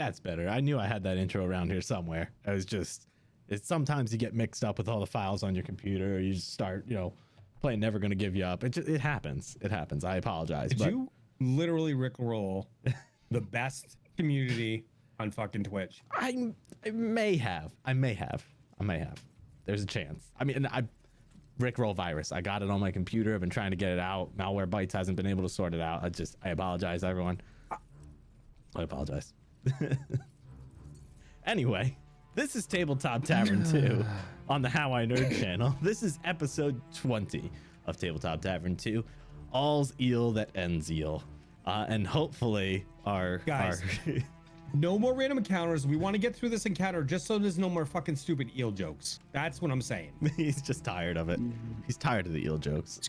That's better. I knew I had that intro around here somewhere. I was just, it's sometimes you get mixed up with all the files on your computer. Or you just start, playing Never Gonna Give You Up. It happens. It happens. I apologize. Did you literally rickroll the best community on fucking Twitch? I may have. There's a chance. I mean, Rickroll virus. I got it on my computer. I've been trying to get it out. Malwarebytes hasn't been able to sort it out. I apologize, everyone. I apologize. Anyway, this is Tabletop Tavern 2 on the How I Nerd channel. This is episode 20 of Tabletop Tavern 2. All's eel that ends eel. And hopefully Guys, no more random encounters. We want to get through this encounter just so there's no more fucking stupid eel jokes. That's what I'm saying. He's just tired of it. He's tired of the eel jokes. It's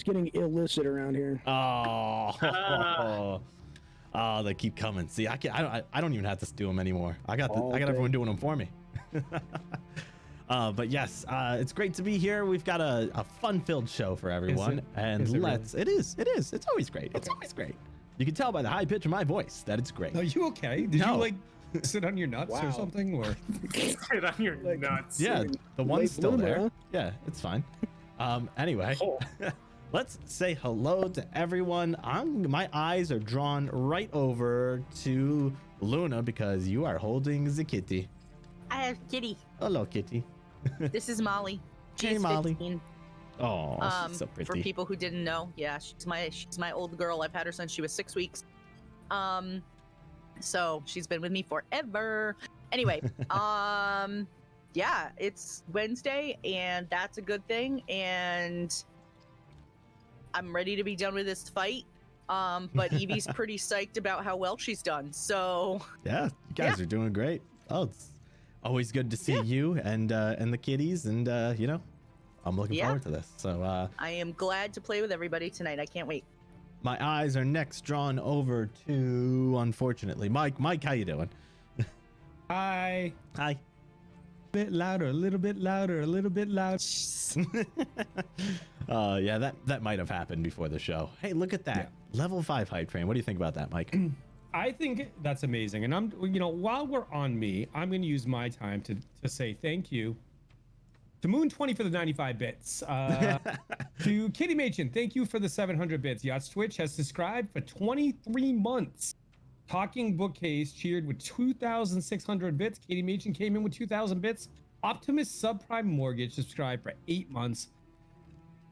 getting illicit around here. Oh, they keep coming. See, I don't even have to do them anymore. I got everyone doing them for me. But yes, it's great to be here. We've got a fun-filled show for everyone, it is. It's always great. Okay. It's always great. You can tell by the high pitch of my voice that it's great. Are you okay? Did you like sit on your nuts or something, or sit on your nuts? Yeah, the one's still there. Yeah, it's fine. Anyway. Let's say hello to everyone. My eyes are drawn right over to Luna because you are holding the kitty. I have Kitty. Hello, kitty. This is Molly. Hey, Molly. 15. Oh, she's so pretty. For people who didn't know, yeah, she's my old girl. I've had her since she was 6 weeks. So she's been with me forever. Anyway, yeah, it's Wednesday, and that's a good thing. And I'm ready to be done with this fight. But Evie's pretty psyched about how well she's done. So yeah, you guys are doing great. Oh, it's always good to see you and the kitties, and I'm looking forward to this. So I am glad to play with everybody tonight. I can't wait. My eyes are next drawn over to, unfortunately, Mike. Mike, how you doing? Hi. Hi. Bit louder, a little bit louder, a little bit louder. Yeah, that might have happened before the show. Hey, look at that. Level 5 hype train. What do you think about that, Mike? I think that's amazing. And while we're on me, I'm going to use my time to say thank you to Moon20 for the 95 bits. To Kitty Machin, thank you for the 700 bits. Yachts Twitch has subscribed for 23 months. Talking Bookcase cheered with 2,600 bits. Katie Machin came in with 2,000 bits. Optimus Subprime Mortgage subscribed for 8 months.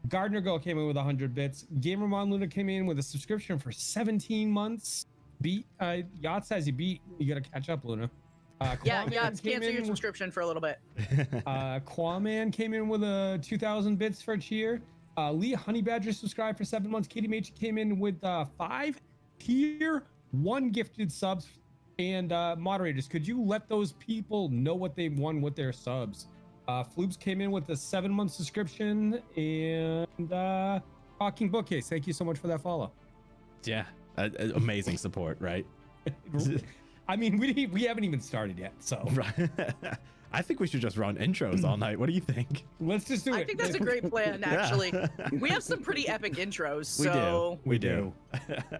Gardner Girl came in with 100 bits. Gamermon Luna came in with a subscription for 17 months. Yacht says you gotta catch up, Luna. Yachts, cancel your subscription for a little bit. Quaman came in with a 2,000 bits for a cheer. Lee Honey Badger subscribed for 7 months. Katie Machin came in with 5 tier 1 gifted subs. And moderators, could you let those people know what they won with their subs? Floobs came in with a 7-month subscription, and Talking Bookcase, thank you so much for that follow. Yeah, amazing support, right? I mean, we haven't even started yet, so. Right. I think we should just run intros all night. What do you think? Let's just do it. I think that's a great plan, actually. We have some pretty epic intros, so. We do.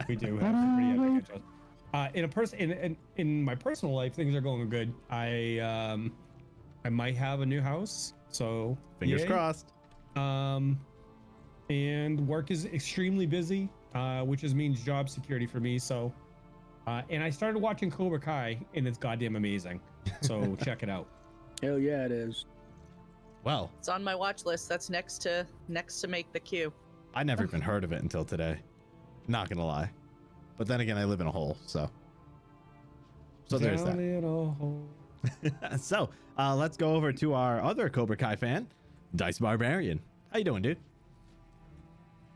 We do have some pretty epic intros. In my personal life, things are going good. I might have a new house, so fingers crossed. And work is extremely busy, which means job security for me. So, and I started watching Cobra Kai, and it's goddamn amazing. So check it out. Hell yeah, it is. Well, it's on my watch list. That's next to make the queue. I never even heard of it until today. Not gonna lie, but then again, I live in a hole, so there's that. So let's go over to our other Cobra Kai fan, Dice Barbarian. How you doing, dude?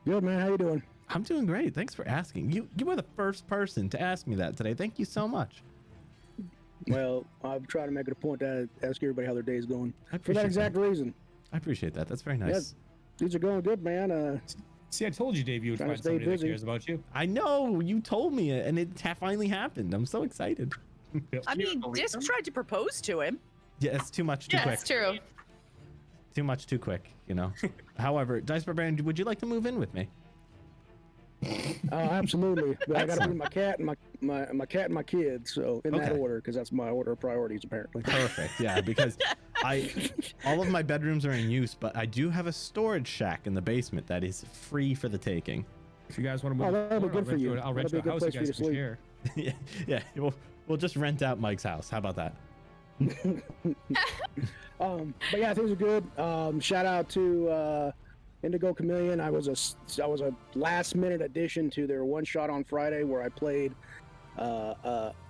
Good, man. How you doing? I'm doing great. Thanks for asking. You were the first person to ask me that today. Thank you so much. Well, I've tried to make it a point to ask everybody how their day's going. For that exact reason. I appreciate that. That's very nice. Yes, these are going good, man. See, I told you, Dave, you would find somebody that cares about you. I know. You told me it, and it finally happened. I'm so excited. I mean, Disc tried to propose to him. Yeah, it's too much too quick. That's true. Too much too quick, However, Dice Barbarian, would you like to move in with me? Absolutely. But I got to bring my cat and my cat and my kids. So in that Okay. order, because that's my order of priorities apparently. Perfect. Yeah, because all of my bedrooms are in use, but I do have a storage shack in the basement that is free for the taking. If you guys want to move, Oh, that'll be good for you. I'll rent you That'll a be a house. good You place guys for you can to share. Yeah, we'll just rent out Mike's house. How about that? But yeah, things are good. Shout out to Indigo Chameleon. I was a last minute addition to their one shot on Friday where I played what are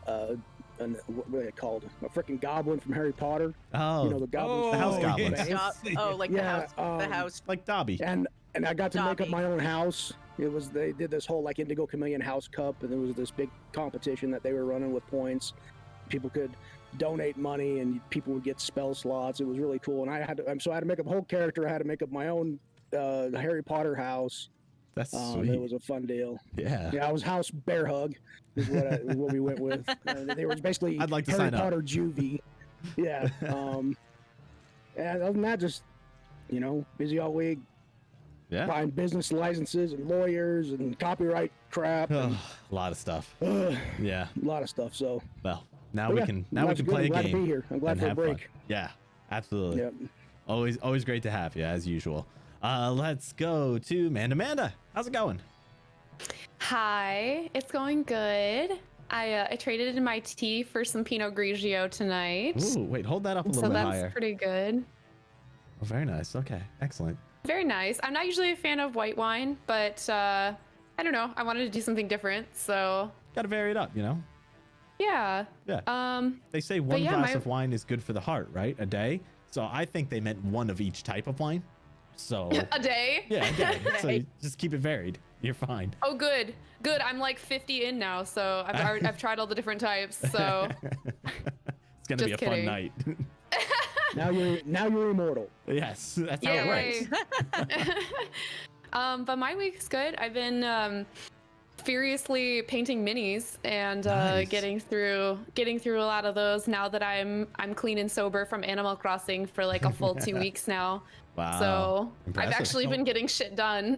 they called? A freaking goblin from Harry Potter. Oh, You know the goblins. the house from goblins. Bane. Like Yeah, the house. like Dobby. And I got to make up Dobby. my own house. They did this whole like Indigo Chameleon House Cup, and there was this big competition that they were running with points. People could donate money, and people would get spell slots. It was really cool. And I had to make up a whole character. I had to make up my own Harry Potter house. That's sweet. It was a fun deal. Yeah. Yeah, I was House Bear Hug is what we went with. They were basically I'd like to Harry sign up. Potter juvie. Yeah. And other than that, just busy all week. Yeah. Buying business licenses and lawyers and copyright crap. And, A lot of stuff. a Yeah. lot of stuff. So Well, now but we yeah, can life's good. play I'm a glad game. to be here. I'm glad and for a have fun. break. Yeah. Absolutely. Yep. Always great to have you as usual. Let's go to Amanda. How's it going? Hi, it's going good. I traded in my tea for some Pinot Grigio tonight. Ooh, wait, hold that up a So little bit that's higher. pretty good. Oh, very nice. Okay, excellent. Very nice. I'm not usually a fan of white wine, but I don't know. I wanted to do something different, so Got to vary it up, yeah. Yeah. They say one yeah, glass of wine is good for the heart, right? A day. So I think they meant one of each type of wine. So A day? yeah, a day. So you just keep it varied. You're fine. Oh, good. Good. I'm like 50 in now, so I've tried all the different types. So It's gonna be a Just fun kidding. night. Now you're immortal. Yes, that's how it Yay. works. But my week's good. I've been furiously painting minis and Nice. getting through a lot of those now that I'm clean and sober from Animal Crossing for like a full 2 weeks now. Wow. So Impressive. I've actually been getting shit done.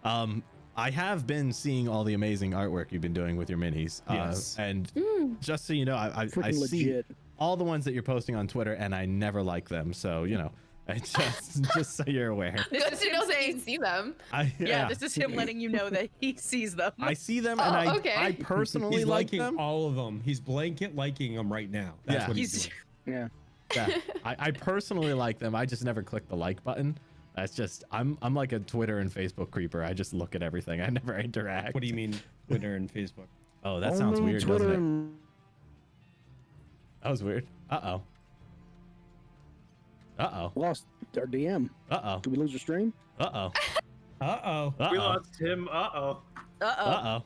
I have been seeing all the amazing artwork you've been doing with your minis. Yes. And just so you know, I Freaking see legit. all the ones that you're posting on Twitter, and I never like them. So I just so you're aware. Good to know that you see them. Yeah, this is him letting you know that he sees them. I see them, and Oh, okay. I personally He's like liking them. all of them. He's blanket liking them right now. That's Yeah. what he's doing. Yeah. Yeah, I personally like them. I just never click the like button. That's just I'm like a Twitter and Facebook creeper. I just look at everything. I never interact. What do you mean, Twitter and Facebook? Oh, that sounds Only weird, Twitter doesn't it? and That was weird. Uh-oh. Uh-oh. lost our DM. Uh-oh. Did we lose our stream? Uh-oh. Uh-oh. We Uh-oh. lost him. Uh-oh. Uh-oh.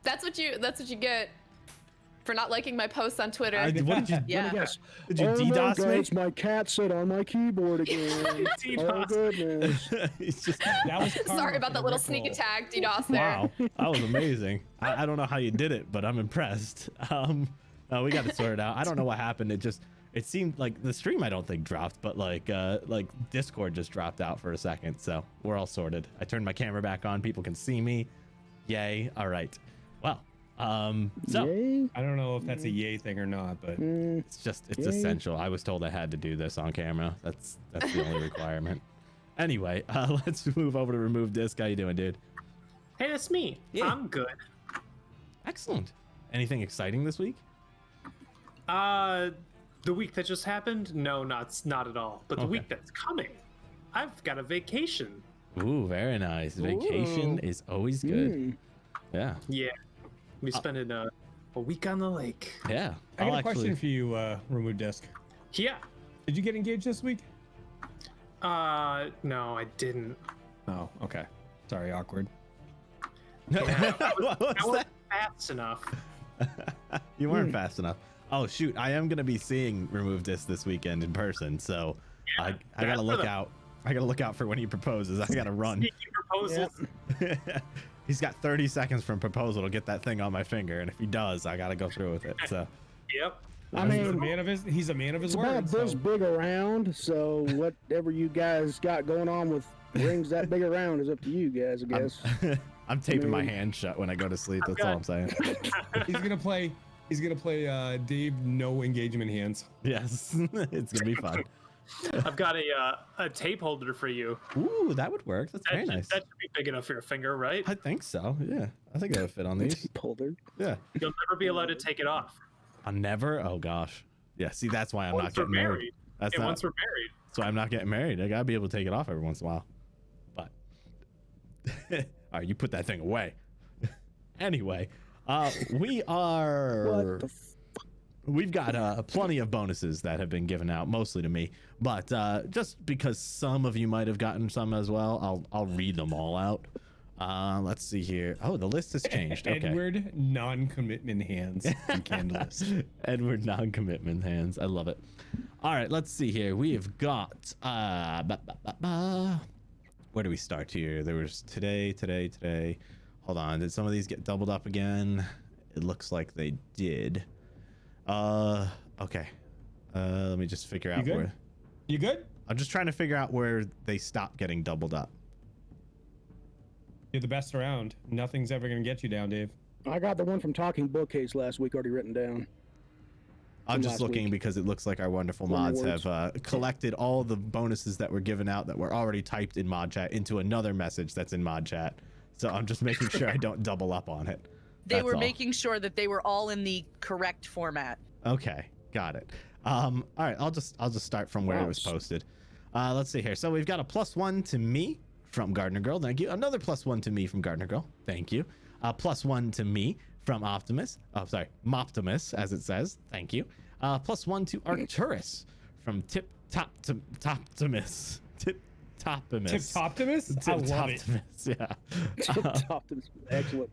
That's what you get for not liking my posts on Twitter. What did you Yeah. Let me guess. Did you Oh my DDoS me? gosh, my cat said on my keyboard again. Oh DDoS. goodness. It's just That was Sorry about that little sneak attack, DDoS there. wow. That was amazing. I don't know how you did it, but I'm impressed. We got to sort it out. I don't know what happened. It seemed like the stream I don't think dropped, but like Discord just dropped out for a second. So we're all sorted. I turned my camera back on. People can see me. Yay. All right. Well, so Yay. I don't know if that's a yay thing or not, but it's Yay. essential. I was told I had to do this on camera. That's the only requirement. Anyway, let's move over to Remove Disc. How you doing, dude? Hey, that's me. Yeah. I'm good. Excellent. Anything exciting this week? The week that just happened? No, not at all. But the Okay. week that's coming, I've got a vacation. Ooh, very nice. Vacation Ooh. is always good. Mm. Yeah. Yeah. We spending a week on the lake. Yeah. I got I'll a question for you, Remove Disc. Yeah. Did you get engaged this week? No, I didn't. Oh, okay. Sorry, awkward. What's I that? wasn't fast enough. You weren't fast enough. Oh shoot! I am gonna be seeing Remove Disc this weekend in person, so I gotta look out. I gotta look out for when he proposes. I gotta run. Sneaky proposals. He's got 30 seconds from proposal to get that thing on my finger, and if he does, I gotta go through with it. So Yep. I He's a mean, man of his it's word. about this So. big around, so whatever you guys got going on with rings that big around is up to you guys, I guess. I'm taping my hand shut when I go to sleep. That's all I'm saying. He's gonna play Dave no engagement hands. Yes, it's gonna be fun. I've got a tape holder for you. Ooh, that would work. That's very nice. That should be big enough for your finger, right? I think so. Yeah, I think that would fit on these. Holder. Yeah. You'll never be allowed to take it off. I'll never. Oh gosh. Yeah. See, that's why I'm not Once we're getting married. That's not. Once we're married. That's why I'm not getting married. I gotta be able to take it off every once in a while. But all right, you put that thing away. Anyway, we are. What the We've got plenty of bonuses that have been given out, mostly to me, but just because some of you might have gotten some as well, I'll read them all out. Let's see here. Oh, the list has changed. Okay. Edward non-commitment hands and candle list. Edward non-commitment hands. I love it. All right, let's see here. We have got where do we start here? There was today. Hold on. Did some of these get doubled up again? It looks like they did. Okay. Let me just figure out where. You good? I'm just trying to figure out where they stop getting doubled up. You're the best around. Nothing's ever gonna get you down, Dave. I got the one from Talking Bookcase last week already written down. I'm just looking because it looks like our wonderful mods Rewards. have collected all the bonuses that were given out that were already typed in mod chat into another message that's in mod chat. So I'm just making sure I don't double up on it. They were all. making sure that they were all in the correct format. Okay, got it. All right, I'll just start from where it was posted. Let's see here. So we've got a +1 to me from Gardener Girl. Thank you. Another +1 to me from Gardener Girl. Thank you. +1 to me from Optimus. Oh, sorry, Moptimus, as it says. Thank you. +1 to Arcturus from Tip Toptimus. Tip Topimus. Tip Toptimus? I love it. Yeah. Excellent.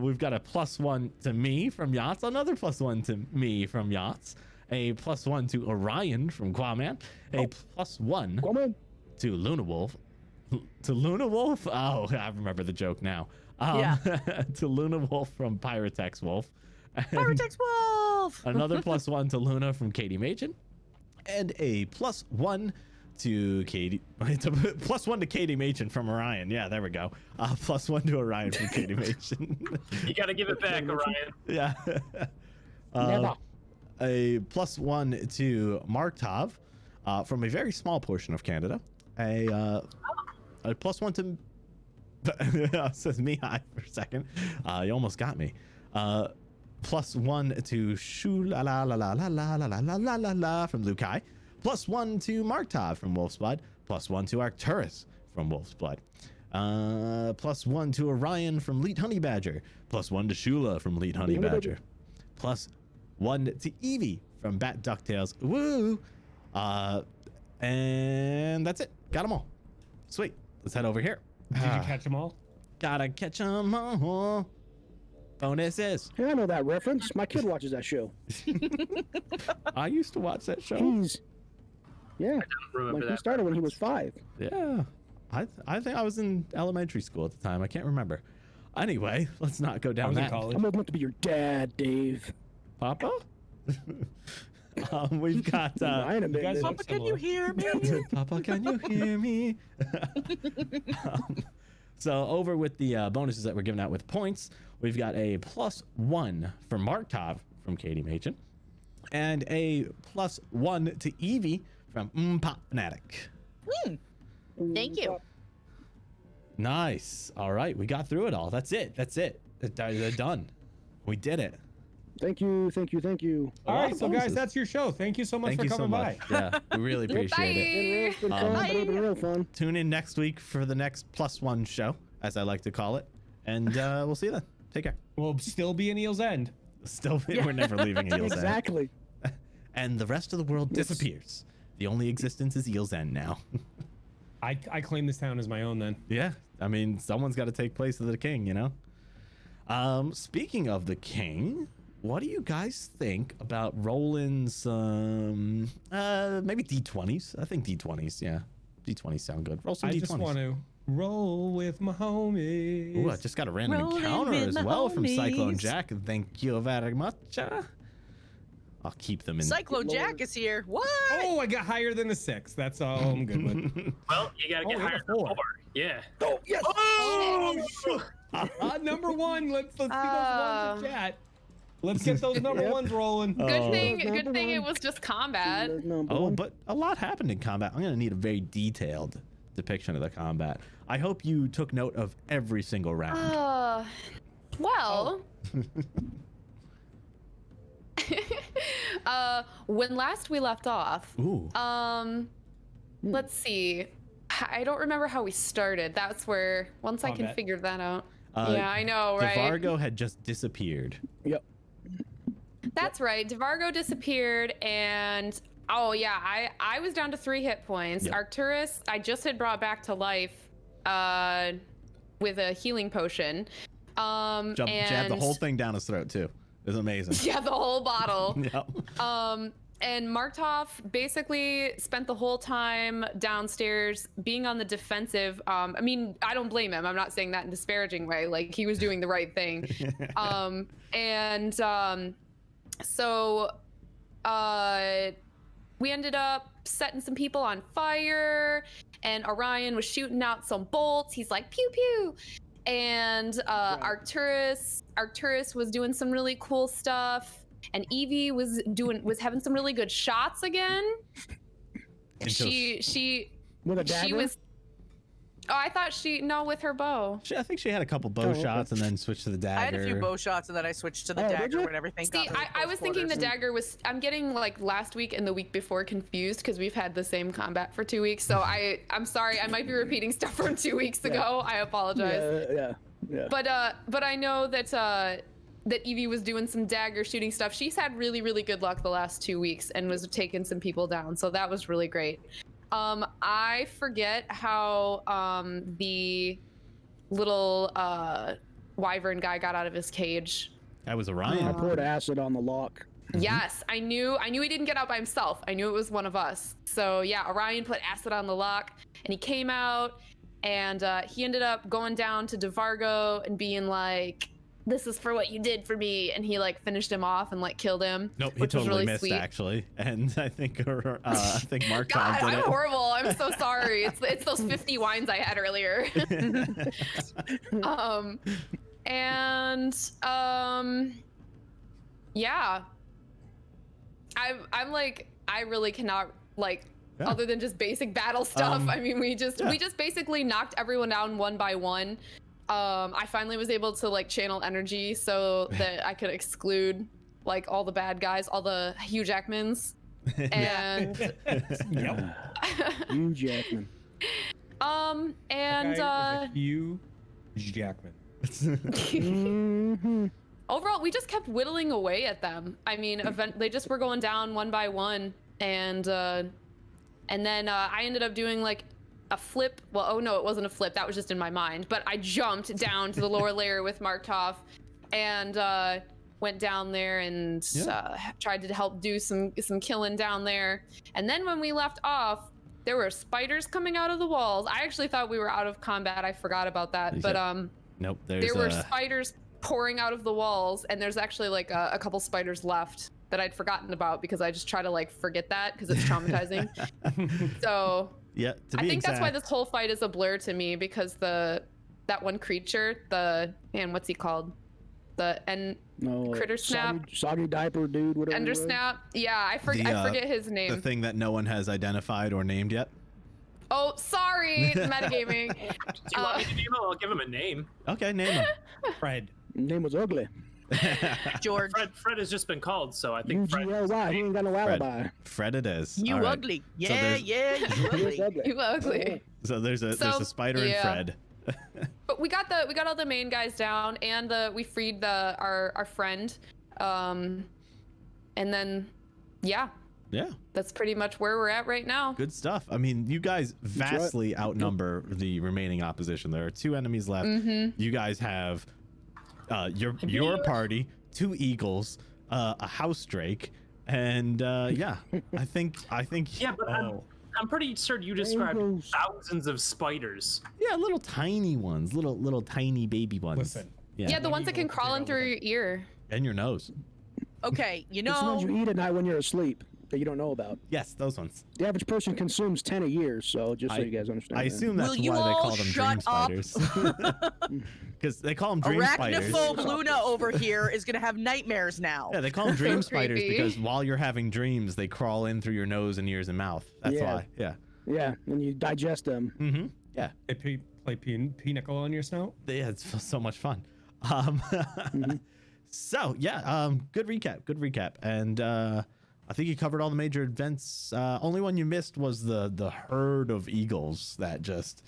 We've got a +1 to me from Yachts. Another +1 to me from Yachts. A +1 to Orion from Quaman. A +1 Come to Luna Wolf. To Luna Wolf? Oh, I remember the joke now. Yeah. To Luna Wolf from Pyrotex Wolf. Pyrotex Wolf! Another +1 to Luna from Katie Machen. And a +1 to Katie. +1 to Katie Machen from Orion. Yeah, there we go. +1 to Orion from Katie Machen. You gotta give it back, Orion. Yeah. Never. A +1 to Markt'ov from a very small portion of Canada. A +1 to it says Mihai for a second. You almost got me. +1 to Shula la la la la la la la la la la from Lukai. +1 to Markt'ov from Wolf's Blood. +1 to Arcturus from Wolf's Blood. +1 to Orion from Leet Honey Badger. +1 to Shula from Leet Honey Badger. +1 to Evie from Bat Ducktails. Woo! And that's it. Got them all. Sweet. Let's head over here. Did you catch them all? Gotta catch them all. Bonuses. Yeah, I know that reference. My kid watches that show. I used to watch that show. Yeah. Remember Like he that. started when he was 5. Yeah. I think I was in elementary school at the time. I can't remember. Anyway, let's not go I down was in that. college. I'm old enough to be your dad, Dave. Papa? We've got Ryan and you guys Big look Papa, can you hear me? Papa, can you hear me? So over with the bonuses that were given out with points, we've got a +1 for Markt'ov from Katie Machen, and a +1 to Evie from Pop Fanatic. Thank you. Nice. All right, we got through it all. That's it. They're done. We did it. Thank you, thank you, thank you. A All lot right, of so guys, bonuses. that's your show. Thank you so much Thank for you so coming much. by. Yeah, we really appreciate it. It's been fun, but it's been real fun. Tune in next week for the next +1 show, as I like to call it, and we'll see you then. Take care. We'll still be in Eel's End. Still, we're never leaving Eel's End. Exactly. And the rest of the world disappears. The only existence is Eel's End now. I claim this town as my own then. Yeah, I mean, someone's got to take place of the king, you know? Speaking of the king, what do you guys think about rolling some, maybe D20s? I think D20s, yeah. D20s sound good. Roll some I D20s. just want to roll with my homies. Ooh, I just got a random Rolling encounter with as my well from Cyclone homies. Jack. Thank you very much. I'll keep them in. Cyclone Jack is here. What? Oh, I got higher than a 6. That's all I'm good with. Well, you gotta get we higher have a than 4. 4. Yeah. Oh yes. Number 1. Let's see those ones in chat. Let's get those number ones rolling. Good thing it was just combat. Oh, but a lot happened in combat. I'm gonna need a very detailed depiction of the combat. I hope you took note of every single round. Well, when last we left off, Ooh. let's see. I don't remember how we started. That's where once I can Combat. figure that out. Yeah, I know, right? DeVargo had just disappeared. Yep. That's right. DeVargo disappeared, and oh yeah, I was down to 3 hit points. Yep. Arcturus, I just had brought back to life, with a healing potion. Jab the whole thing down his throat too. It was amazing. Yeah, the whole bottle. Yep. And Markt'ov basically spent the whole time downstairs being on the defensive. I mean, I don't blame him. I'm not saying that in a disparaging way. Like, he was doing the right thing. So we ended up setting some people on fire, and Orion was shooting out some bolts. He's like, pew pew. And Arcturus was doing some really cool stuff, and Evie was having some really good shots again. She with a dagger? was. Oh, I thought with her bow. I think she had a couple bow shots and then switched to the dagger. I had a few bow shots and then I switched to the did dagger you? when everything See, got really I was thinking the close dagger was. I'm getting like last week and the week before confused because we've had the same combat for 2 weeks. So I'm sorry. I might be repeating stuff from 2 weeks ago. I apologize. Yeah. But I know that Evie was doing some dagger shooting stuff. She's had really, really good luck the last 2 weeks and was taking some people down. So that was really great. I forget how the little wyvern guy got out of his cage. That was Orion. I poured acid on the lock. Yes, I knew he didn't get out by himself. I knew it was one of us. So yeah, Orion put acid on the lock, and he came out, and he ended up going down to DeVargo and being like, "This is for what you did for me," and he like finished him off and like killed him. Nope, he which was totally really missed sweet. actually, and I think Markt'ov God, did I'm it. horrible. I'm so sorry. It's those 50 wines I had earlier. Yeah. I'm like, I really cannot like, Yeah. other than just basic battle stuff. I mean, we just basically knocked everyone down one by one. I finally was able to like channel energy so that I could exclude like all the bad guys, all the Hugh Jackmans. And Hugh Jackman. Hugh Jackman. Overall, we just kept whittling away at them. I mean, they just were going down one by one, and then I ended up doing like a flip. Well, oh no, it wasn't a flip. That was just in my mind. But I jumped down to the lower layer with Markt'ov, and went down there and tried to help do some killing down there. And then when we left off, there were spiders coming out of the walls. I actually thought we were out of combat. I forgot about that. But nope. there were spiders pouring out of the walls, and there's actually like a couple spiders left that I'd forgotten about because I just try to like forget that because it's traumatizing. So yeah, I think that's why this whole fight is a blur to me, because that one creature, what's he called? Critter Snap, soggy diaper dude, whatever. Ender Snap. Yeah, I forget his name. The thing that no one has identified or named yet. Oh, sorry, metagaming. Do you want me to name him? I'll give him a name. Okay, name him. Fred. His name was ugly. George. Fred has just been called, so I think Fred. UGLY. He ain't got no alibi. Fred it is. You All right. ugly. Yeah, you ugly. You ugly. So there's a spider in Fred. But we got all the main guys down, and we freed our friend, and then yeah, that's pretty much where we're at right now. Good stuff. I mean, you guys vastly outnumber the remaining opposition. There are 2 enemies left. You guys have your party, 2 eagles, a house drake, and I think Yeah, but I'm pretty certain you described thousands of spiders. Yeah, little tiny ones, little tiny baby ones. Listen. Yeah, the ones that can crawl in through your ear. And your nose. Okay, you It's the ones know. you eat at night when you're asleep that you don't know about. Yes, those ones. The average person consumes 10 a year, so just so you guys understand. I that. assume that's Will you why they all call them dream shut up? spiders. Because they call them dream spiders. Arachnophobe Luna over here is gonna have nightmares now. Yeah, they call them dream So spiders creepy. because while you're having dreams, they crawl in through your nose and ears and mouth. That's Yeah. why. Yeah. Yeah, when you digest them. Mm-hmm. Yeah. They play pinnacle on your snout. Yeah, it's so much fun. So yeah, good recap. And I think you covered all the major events. Only one you missed was the herd of eagles that just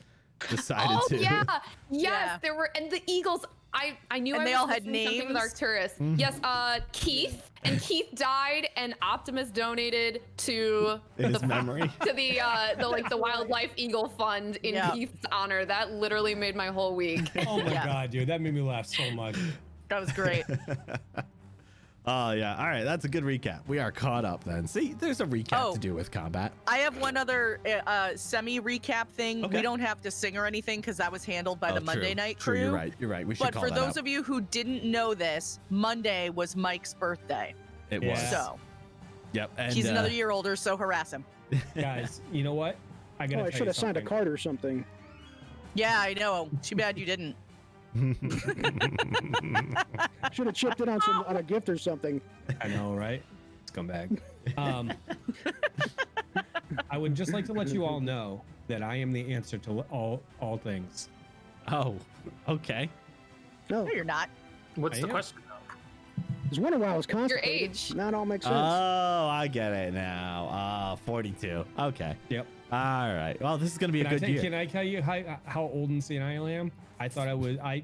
decided Oh to. yeah, yes, Yeah. there were, and the eagles. I knew And I they was all had missing something with names? Arcturus. Yes, Keith, and Keith died, and Optimus donated to In his memory. to the Wildlife Eagle Fund in Yeah. Keith's honor. That literally made my whole week. Oh my Yeah. god, dude, that made me laugh so much. That was great. Oh yeah. All right, that's a good recap. We are caught up then. See, there's a recap Oh. to do with combat. I have one other semi recap thing. Okay. We don't have to sing or anything because that was handled by the Monday night crew. True, you're right. We should But call for that those out. of you who didn't know this, Monday was Mike's birthday. It Yeah. was. So Yep. And he's another year older, so harass him. Guys, you know what? I gotta Oh, I tell should you have signed a something. card or something. Yeah, I know. Too bad you didn't. Should have chipped in on a gift or something. I know, right? Scumbag. I would just like to let you all know that I am the answer to all things. Oh, okay. No, No, you're not. What's I the am. question? because one while I was constipated. age. Now it all makes sense. Oh, I get it now. 42. Okay. Yep. All right. Well, this is gonna be a good year. Can I tell you how old and senile I am? I thought I was I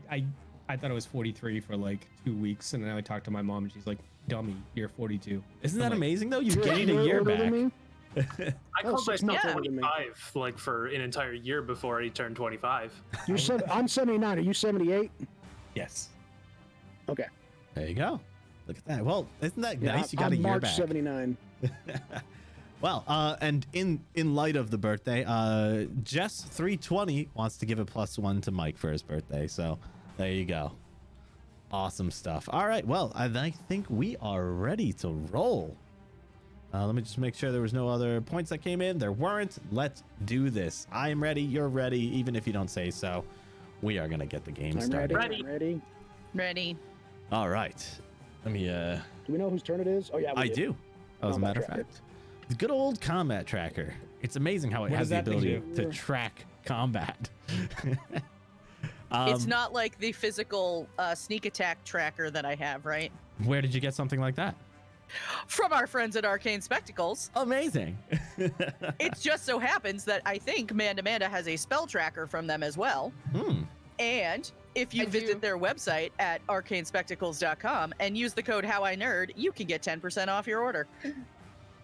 thought I was 43 for like 2 weeks, and then I talked to my mom, and she's like, "Dummy, you're 42." Isn't that I'm like, amazing though? You You're gained a year older than back. me? I Oh, called 6 myself months older than me. 25 like for an entire year before I turned 25. I'm 79. Are you 78? Yes. Okay. There you go. Look at that. Well, isn't that Yeah, nice? You got a I'm year March back. 79. Well, and in light of the birthday, Jess 320 wants to give a +1 to Mike for his birthday. So there you go. Awesome stuff. All right. Well, I think we are ready to roll. Let me just make sure there was no other points that came in. There weren't. Let's do this. I am ready. You're ready. Even if you don't say so, we are going to get the game I'm started. ready. I'm ready. Ready. All right. Let me, Do we know whose turn it is? Oh, yeah. We I do. As a Combat matter of tracker. fact. The good old combat tracker. It's amazing how it What has does the that thing ability do? to track combat. It's not like the physical sneak attack tracker that I have, right? Where did you get something like that? From our friends at Arcane Spectacles. Amazing. It just so happens that I think Amanda has a spell tracker from them as well. Hmm. And if you I visit do. their website at arcanespectacles.com and use the code HowINerd, you can get 10% off your order.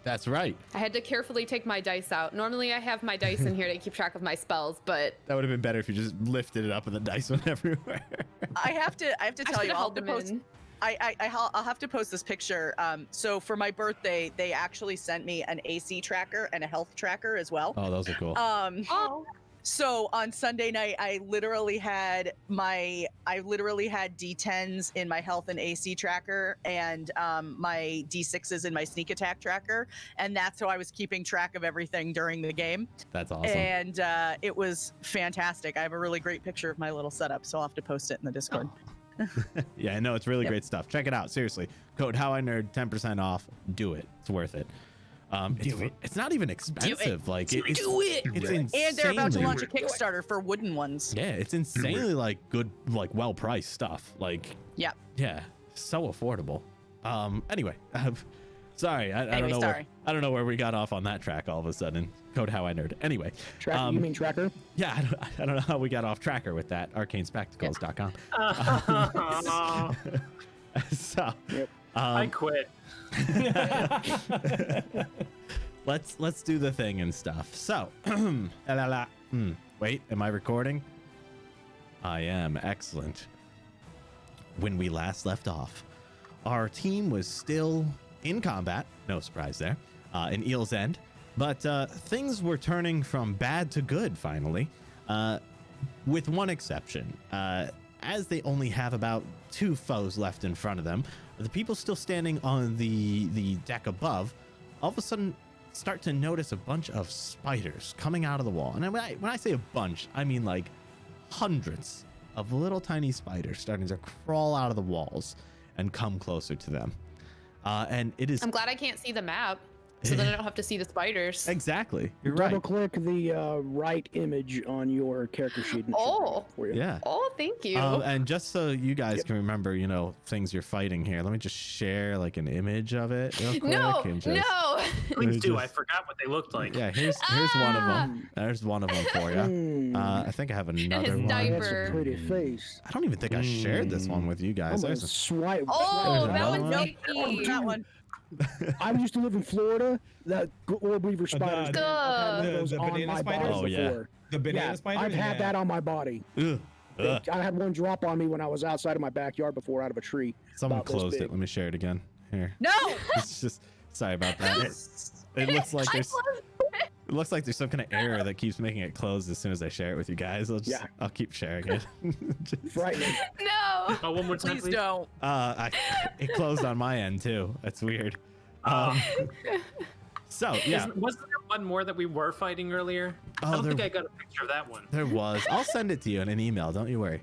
That's right. I had to carefully take my dice out. Normally I have my dice in here to keep track of my spells, but That would have been better if you just lifted it up and the dice went everywhere. I have to I tell should you, have I'll held have to them post. in. I'll have to post this picture. So for my birthday, they actually sent me an AC tracker and a health tracker as well. Oh, those are cool. Oh, So on Sunday night, I literally had D10s in my health and AC tracker and my D6s in my sneak attack tracker, and that's how I was keeping track of everything during the game. That's awesome. And it was fantastic. I have a really great picture of my little setup, so I'll have to post it in the Discord. Yeah, I know it's really Yep. great stuff. Check it out. Seriously. Code HowINerd 10% off. Do it. It's worth it. It's not even expensive. Like it's insane. And they're about to launch a Kickstarter for wooden ones. Yeah, it's insanely like good, like well-priced stuff. Like Yep. yeah, so affordable. Anyway, sorry, I don't Anyway, know. sorry. I don't know where we got off on that track all of a sudden. Code HowINerd. Anyway, You mean tracker? yeah, I don't know how we got off tracker with that. ArcaneSpectacles.com. So, Yep. I quit. let's do the thing and stuff. So, wait, am I recording? I am. Excellent. When we last left off, our team was still in combat. No surprise there. In Eel's End. But things were turning from bad to good, finally. With one exception. as they only have about 2 foes left in front of them, the people still standing on the deck above all of a sudden start to notice a bunch of spiders coming out of the wall. And when I say a bunch, I mean like hundreds of little tiny spiders starting to crawl out of the walls and come closer to them. And it is... I'm glad I can't see the map, so then I don't have to see the spiders. Exactly. You're Double right. click the right image on your character sheet. And Oh. for you. Yeah. Oh, thank you. And just so you guys can remember, you know, things you're fighting here, let me just share like an image of it real quick. No, and just, no. Please do. I just- forgot what they looked like. Yeah, here's one of them. There's one of them for you. I think I have another His one. diaper. That's a pretty face. I don't even think I shared this one with you guys. I'm gonna There's a- swipe. Oh, There's that another one's one. sticky. That one. I used to live in Florida. That orb weaver spiders. The- I've had one of those the on banana my spiders? body Oh, yeah. before. The banana Yeah, spider? I've had Yeah. that on my body. Ugh. Ugh. I had one drop on me when I was outside of my backyard before, out of a tree. Someone about this closed big. it. Let me share it again. Here. No. It's just sorry about that. It looks like there's some kind of error that keeps making it close as soon as I share it with you guys. I'll keep sharing it. Just- Frightening. No. Oh, one more time, Please don't. it closed on my end too. That's weird. So yeah, Wasn't there one more that we were fighting earlier? Oh, I don't there- think I got a picture of that one. there was. I'll send it to you in an email. Don't you worry.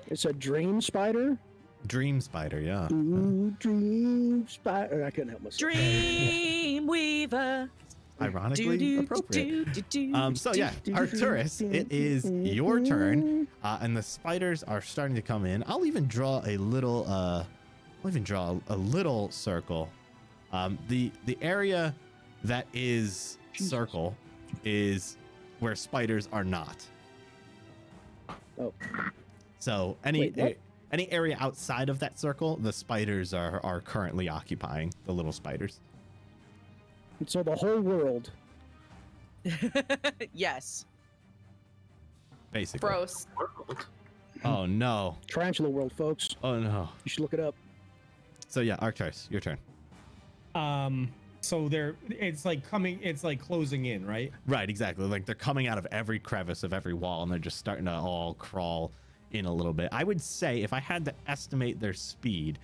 It's a dream spider. Dream spider, yeah. Ooh, dream spider. I couldn't help myself. Dream Weaver. Ironically appropriate. So yeah, Arcturus, it is your turn, and the spiders are starting to come in. I'll even draw a little circle. The area that is circle is where spiders are not. Oh. So Wait, what? any area outside of that circle, the spiders are currently occupying, the little spiders. So the whole world. Yes. Basically. Gross. Oh no. Tarantula world, folks. Oh no. You should look it up. So yeah, Arcturus, your turn. So it's like closing in, right? Right, exactly. Like they're coming out of every crevice of every wall and they're just starting to all crawl in a little bit. I would say if I had to estimate their speed,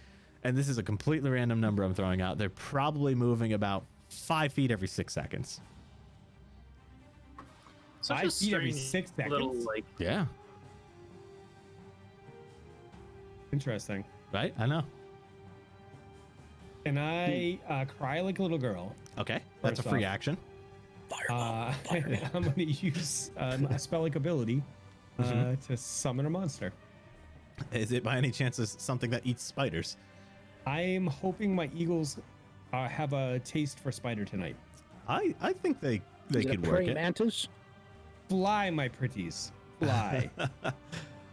and this is a completely random number I'm throwing out, they're probably moving about 5 feet every 6 seconds. Such 5 a feet every strange 6 seconds? Little, like, Yeah. Interesting. Right? I know. Can I cry like a little girl? Okay. That's a First free off. action. I'm going to use a spell-like ability to summon a monster. Is it by any chance something that eats spiders? I'm hoping my eagles have a taste for spider tonight. I think they Is it could a work praying it. mantis? Fly, my pretties. Fly.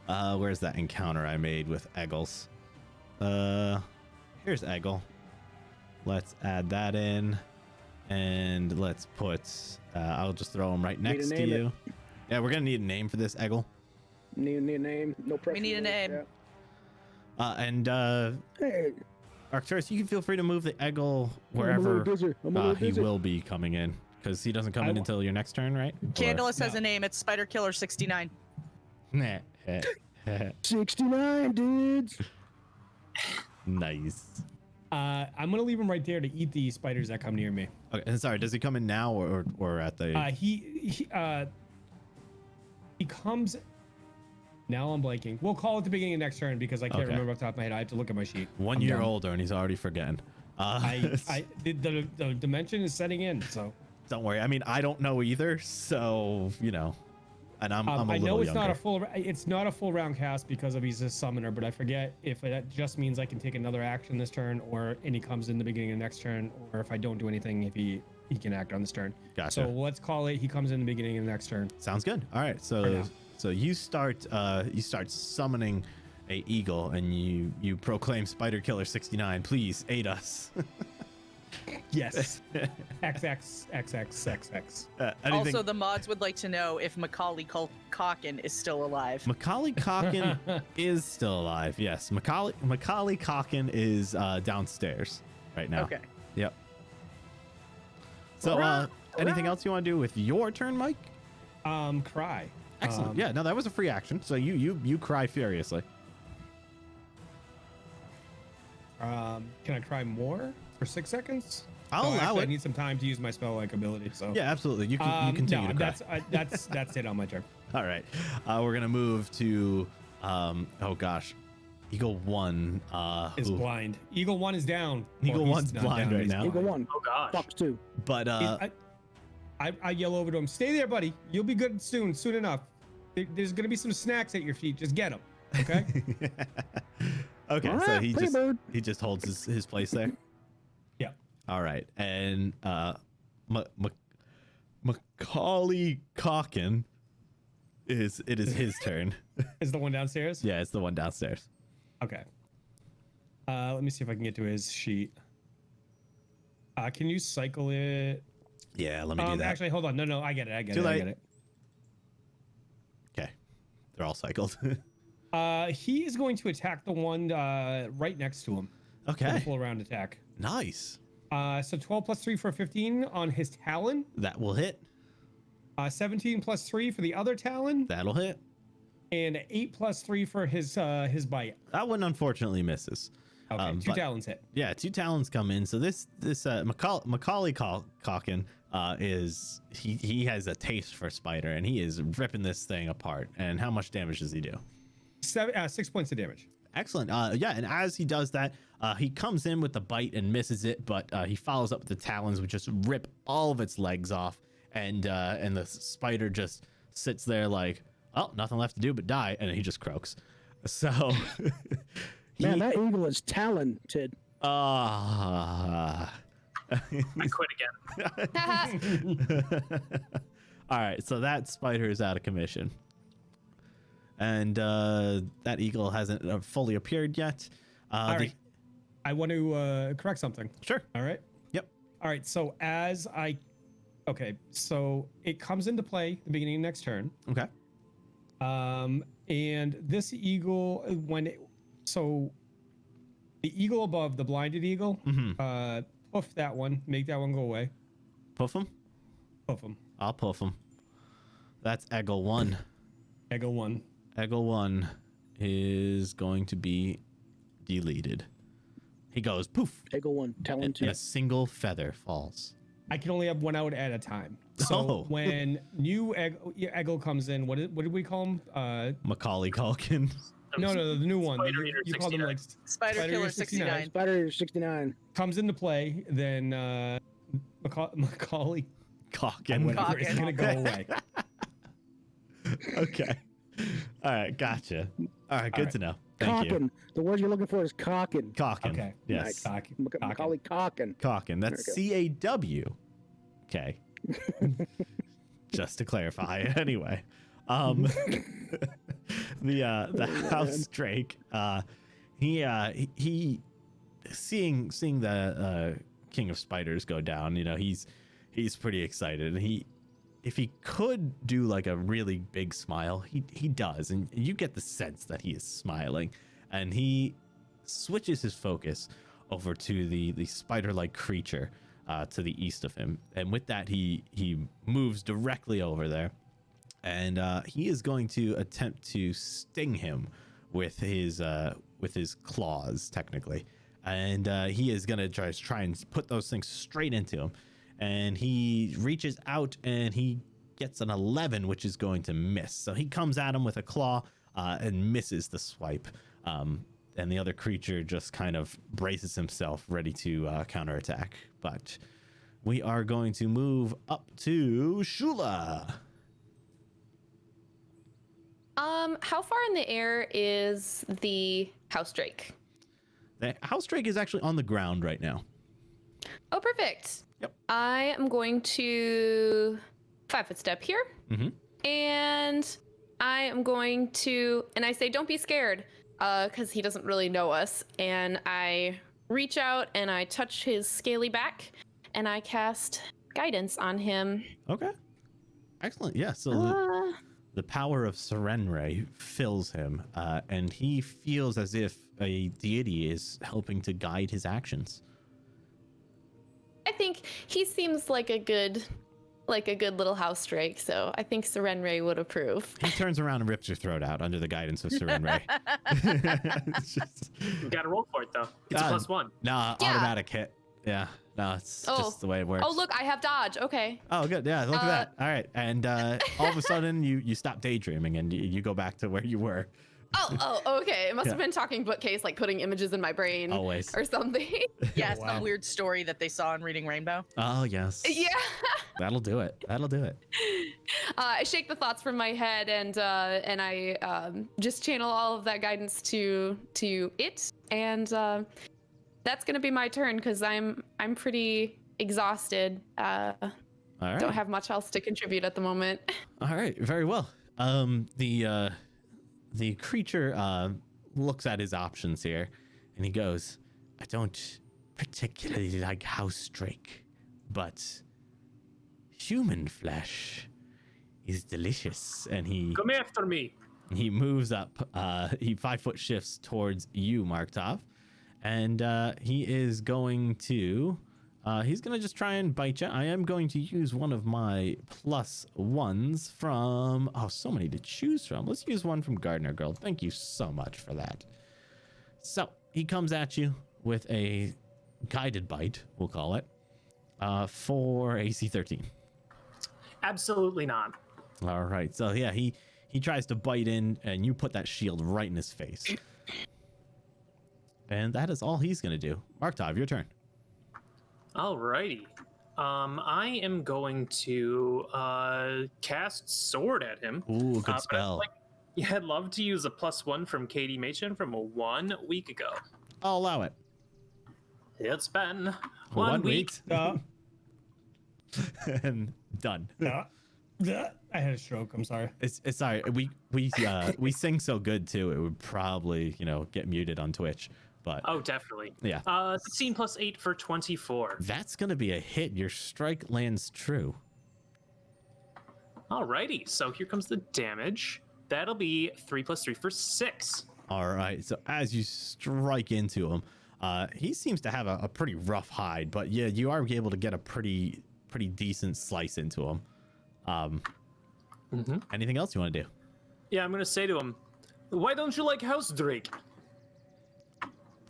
Where's that encounter I made with Eggles? Here's Eggle. Let's add that in, and let's put. I'll just throw him right Need to next to name it. you. Yeah, we're gonna need a name for this Eggle. Need a name? No pressure. We need a name. Hey, Arcturus, you can feel free to move the Eggle I'm a wherever little busy. I'm a little he busy. will be coming in, because he doesn't come in until your next turn, right? Or- Candleless has No. a name. It's Spider Killer 69. Nah. 69 dudes. Nice. I'm going to leave him right there to eat the spiders that come near me. Okay, and sorry, does he come in now or at the? He comes. Now I'm blanking. We'll call it the beginning of next turn because I can't Okay. remember off the top of my head. I have to look at my sheet. 1 I'm year dumb. older and he's already forgetting. The dimension is setting in, so Don't worry. I mean, I don't know either, so you know, and I'm a I little know it's younger. not a full round cast because of he's a summoner, but I forget if that just means I can take another action this turn, and he comes in the beginning of next turn, or if I don't do anything, if he can act on this turn. Gotcha. So let's call it he comes in the beginning of the next turn. Sounds good. All right. So you start summoning a eagle and you proclaim Spider Killer 69. Please aid us. Yes. XXXXXX. Anything? Also, the mods would like to know if Macaulay Culkin is still alive. Macaulay Culkin is still alive. Yes, Macaulay Culkin is downstairs right now. Okay. Yep. So anything else you want to do with your turn, Mike? Cry. Excellent. Yeah. No, that was a free action. So you cry furiously. Can I try more for 6 seconds? I'll allow actually, it. I need some time to use my spell-like ability. So Yeah, absolutely. You can continue to cry. That's it on my turn. All right. We're going to move to, oh gosh, Eagle 1. Is blind. Eagle 1 is down. Eagle Well, 1's he's not blind down, right he's now. Eagle blind. 1. Oh gosh. Fox 2. But, I yell over to him, stay there, buddy. You'll be good soon enough. There's going to be some snacks at your feet. Just get them. Okay? okay, All so right, he just holds his place there. Yeah. All right. And Macaulay Calkin is his turn. Is the one downstairs? Yeah, it's the one downstairs. Okay. Let me see if I can get to his sheet. Can you cycle it? Yeah, let me do that. Actually, hold on. No, I get it. I get Too it. I late. get it. Okay. They're all cycled. He is going to attack the one right next to him. Okay. Full round attack. Nice. So 12 plus 3 for 15 on his Talon. That will hit. 17 plus 3 for the other Talon. That'll hit. And 8 plus 3 for his bite. That one unfortunately misses. Okay, two but- Talons hit. Yeah, 2 talons come in. So this Macaulay Calkin is he has a taste for spider, and he is ripping this thing apart. And how much damage does he do? 6 points of damage. Excellent. Yeah, and as he does that, he comes in with the bite and misses it, but he follows up with the talons, which just rip all of its legs off, and the spider just sits there like, oh, nothing left to do but die, and he just croaks. So. Man, that eagle is talented. I quit again. All right, so that spider is out of commission, and that eagle hasn't fully appeared yet. All right. I want to correct something. Sure. All right. Yep. All right. So okay, so it comes into play the beginning of next turn. Okay. And this eagle, so the eagle above the blinded eagle, poof that one, make that one go away. Poof him. Poof him. I'll poof him. That's Eggle 1. Eggle 1. Eggle 1 is going to be deleted. He goes poof, Eagle 1, Talon and 2. a single feather falls. I can only have one out at a time. So when new Eggle comes in, what did we call him? Macaulay Culkin. No, the new one. Spider Eater You called him like Spider Killer 69. Spider 69. comes into play, then Macaulay Calkin. whatever is gonna go away. Okay. All right, gotcha. All right, good to know. Thank you. Cockin. The word you're looking for is cockin. Calkin. Okay. Yes. Macaulay Cockin. Calkin. That's There C-A-W. Okay. Just to clarify. Anyway. The house drake, he seeing the king of spiders go down, he's pretty excited, and if he could do like a really big smile, he does, and you get the sense that he is smiling, and he switches his focus over to the spider-like creature to the east of him, and with that he moves directly over there. And he is going to attempt to sting him with his claws, technically. And he is going to try and put those things straight into him. And he reaches out and he gets an 11, which is going to miss. So he comes at him with a claw and misses the swipe. And the other creature just kind of braces himself, ready to counterattack. But we are going to move up to Shula. How far in the air is the house drake? The house drake is actually on the ground right now. Oh, perfect. Yep. I am going to 5-foot step here. Mm-hmm. And I am going to, and I say, don't be scared, because he doesn't really know us. And I reach out and I touch his scaly back and I cast guidance on him. Okay. Excellent. Yeah. So the power of Serenray fills him, and he feels as if a deity is helping to guide his actions. I think he seems like a good like a good little house drake, so I think Serenray would approve. He turns around and rips your throat out under the guidance of Serenray. You gotta roll for it though. It's a +1. Nah, Yeah. automatic hit. Yeah, no, it's just the way it works. Oh, look, I have dodge. Okay. Oh, good. Yeah, look at that. All right, and all of a sudden you stop daydreaming and you go back to where you were. Oh, okay. It must have been talking bookcase, like putting images in my brain. Always. Or something. Yeah, it's Wow. the weird story that they saw in Reading Rainbow. Oh yes. Yeah. That'll do it. That'll do it. I shake the thoughts from my head and I just channel all of that guidance to it, and that's gonna be my turn because I'm pretty exhausted. All right. Don't have much else to contribute at the moment. All right. Very well. The creature looks at his options here, and he goes, "I don't particularly like house drake, but human flesh is delicious." And he Come after me. moves up. He 5-foot shifts towards you, Markt'ov, and he is going to. He's going to just try and bite you. I am going to use one of my +1s from... Oh, so many to choose from. Let's use one from Gardener Girl. Thank you so much for that. So, he comes at you with a guided bite, we'll call it, for AC 13. Absolutely not. All right. So, yeah, he tries to bite in, and you put that shield right in his face. And that is all he's going to do. Markt'ov, your turn. Alrighty. I am going to cast Sword at him. Ooh, good But spell. I'd love to use a +1 from Katie Machen from 1 week ago. I'll allow it. It's been For 1 week. And done. I had a stroke. I'm sorry. It's sorry. We sing so good too. It would probably get muted on Twitch. But Oh, definitely. yeah, 16 + 8 for 24. that's gonna be a hit. Your strike lands true. Alrighty, so here comes the damage. That'll be 3 + 3 for 6. All right. So as you strike into him, he seems to have a pretty rough hide, but yeah, you are able to get a pretty decent slice into him. Anything else you want to do? Yeah, I'm gonna say to him, "Why don't you like house drake?"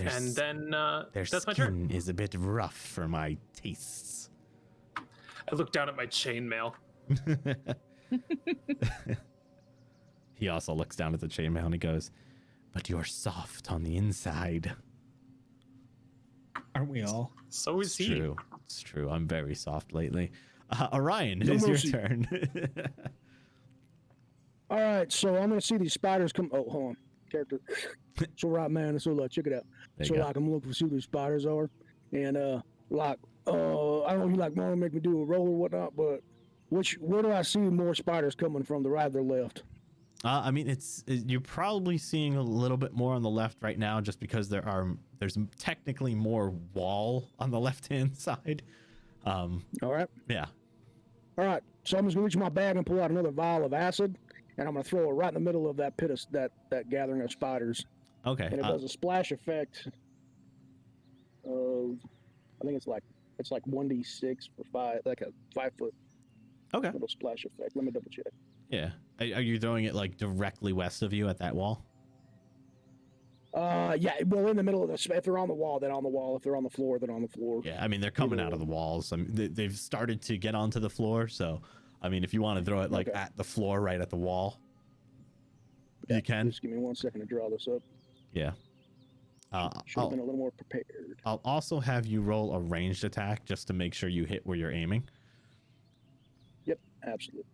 And then their that's my turn. skin is a bit rough for my tastes. I look down at my chainmail. He also looks down at the chainmail and he goes, "But you're soft on the inside." Aren't we all? So is he. True. It's true. I'm very soft lately. Orion, No it's your mercy. turn. All right, so I'm gonna see these spiders come. Oh, hold on, character. So right, man. So check it out. There So you go. like I'm looking to see who these spiders are, and I don't know if you want to make me do a roll or whatnot, but where do I see more spiders coming from, the right or the left? I mean, you're probably seeing a little bit more on the left right now, just because there's technically more wall on the left-hand side. All right. Yeah. All right. So I'm just gonna reach in my bag and pull out another vial of acid, and I'm gonna throw it right in the middle of that pit of that gathering of spiders, Okay. and it does a splash effect of, I think it's like 1d6 for 5, like a 5-foot Okay. little splash effect. Let me double check. Yeah. Are you throwing it like directly west of you at that wall? Yeah, well, in the middle of the. If they're on the wall, then on the wall. If they're on the floor, then on the floor. Yeah. I mean, they're coming out of the walls. I mean, they've started to get onto the floor. So, I mean, if you want to throw it like Okay. at the floor, right at the wall, Yeah, you can. Just give me 1 second to draw this up. Yeah. Should have been a little more prepared. I'll also have you roll a ranged attack just to make sure you hit where you're aiming. Yep, absolutely.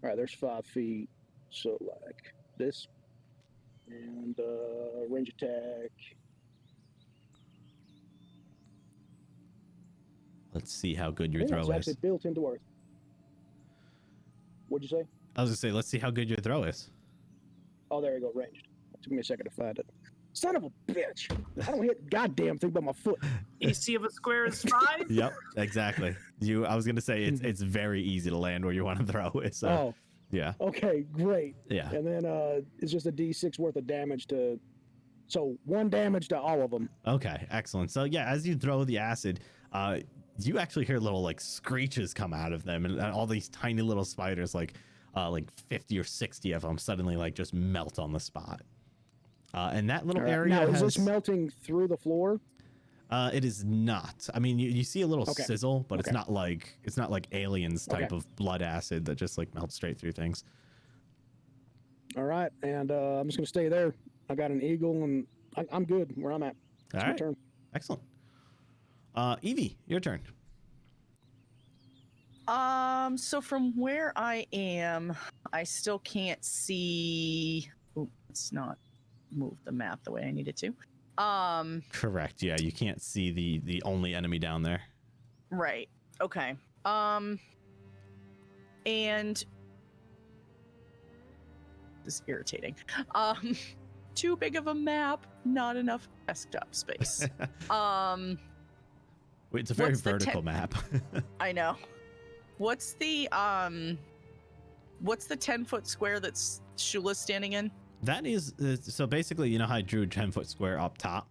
All right, there's 5 feet. So like this, and range attack. Let's see how good your I think throw that's is. actually built into Earth. What'd you say? I was gonna say, let's see how good your throw is. Oh, there you go, ranged. It took me a second to find it. Son of a bitch! I don't hit a goddamn thing but my foot. AC of a square is 5. Yep, exactly. I was gonna say it's very easy to land where you want to throw it. So Oh, yeah, okay, great. yeah. And then it's just a d6 worth of damage to. So 1 damage to all of them. Okay, excellent. So yeah, as you throw the acid, you actually hear little like screeches come out of them, and all these tiny little spiders, like 50 or 60 of them, suddenly like just melt on the spot. And that little area now, is has, this melting through the floor? it is not. I mean, you see a little Okay. sizzle, but Okay. it's not like aliens type Okay. of blood acid that just like melts straight through things. All right, and I'm just gonna stay there. I got an eagle, and I'm good where I'm at. It's All my right. turn. Excellent. Evie, your turn. So from where I am, I still can't see. Ooh, let's not move the map the way I need it to. Correct. Yeah, you can't see the only enemy down there. Right. Okay. And this is irritating. Too big of a map, not enough desktop space. Wait, it's a very What's the vertical map. I know. What's the 10-foot square that's Shula's standing in? That is so basically, you know how I drew a 10-foot square up top?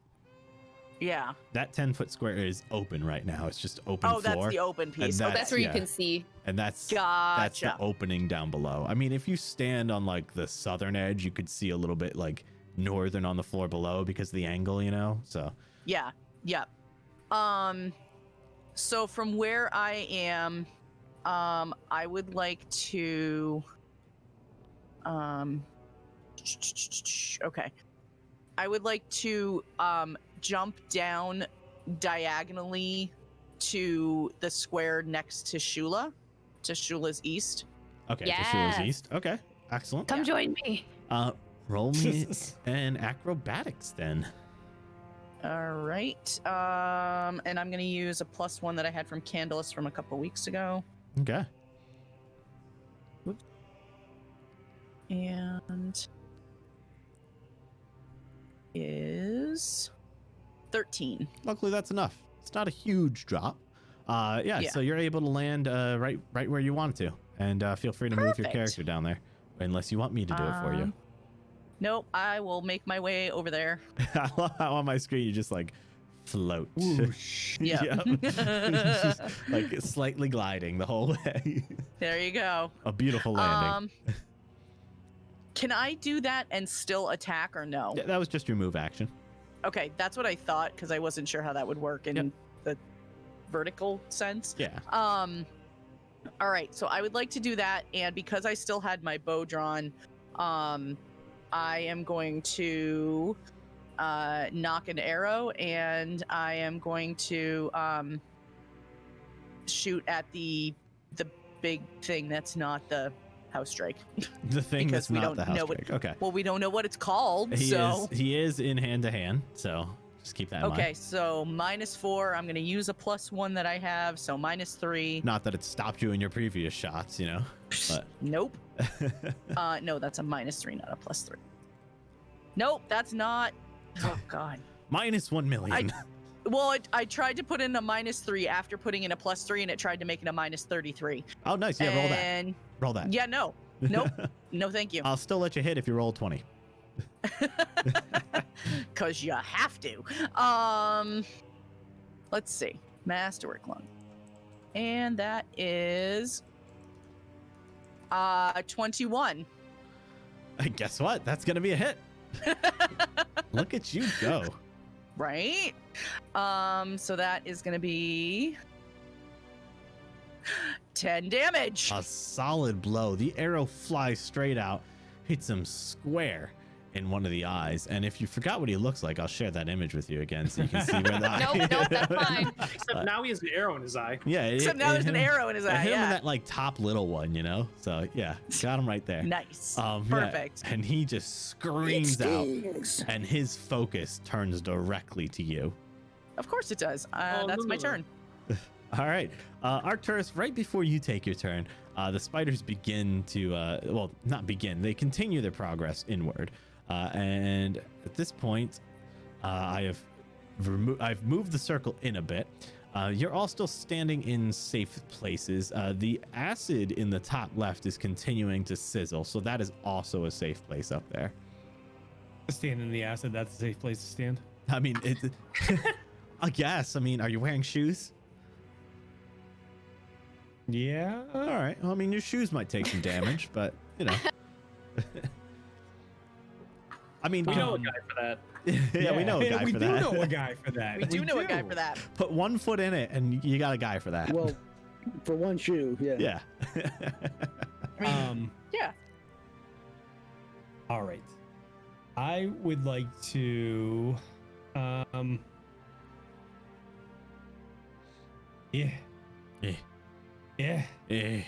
Yeah. That 10-foot square is open right now. It's just open Oh, floor. that's the open piece. And Okay. That's where yeah. you can see. And that's the Gotcha. opening down below. I mean, if you stand on like the southern edge, you could see a little bit like northern on the floor below because of the angle, you know? So Yeah. Yep. So from where I am, I would like to okay. I would like to jump down diagonally to the square next to Shula, to Shula's east. okay, so Yes. Shula's east. Okay, excellent. Come join me. Roll me an acrobatics then. All right. And I'm gonna use a +1 that I had from Candleless from a couple weeks ago. Okay. And is 13. Luckily, that's enough. It's not a huge drop. Yeah. So you're able to land right where you want to, and feel free to move your Perfect. character down there, unless you want me to do it for you. Nope, I will make my way over there. I love how on my screen you just like float. Yeah. Just, like slightly gliding the whole way. There you go. A beautiful landing. Can I do that and still attack or no? Yeah, that was just your move action. Okay, that's what I thought because I wasn't sure how that would work in the vertical sense. Yeah. All right, so I would like to do that, and because I still had my bow drawn, I am going to knock an arrow, and I am going to shoot at the big thing that's not the house drake. The thing Because that's we not don't the house know drake. Okay. Well, we don't know what it's called, so. He is in hand to hand, so just keep that in Okay, mind. so -4. I'm going to use a +1 that I have, so -3. Not that it stopped you in your previous shots, you know. But Nope. No, that's a -3, not a +3. Nope, that's not. Oh God. -1 million. Well, I tried to put in a -3 after putting in a +3, and it tried to make it a -33. Oh, nice. Yeah, roll that. And Roll that. yeah, no, nope, no, thank you. I'll still let you hit if you roll 20. Cause you have to. Let's see, masterwork lung, and that is 21. Guess what? That's gonna be a hit. Look at you go. Right. So that is gonna be 10 damage. A solid blow. The arrow flies straight out, hits him square in one of the eyes. And if you forgot what he looks like, I'll share that image with you again so you can see where the eye. Nope, that's fine. Except now he has an arrow in his eye. Yeah. Except now there's an arrow in his eye. Him and Yeah. that like top little one, you know. So yeah, got him right there. Nice. Yeah, Perfect. and he just screams out, and his focus turns directly to you. Of course it does. Oh, That's my no. turn. All right, Arcturus, right before you take your turn, the spiders begin to, well, not begin, they continue their progress inward. And at this point, I've moved the circle in a bit. You're all still standing in safe places. The acid in the top left is continuing to sizzle, so that is also a safe place up there. Stand in the acid. That's a safe place to stand. I mean, I guess. I mean, are you wearing shoes? Yeah. All right. Well, I mean, your shoes might take some damage, but you know. I mean, We know a guy for that. yeah, we know a guy we for do that. know a guy for that. We do know a guy for that. Put 1 foot in it, and you got a guy for that. Well, for one shoe, yeah. yeah. Yeah. All right. I would like to yeah. Eh. Yeah. Eh.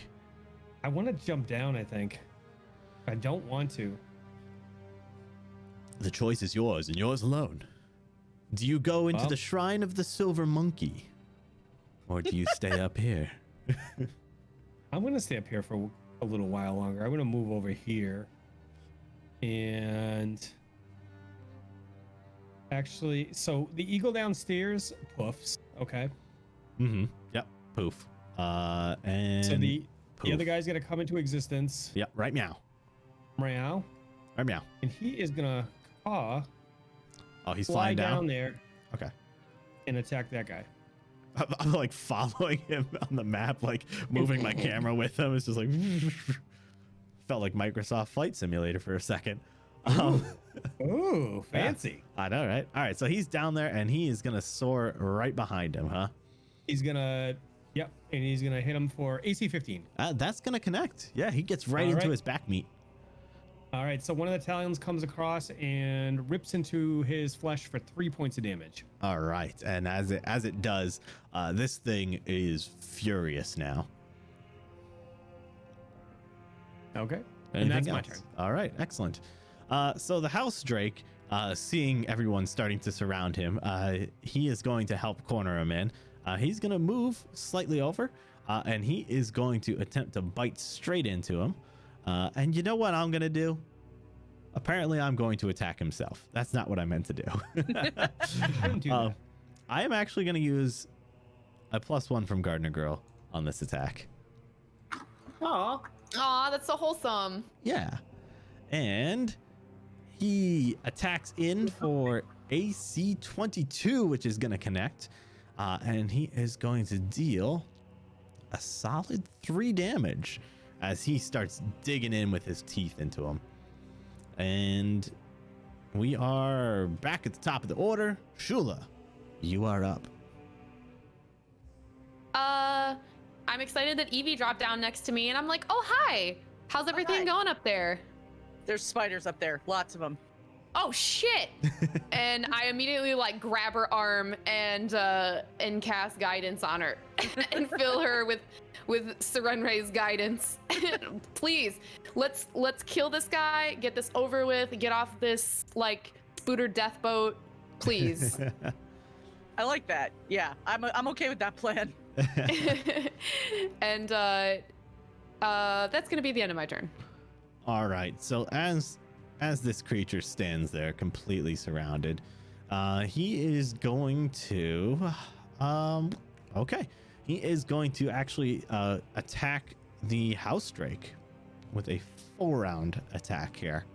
I want to jump down, I think. I don't want to. The choice is yours and yours alone. Do you go into the Shrine of the Silver Monkey? Or do you stay up here? I'm going to stay up here for a little while longer. I'm going to move over here. And actually, so the eagle downstairs poofs. Okay. Mm-hmm. Yep. Poof. And So the poof. other guy's going to come into existence. Yep. Right meow. Meow. Right meow. And he is going to Oh, he's fly flying down there Okay. and attack that guy. I'm like following him on the map, like moving my camera with him. It's just like felt like Microsoft Flight Simulator for a second. Ooh, fancy. I know, right? All right, so he's down there and he is gonna soar right behind him, huh? He's gonna, yep, and he's gonna hit him for AC 15. That's gonna connect. Yeah, he gets right All into right. his back meat. All right, so one of the Talons comes across and rips into his flesh for 3 points of damage. All right, and as it does, this thing is furious now. Okay. Anything And that's else? my turn. All right, excellent. So the house drake, seeing everyone starting to surround him, he is going to help corner him in. He's going to move slightly over, and he is going to attempt to bite straight into him. And you know what I'm going to do? Apparently, I'm going to attack himself. That's not what I meant to do. Don't do that. I am actually going to use a +1 from Gardener Girl on this attack. Aw. Aw, that's so wholesome. Yeah. And he attacks in for AC 22, which is going to connect. And he is going to deal a solid 3 damage as he starts digging in with his teeth into him. And we are back at the top of the order. Shula, you are up. I'm excited that Evie dropped down next to me, and I'm like, oh, hi. How's everything going up there? There's spiders up there, lots of them. Oh, shit. And I immediately like grab her arm and cast guidance on her and fill her with Serenre's guidance. Please, let's kill this guy, get this over with, get off this like spooter death boat, please. I like that. Yeah, I'm okay with that plan. And that's gonna be the end of my turn. All right. So as this creature stands there completely surrounded, he is going to okay. He is going to actually attack the house drake with a 4-round attack here.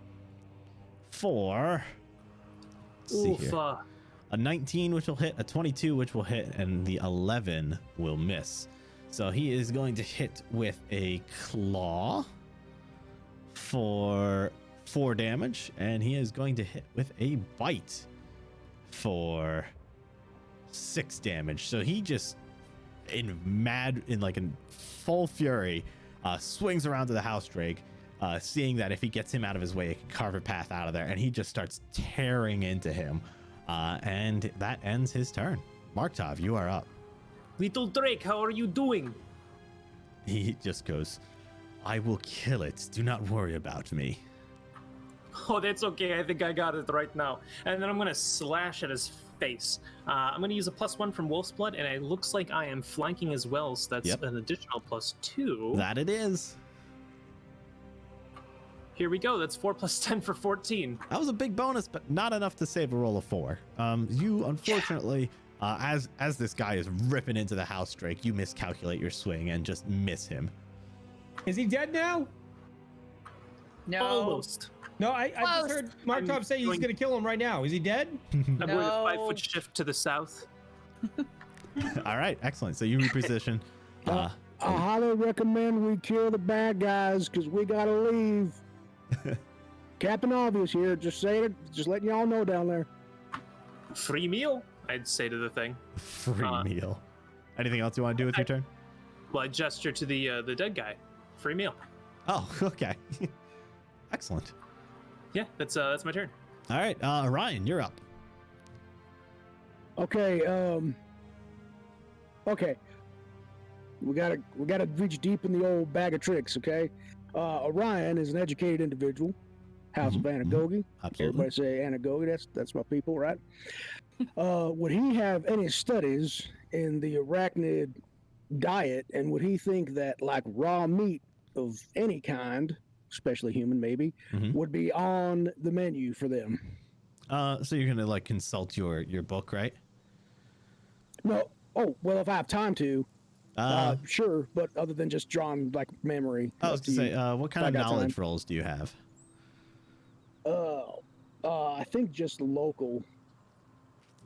Let's see here. A 19, which will hit, a 22, which will hit, and the 11 will miss. So he is going to hit with a claw for 4 damage, and he is going to hit with a bite for 6 damage. So he just in full fury swings around to the house drake, seeing that if he gets him out of his way, it can carve a path out of there, and he just starts tearing into him. And that ends his turn. Markt'ov, you are up. Little Drake, how are you doing? He just goes, I will kill it. Do not worry about me. Oh, that's okay. I think I got it right now. And then I'm going to slash at his face. I'm going to use a +1 from Wolf's Blood, and it looks like I am flanking as well, so that's an additional +2. That it is. Here we go. That's 4 + 10 for 14. That was a big bonus, but not enough to save a roll of 4. You unfortunately, as this guy is ripping into the house drake, you miscalculate your swing and just miss him. Is he dead now? No. Almost. No, I just heard Markt'ov say he's gonna kill him right now. Is he dead? I'm going to No. 5-foot shift to the south. All right, excellent. So you reposition. I highly recommend we kill the bad guys because we gotta leave. Captain Obvious here, just saying it, just letting y'all know down there. Free meal, I'd say to the thing. Free meal. Anything else you want to do with your turn? Well, I gesture to the dead guy. Free meal. Oh, okay. Excellent. Yeah, that's my turn. All right, Ryan, you're up. Okay, okay. We gotta reach deep in the old bag of tricks, okay? Orion is an educated individual. House of Anagogi. Absolutely. Everybody say Anagogi, that's my people, right? Would he have any studies in the arachnid diet, and would he think that like raw meat of any kind, especially human maybe, would be on the menu for them? So you're gonna like consult your book, right? No. Oh, well, if I have time to, sure. But other than just drawing like memory. I was gonna say, what kind of knowledge rolls do you have? I think just local.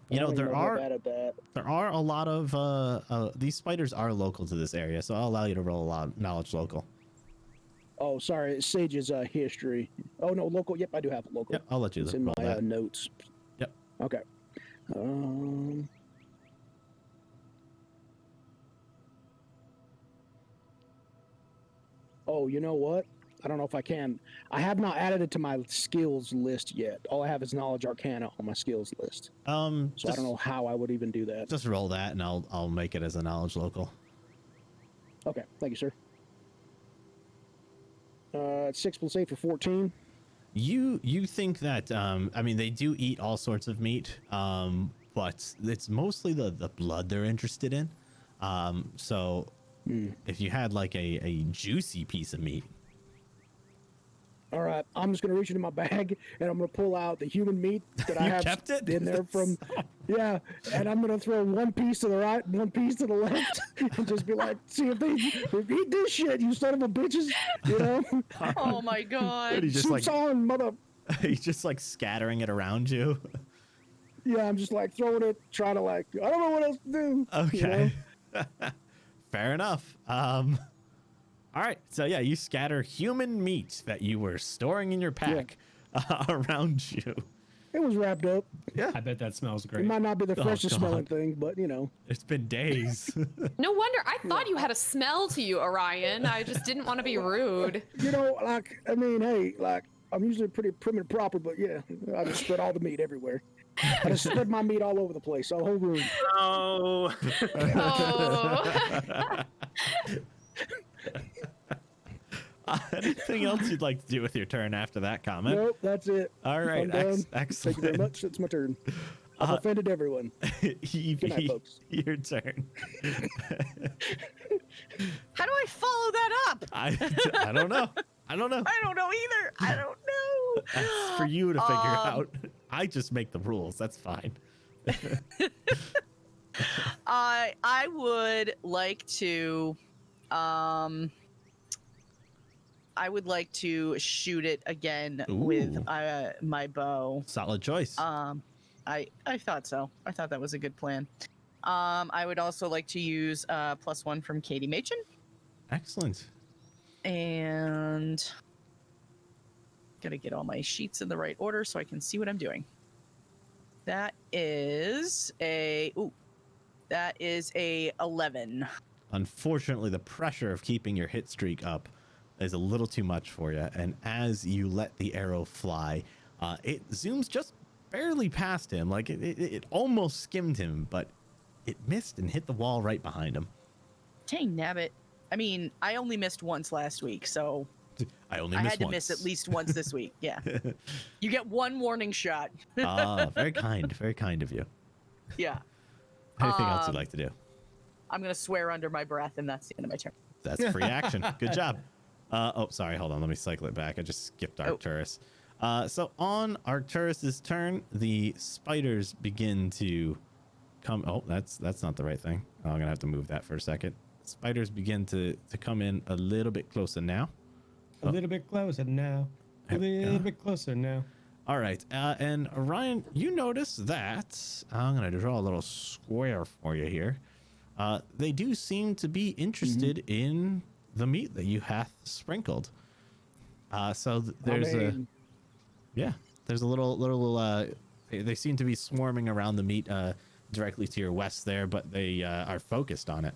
You know, there are a a lot of these spiders are local to this area, so I'll allow you to roll a lot of knowledge local. Oh, sorry, Sage's history. Oh no, local. Yep, I do have local. Yep, I'll let you. It's in my notes. Yep. Okay. Oh, you know what? I don't know if I can. I have not added it to my skills list yet. All I have is knowledge arcana on my skills list. So I don't know how I would even do that. Just roll that, and I'll make it as a knowledge local. Okay, thank you, sir. 6 plus 8 for 14. You think that I mean, they do eat all sorts of meat, but it's mostly the blood they're interested in. So if you had like a juicy piece of meat. All right, I'm just gonna reach into my bag and I'm gonna pull out the human meat that I have kept it? in there from, yeah, and I'm gonna throw one piece to the right, one piece to the left, and just be like, see if they eat this shit, you son of a bitches, you know? Oh my god. He's just Soup's like on, mother. he's just like scattering it around you. Yeah, I'm just like throwing it, trying to like, I don't know what else to do. Okay. You know? Fair enough. All right. So yeah, you scatter human meat that you were storing in your pack around you. It was wrapped up. Yeah. I bet that smells It great. might not be the freshest God. smelling thing, but you know. It's been days. No wonder. I thought you had a smell to you, Orion. I just didn't want to be rude. You know, like, I mean, hey, like, I'm usually pretty prim and proper, but yeah, I just spread all the meat everywhere. I just spread my meat all over the place, the whole room. Oh. Oh. Anything else you'd like to do with your turn after that comment? Nope, that's it. All right. I'm done. Excellent. Thank you very much. It's my turn. I've offended everyone. Evie, Good night, folks. your turn. How do I follow that up? I don't know. I don't know. I don't know either. I don't know. That's for you to figure out. I just make the rules. That's fine. I would like to shoot it again with my bow. Solid choice. I thought so. I thought that was a good plan. I would also like to use +1 from Katie Machen. Excellent. And gotta get all my sheets in the right order so I can see what I'm doing. That is a 11. Unfortunately, the pressure of keeping your hit streak up is a little too much for you. And as you let the arrow fly, it zooms just barely past him. Like it almost skimmed him, but it missed and hit the wall right behind him. Dang nabbit. I mean, I only missed once last week, so I had to miss at least once this week. Yeah. You get one warning shot. Very kind of you. Yeah. Anything else you'd like to do? I'm going to swear under my breath, and that's the end of my turn. That's free action. Good job. Oh, sorry. Hold on. Let me cycle it back. I just skipped Arcturus. So on Arcturus's turn, the spiders begin to come. Oh, that's not the right thing. Oh, I'm going to have to move that for a second. Spiders begin to come in a little bit closer now. A little bit closer now. A little bit closer now. All right. And Ryan, you notice that I'm going to draw a little square for you here. they do seem to be interested in the meat that you hath sprinkled. So there's there's a little they seem to be swarming around the meat directly to your west there, but they are focused on it.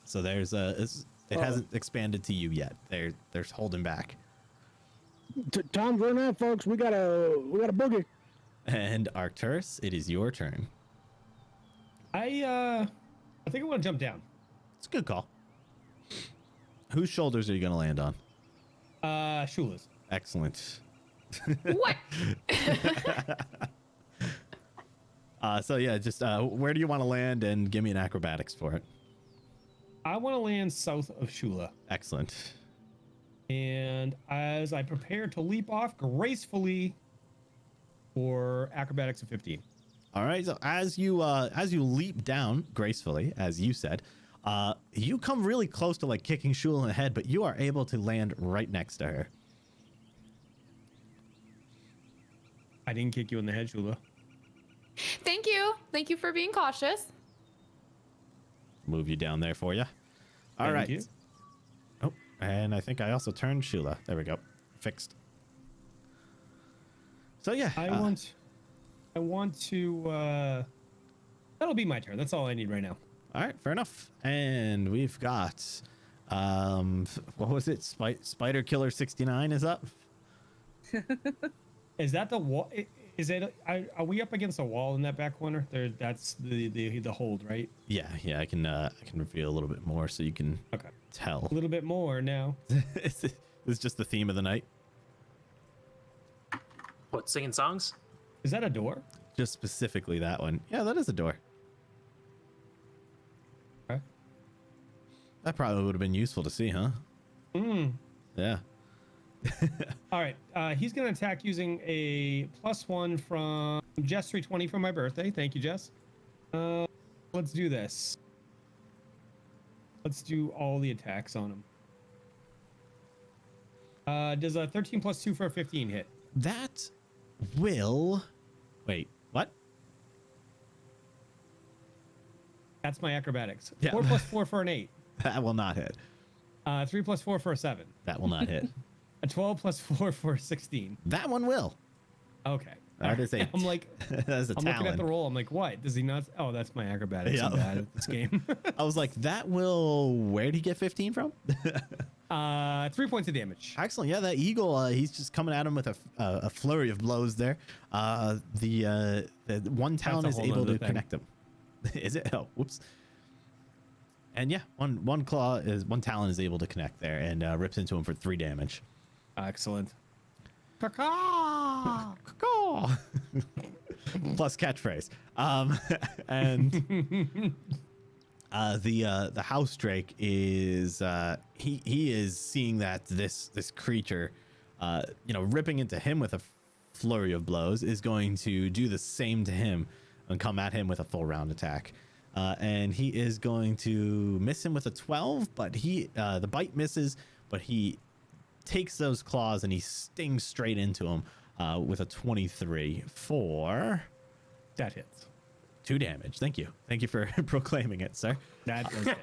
So there's it hasn't expanded to you yet. They're holding back. Time's running out, folks. We got a boogie. And Arcturus, it is your turn. I think I want to jump down. It's a good call. Whose shoulders are you going to land on? Shula's. Excellent. What? So yeah, just where do you want to land, and give me an acrobatics for it. I want to land south of Shula. Excellent. And as I prepare to leap off gracefully for acrobatics of 15. All right. So as you leap down gracefully, as you said, you come really close to like kicking Shula in the head, but you are able to land right next to her. I didn't kick you in the head, Shula. Thank you. Thank you for being cautious. Move you down there for you. All right. You. Oh, and I think I also turned Shula. There we go. Fixed. So yeah, I want to. That'll be my turn. That's all I need right now. All right, fair enough. And we've got, what was it? Spider Killer 69 is up. Is that the wall? Is it? Are we up against a wall in that back corner? There. That's the hold, right? Yeah. I can reveal a little bit more so you can tell. A little bit more now. This is just the theme of the night. What, singing songs? Is that a door? Just specifically that one. Yeah, that is a door. Okay. That probably would have been useful to see, huh? Yeah. All right. He's going to attack using a +1 from Jess 320 for my birthday. Thank you, Jess. Let's do this. Let's do all the attacks on him. Does a 13 + 2 for a 15 hit? That will... Wait, what? That's my acrobatics. Yeah. 4 + 4 for an 8. That will not hit. 3 + 4 for a 7. That will not hit. A 12 + 4 for a 16. That one will. Okay. That is a... I'm like, that is a I'm talent. looking at the roll. I'm like, what? Does he not? Oh, that's my acrobatics. Yeah. I'm bad at this game. I was like, that will... Where'd he get 15 from? 3 points of damage. Excellent. Yeah, that eagle, he's just coming at him with a flurry of blows there. The one talon is able to connect him. Is it? Oh, whoops. And yeah, one talon is able to connect there and rips into him for 3 damage. Excellent. Caw-caw! Caw-caw! Plus catchphrase. And the house drake is he is seeing that this creature ripping into him with a flurry of blows is going to do the same to him and come at him with a full round attack. And he is going to miss him with a 12, but the bite misses, but he takes those claws and he stings straight into him with a 23 for... That hits. 2 damage. Thank you for proclaiming it, sir. That does hit.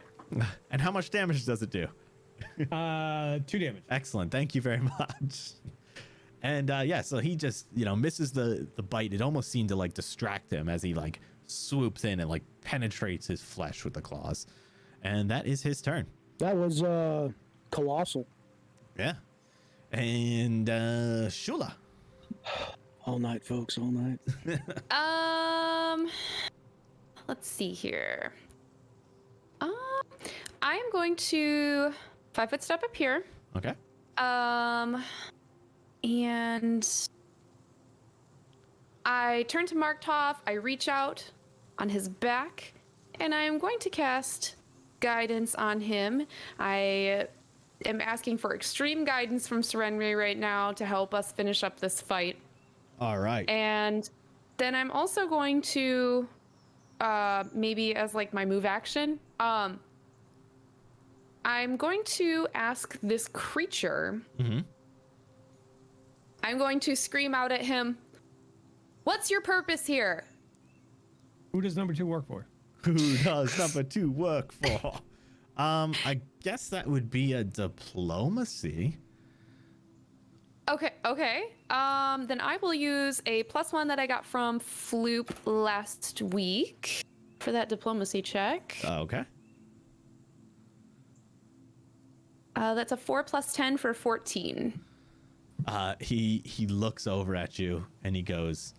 And how much damage does it do? 2 damage. Excellent. Thank you very much. And so he just misses the bite. It almost seemed to like distract him as he like swoops in and like penetrates his flesh with the claws. And that is his turn. That was colossal. Yeah. And Shula. All night, folks, all night. Let's see here. I am going to 5-foot step up here. Okay. And I turn to Markt'ov. I reach out on his back, and I am going to cast guidance on him. I am asking for extreme guidance from Serenre right now to help us finish up this fight. All right. And then I'm also going to, maybe as like my move action, I'm going to ask this creature. Mm-hmm. I'm going to scream out at him, "What's your purpose here?" Who does number 2 work for? Who does number 2 work for? I guess that would be a diplomacy. Okay. Then I will use a +1 that I got from Floop last week for that diplomacy check. Okay. That's a 4 + 10 for 14. He looks over at you and he goes,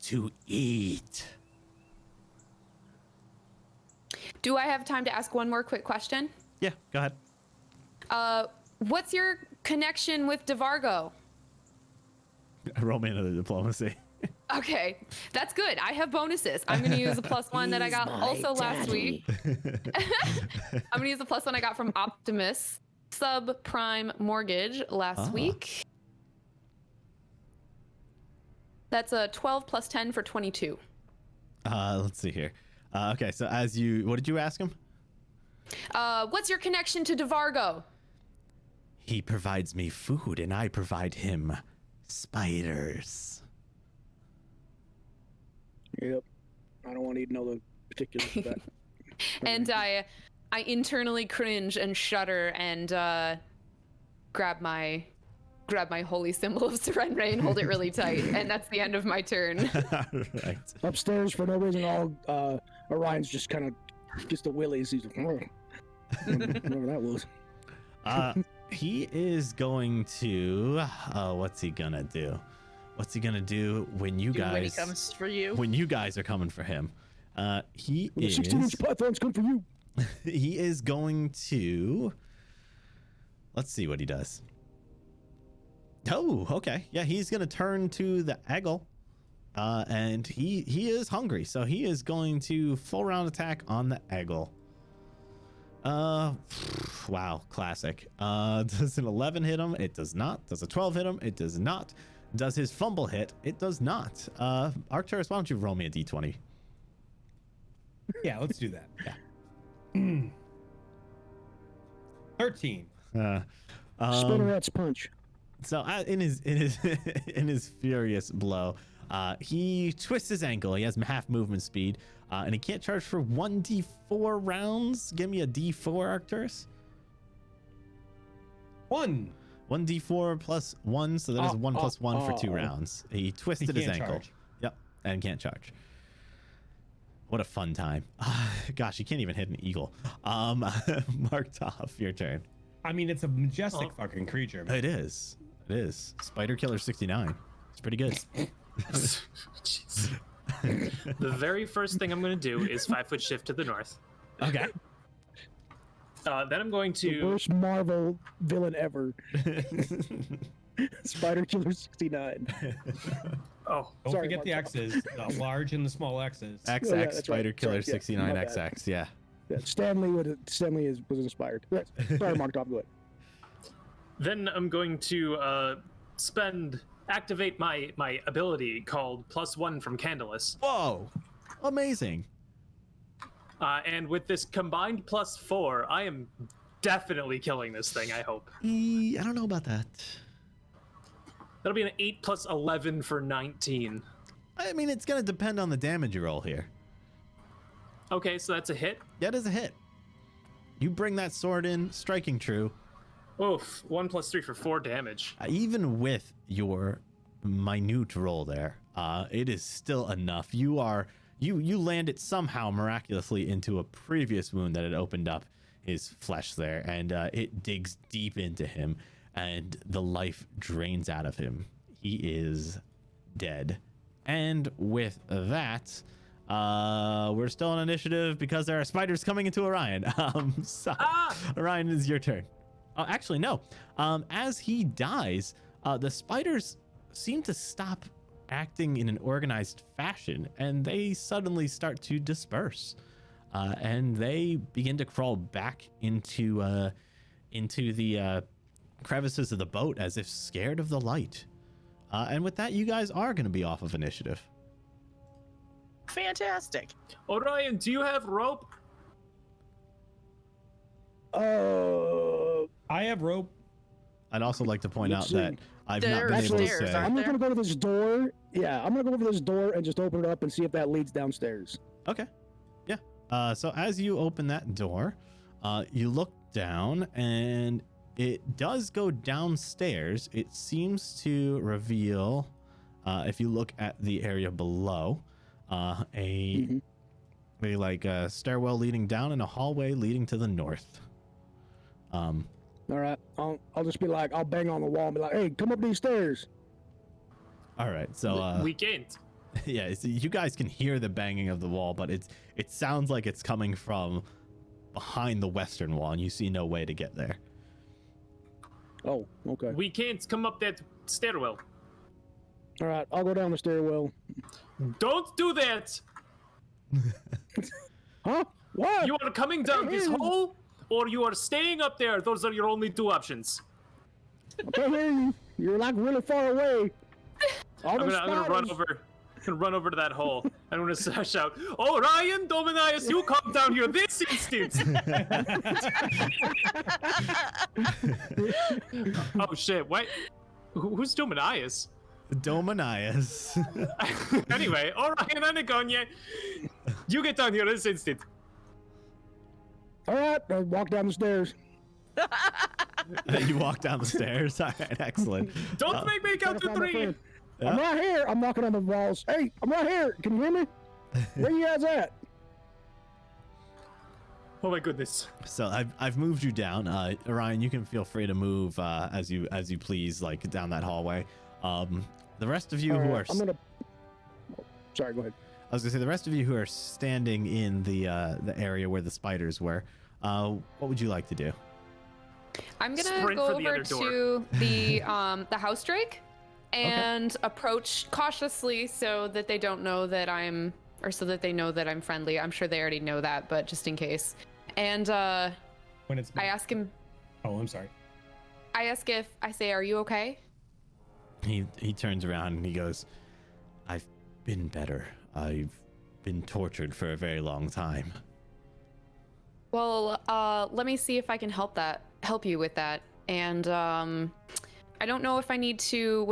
"To eat." Do I have time to ask one more quick question? Yeah, go ahead. What's your connection with DeVargo? Roll me another diplomacy. Okay, that's good. I have bonuses. I'm going to use a +1 that I got also last week. I'm going to use the +1 I got from Optimus Subprime Mortgage last week. That's a 12 + 10 for 22. Let's see here. Okay, so what did you ask him? What's your connection to DeVargo? He provides me food and I provide him spiders. Yep. I don't want to know the particulars of that. And I internally cringe and shudder and grab my holy symbol of surrender and hold it really tight. And that's the end of my turn. Right. Upstairs, for no reason, all Orion's just kind of just the willies. He's like, whatever that was. He is going to. What's he gonna do? What's he gonna do when you guys? When he comes for you. When you guys are coming for him, he is. 16-inch pythons come for you. He is going to. Let's see what he does. Oh, okay. Yeah, he's gonna turn to the Eggle, and he is hungry, so he is going to full round attack on the Eggle. Wow, classic. Does an 11 hit him? It does not. Does a 12 hit him? It does not. Does his fumble hit? It does not. Arcturus, why don't you roll me a d20? Yeah, let's do that. Yeah. 13. Spinneret's punch. So in his furious blow, he twists his ankle. He has half movement speed, and he can't charge for 1d4 rounds. Give me a d4, Arcturus. 1d4 plus 1, so that is 1 + 1 for 2 rounds. He twisted his ankle. Charge. Yep, and can't charge. What a fun time. Gosh, you can't even hit an eagle. Markt'ov, your turn. I mean, it's a majestic fucking creature, man. It is. It is. Spider Killer 69. It's pretty good. Jeez. The very first thing I'm going to do is 5-foot shift to the north. Okay. Then I'm going The to. worst Marvel villain ever. Spider Killer 69. Oh, Don't Sorry, forget Mark. the X's, the large and the small X's. XX Oh, yeah, that's Spider right. Killer Sorry, yeah, 69 my bad. XX. Yeah. Yeah, Stanley was inspired. Yes. Sorry, Markt'ov, go ahead. then I'm going to activate my ability called +1 from Candleus. Whoa. Amazing. And with this combined +4, I am definitely killing this thing, I hope. I don't know about that. That'll be an 8 + 11 for 19. I mean, it's going to depend on the damage you roll here. Okay, so that's a hit. That is a hit. You bring that sword in, striking true. Oof, 1 + 3 for 4 damage. Even with your minute roll there, it is still enough. You land it somehow miraculously into a previous wound that had opened up his flesh there, and it digs deep into him, and the life drains out of him. He is dead. And with that, we're still on initiative because there are spiders coming into Orion. Orion, is your turn. Oh, actually, no. As he dies, the spiders seem to stop acting in an organized fashion, and they suddenly start to disperse, and they begin to crawl back into the crevices of the boat as if scared of the light. And with that, you guys are going to be off of initiative. Fantastic. Orion, do you have rope? I have rope. I'd also like to point out Let's that see. I've not been There's able to stairs, say. aren't I'm there? gonna go to this door. Yeah, I'm gonna go over to this door and just open it up and see if that leads downstairs. Okay. Yeah. So as you open that door, you look down and it does go downstairs. It seems to reveal, if you look at the area below, a stairwell leading down and a hallway leading to the north. All right, I'll just be like, I'll bang on the wall and be like, hey, come up these stairs. All right, so we can't. yeah, so you guys can hear the banging of the wall, but it sounds like it's coming from behind the western wall, and you see no way to get there. Oh, okay. We can't come up that stairwell. All right, I'll go down the stairwell. Don't do that. Huh? What? You are coming down this hole, or you are staying up there. Those are your only two options. I can't hear you. You're like really far away. I'm gonna run over to that hole. I'm gonna shout, Orion, Dominius, you come down here this instant. Oh shit! What? Who's Dominius? Dominius. Anyway, Orion and Agonia, you get down here this instant. All right, I'll walk down the stairs. You walk down the stairs. All right, excellent. Don't make me count to three. I'm right here. I'm knocking on the walls. Hey, I'm right here. Can you hear me? Where you guys at? Oh my goodness. So I've moved you down. Orion, you can feel free to move as you please, like down that hallway. The rest of you who are sorry, go ahead. I was gonna say the rest of you who are standing in the area where the spiders were, what would you like to do? I'm gonna Sprint go for the over other door. to the house drake and approach cautiously so that they don't know that so that they know that I'm friendly. I'm sure they already know that, but just in case. And When it's I ask him. Oh, I'm sorry. I ask if I say, "Are you okay?" He turns around and he goes, "I've been better. I've been tortured for a very long time." Well, let me see if I can help you with that. And I don't know if I need to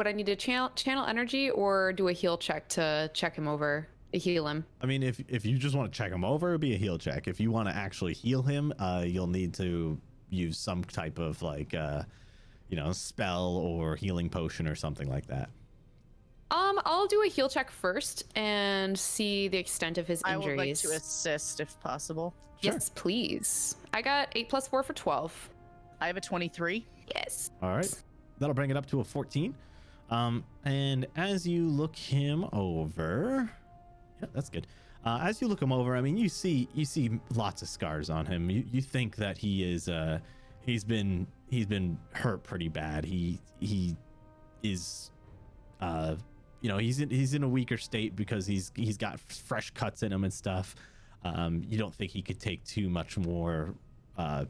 channel energy or do a heal check to check him over, to heal him. I mean, if you just want to check him over, it'd be a heal check. If you want to actually heal him, you'll need to use some type of spell or healing potion or something like that. I'll do a heal check first and see the extent of his injuries. I would like to assist if possible. Sure. Yes, please. I got 8 + 4 for 12. I have a 23. Yes. All right. That'll bring it up to a 14. And as you look him over, yeah, that's good. As you look him over, I mean, you see lots of scars on him. You think that he is he's been hurt pretty bad. He is he's in a weaker state because he's got fresh cuts in him and stuff. You don't think he could take too much more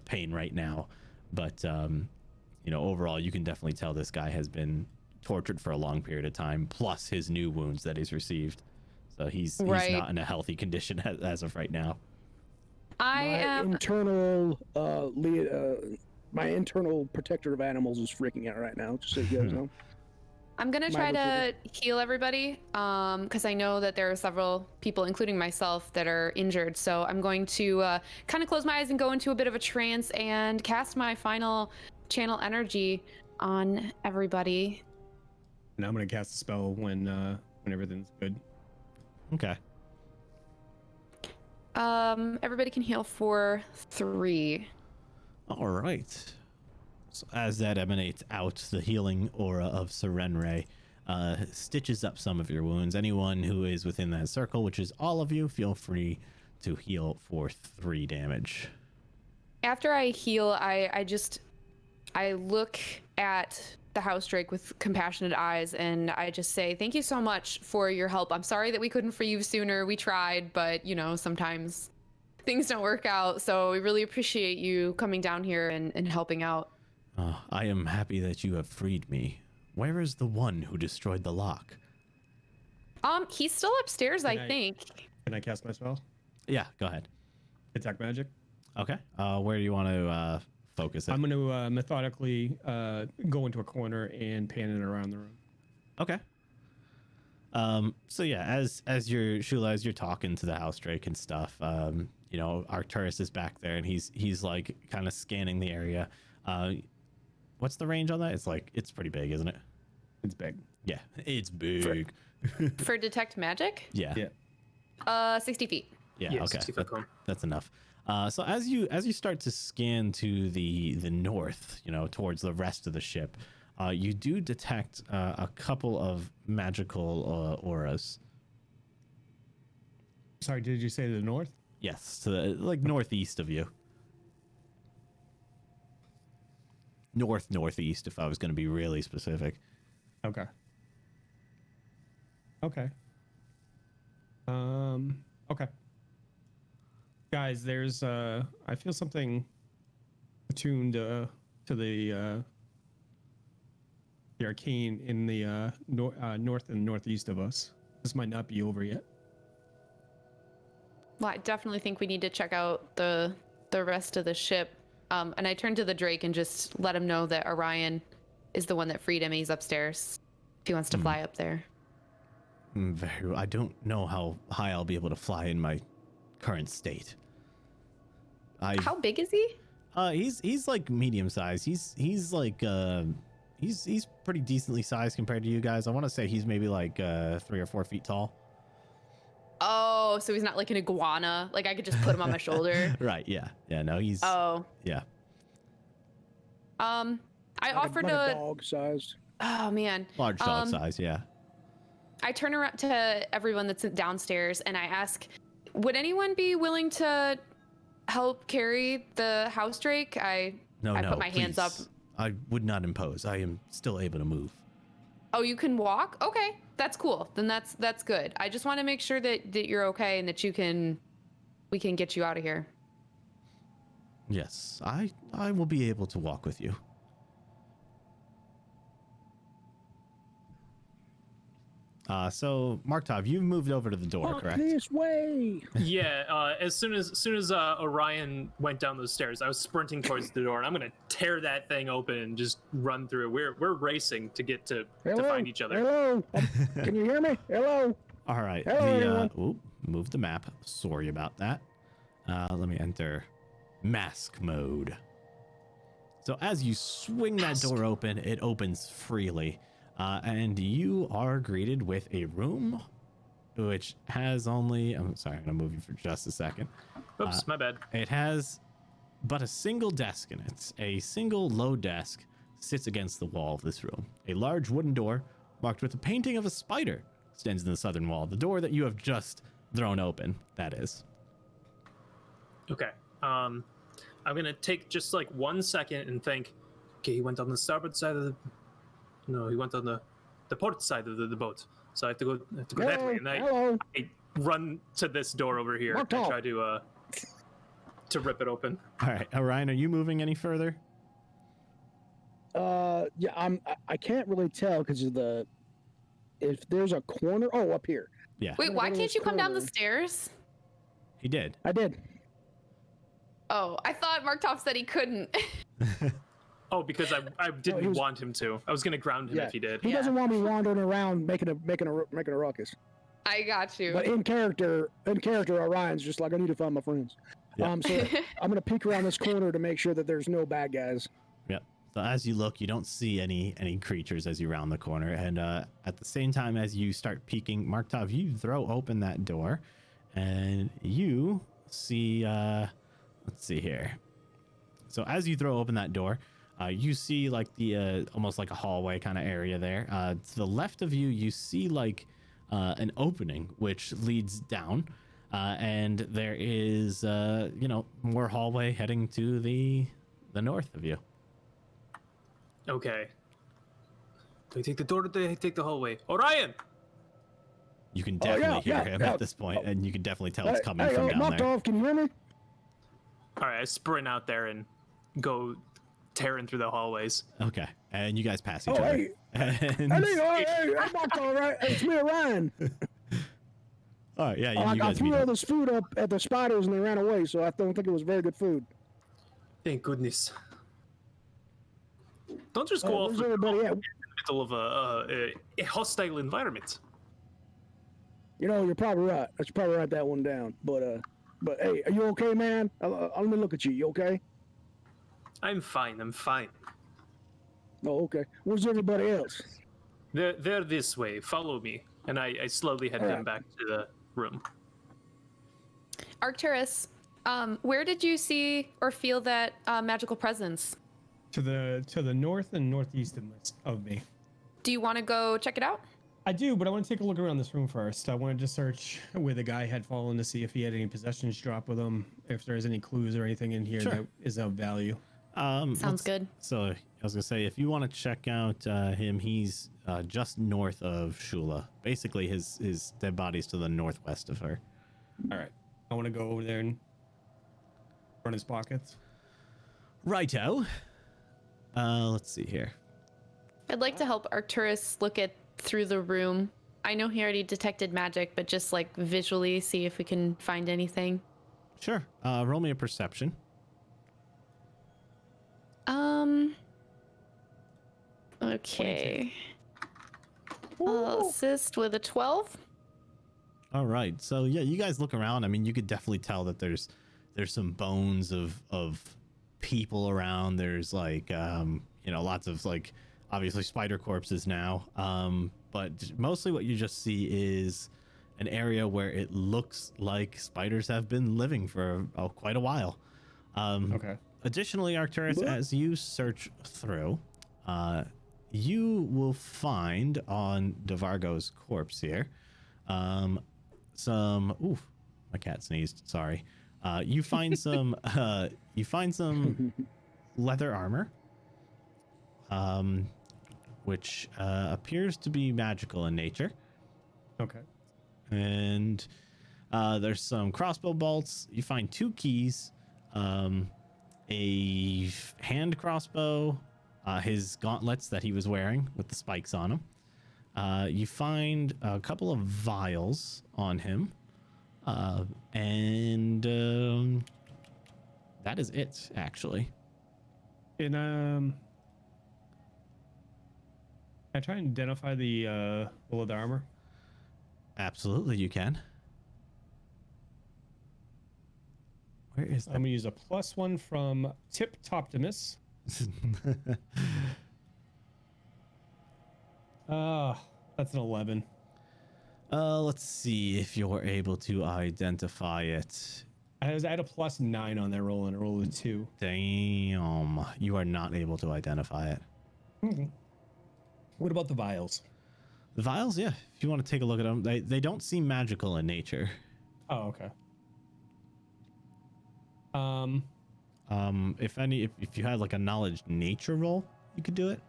pain right now, but overall you can definitely tell this guy has been tortured for a long period of time, plus his new wounds that he's received. So he's not in a healthy condition as of right now. My internal protector of animals is freaking out right now, just so you guys know. I'm gonna try to heal everybody because I know that there are several people, including myself, that are injured. So I'm going to kind of close my eyes and go into a bit of a trance and cast my final channel energy on everybody. And I'm gonna cast a spell when everything's good. Okay. Everybody can heal for 3. All right. So as that emanates out, the healing aura of Serenray stitches up some of your wounds. Anyone who is within that circle, which is all of you, feel free to heal for 3 damage. After I heal, I look at the house drake with compassionate eyes and I just say, "Thank you so much for your help. I'm sorry that we couldn't free you sooner. We tried, but sometimes things don't work out. So we really appreciate you coming down here and helping out." I am happy that you have freed me. Where is the one who destroyed the lock? He's still upstairs, I think. Can I cast my spell? Yeah, go ahead. Attack magic. Okay. Where do you want to focus it? I'm going to methodically go into a corner and pan it around the room. Okay. So yeah, as you're Shula, as you're talking to the house drake and stuff, Arcturus is back there, and he's like kind of scanning the area. What's the range on that? It's pretty big, isn't it? It's big. Yeah, it's big. For detect magic? Yeah. 60 feet. Yeah. Yeah, Okay. 60 foot cone. That's enough. So as you start to scan to the north, towards the rest of the ship, you do detect a couple of magical auras. Sorry, did you say the north? Yes, to the northeast of you. Northeast, if I was going to be really specific. Okay. Okay. Okay. Guys, there's I feel something attuned to the arcane in the north and northeast of us. This might not be over yet. Well, I definitely think we need to check out the rest of the ship. And I turn to the Drake and just let him know that Orion is the one that freed him. He's upstairs. If he wants to fly up there. I don't know how high I'll be able to fly in my current state. How big is he? He's like medium size. He's like he's pretty decently sized compared to you guys. I want to say he's maybe like 3 or 4 feet tall. Oh, so he's not like an iguana. Like I could just put him on my shoulder. Right. Yeah. Yeah. No, he's. Oh. Yeah. I Like offered like to. a dog sized. Oh man. Large dog size. Yeah. I turn around to everyone that's downstairs and I ask, would anyone be willing to help carry the house drake? I put my hands up. I would not impose. I am still able to move. Oh, you can walk? Okay, that's cool. Then that's good. I just want to make sure that you're okay and that we can get you out of here. Yes, I will be able to walk with you. So Markt'ov, you've moved over to the door, Walk correct? this way. Yeah, as soon as Orion went down those stairs, I was sprinting towards the door, and I'm gonna tear that thing open and just run through. We're racing to get to find each other. Hello. Can you hear me? Hello. All right. Hello, Move the map. Sorry about that. Let me enter mask mode. So as you swing that door open, it opens freely. And you are greeted with a room which has only... I'm sorry, I'm going to move you for just a second. Oops, my bad. It has but a single desk in it. A single low desk sits against the wall of this room. A large wooden door marked with a painting of a spider stands in the southern wall. The door that you have just thrown open, that is. Okay. I'm going to take just like 1 second and think, okay, he went on the starboard side of the... No, he went on the port side of the boat. So I have to go that way. And I run to this door over here and try to rip it open. All right, Orion, are you moving any further? Yeah, I can't really tell because of if there's a corner. Oh, up here. Yeah. Wait, why can't you come down the stairs? He did. I did. Oh, I thought Markt'ov said he couldn't. Oh, because I didn't want him to. I was gonna ground him if he did. He doesn't want me wandering around making a ruckus. I got you. But in character, Orion's just like, I need to find my friends. Yeah. So I'm gonna peek around this corner to make sure that there's no bad guys. Yep. So as you look, you don't see any creatures as you round the corner, and at the same time as you start peeking, Markt'ov, you throw open that door, and you see. Let's see here. So as you throw open that door, you see like the almost like a hallway kind of area there. To the left of you, you see like an opening which leads down, and there is more hallway heading to the north of you. Okay. Do I take the door or do I take the hallway? Orion! You can definitely hear him at this point, and you can definitely tell it's coming from down there. Markt'ov, can you hear me? All right, I sprint out there and go tearing through the hallways. Okay, and you guys pass each other. Hey, And... hey, Markt'ov, right? It's me, Orion. All right, yeah, you I guys threw meet all up. this food up at the spiders and they ran away, so I don't think it was very good food. Thank goodness. Don't just go off Where's in everybody at? the middle of a hostile environment. You know, you're probably right. I should probably write that one down. But But hey, are you okay, man? Let me look at you. You okay? I'm fine. I'm fine. Oh, okay. Where's everybody else? They're this way. Follow me. And I slowly head them back to the room. Arcturus, where did you see or feel that magical presence? To the north and northeast of me. Do you want to go check it out? I do, but I want to take a look around this room first. I wanted to searse where the guy had fallen to see if he had any possessions drop with him, if there's any clues or anything in here that is of value. Sounds good. So I was gonna say, if you want to check out him, he's just north of Shula. Basically, his dead body's to the northwest of her. All right, I want to go over there and run his pockets. Righto. Let's see here. I'd like to help Arcturus look through the room. I know he already detected magic, but just like visually see if we can find anything. Sure. Roll me a perception. Okay. I'll assist with a 12. All right. So yeah, you guys look around. I mean, you could definitely tell that there's some bones of people around. There's like lots of like obviously spider corpses now. But mostly what you just see is an area where it looks like spiders have been living for quite a while. Okay. Additionally, Arcturus, as you search through, you will find on DeVargo's corpse here some. Oof, my cat sneezed. Sorry. You find some. You find some leather armor, which appears to be magical in nature. Okay. And there's some crossbow bolts. You find 2 keys, a hand crossbow, his gauntlets that he was wearing with the spikes on them. You find a couple of vials on him, and that is it, actually. And I try and identify the leather armor. Absolutely, you can. Where is that? I'm gonna use a +1 from Tip Toptimus. That's an 11. Let's see if you're able to identify it. I had a +9 on that roll and a roll of 2. Damn, you are not able to identify it. Mm-hmm. What about the vials? The vials, yeah. If you want to take a look at them, they don't seem magical in nature. Oh, okay. If you had like a knowledge nature roll, you could do it.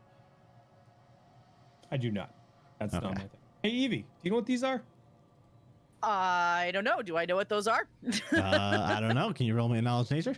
I do not. That's Okay. not my thing. Hey, Evie, do you know what these are? I don't know. Do I know what those are? I don't know. Can you roll me a knowledge nature?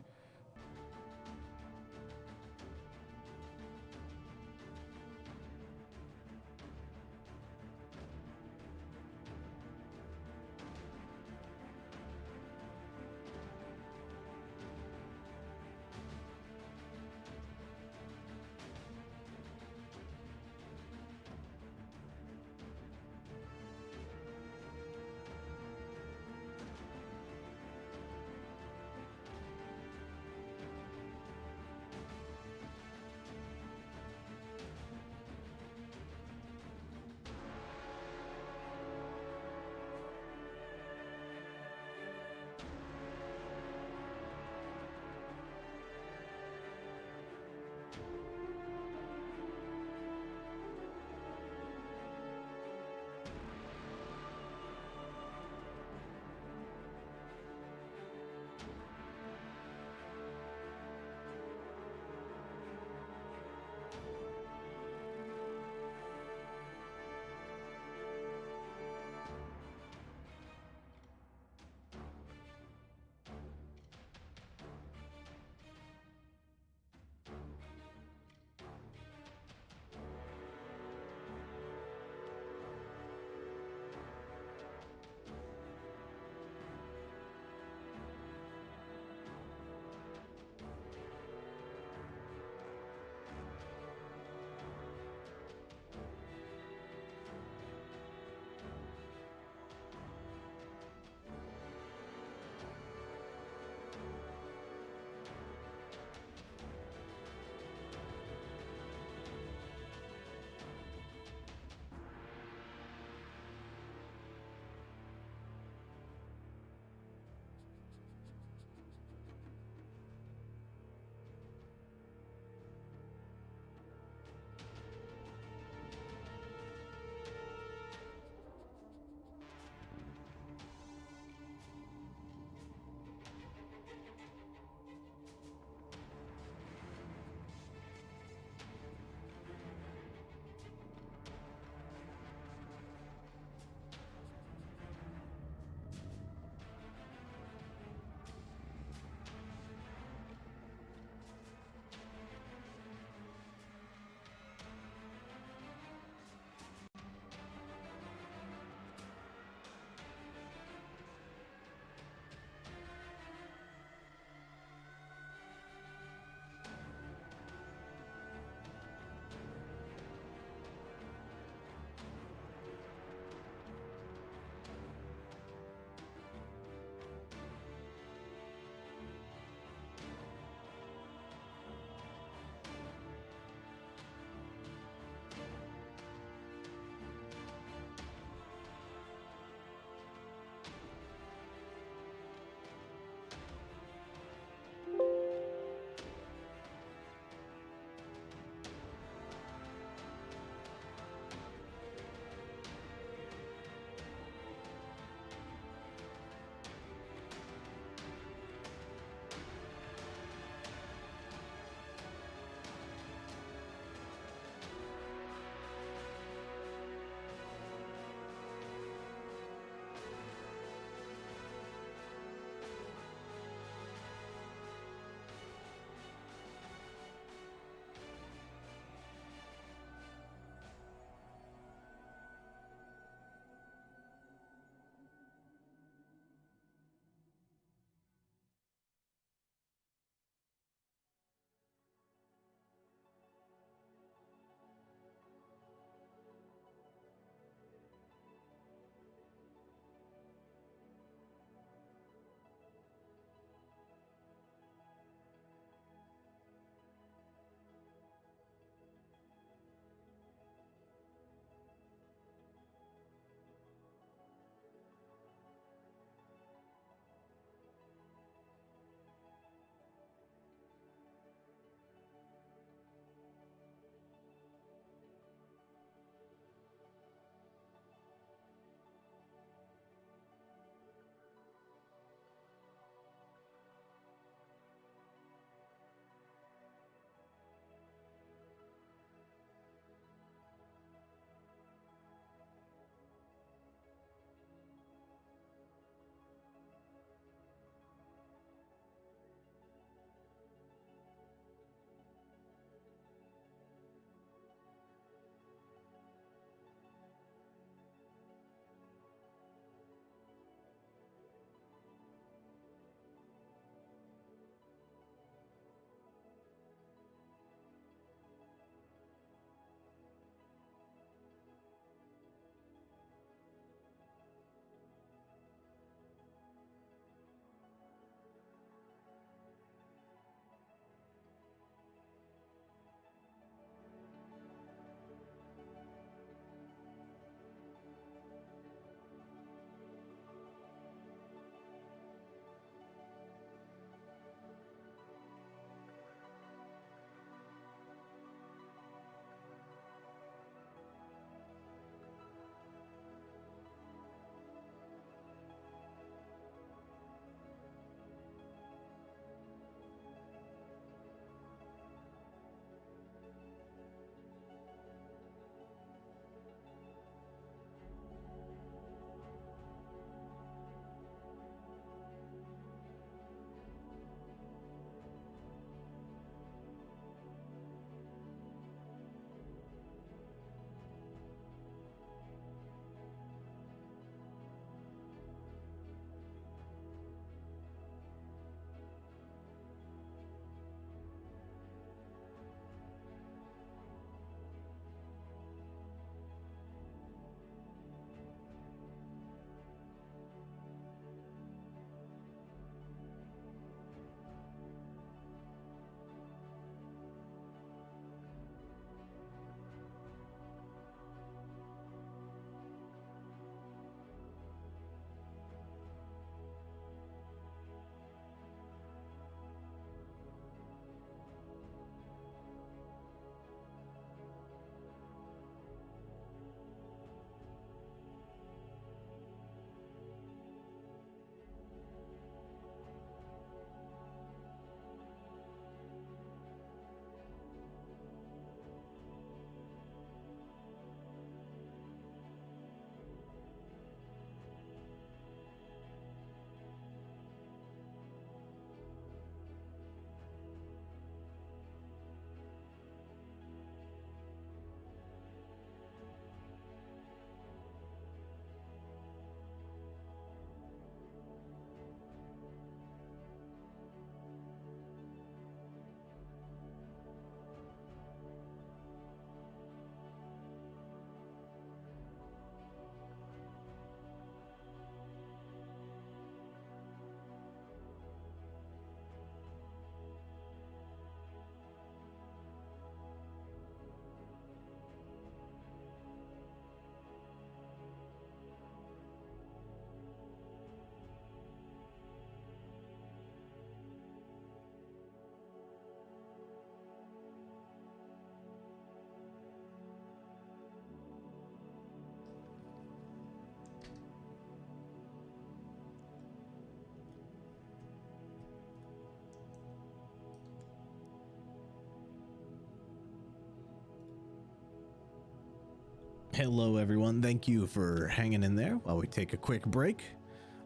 Hello, everyone. Thank you for hanging in there while we take a quick break.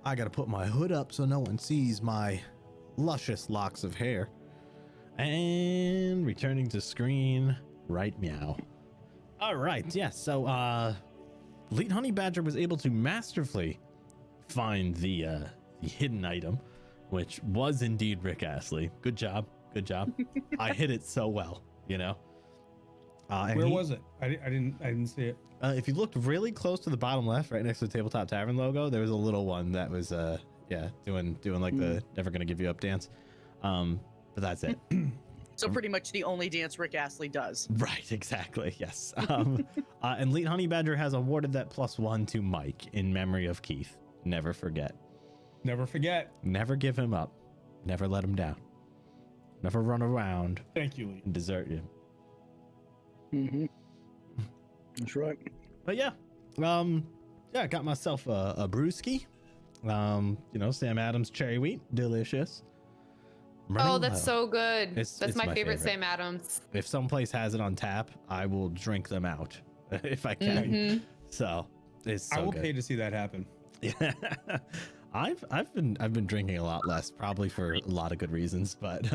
I gotta put my hood up so no one sees my luscious locks of hair. And returning to screen, right meow. All right, yeah, so Elite Honey Badger was able to masterfully find the hidden item, which was indeed Rick Astley. Good job, good job. I hit it so well, you know. Where was it? I didn't see it. If you looked really close to the bottom left, right next to the Tabletop Tavern logo, there was a little one that was doing like the never gonna give you up dance. But that's it. So pretty much the only dance Rick Astley does. Right, exactly. Yes. And Elite Honey Badger has awarded that +1 to Mike in memory of Keith. Never forget. Never forget. Never give him up. Never let him down. Never run around Thank you, Lee. and desert you. Mm-hmm. That's right. But yeah, I got myself a brewski. Sam Adams cherry wheat, delicious. Oh, that's so good. It's my favorite Sam Adams. If someplace has it on tap, I will drink them out if I can. Mm-hmm. So it's so I will good. pay to see that happen. Yeah, I've been drinking a lot less, probably for a lot of good reasons, but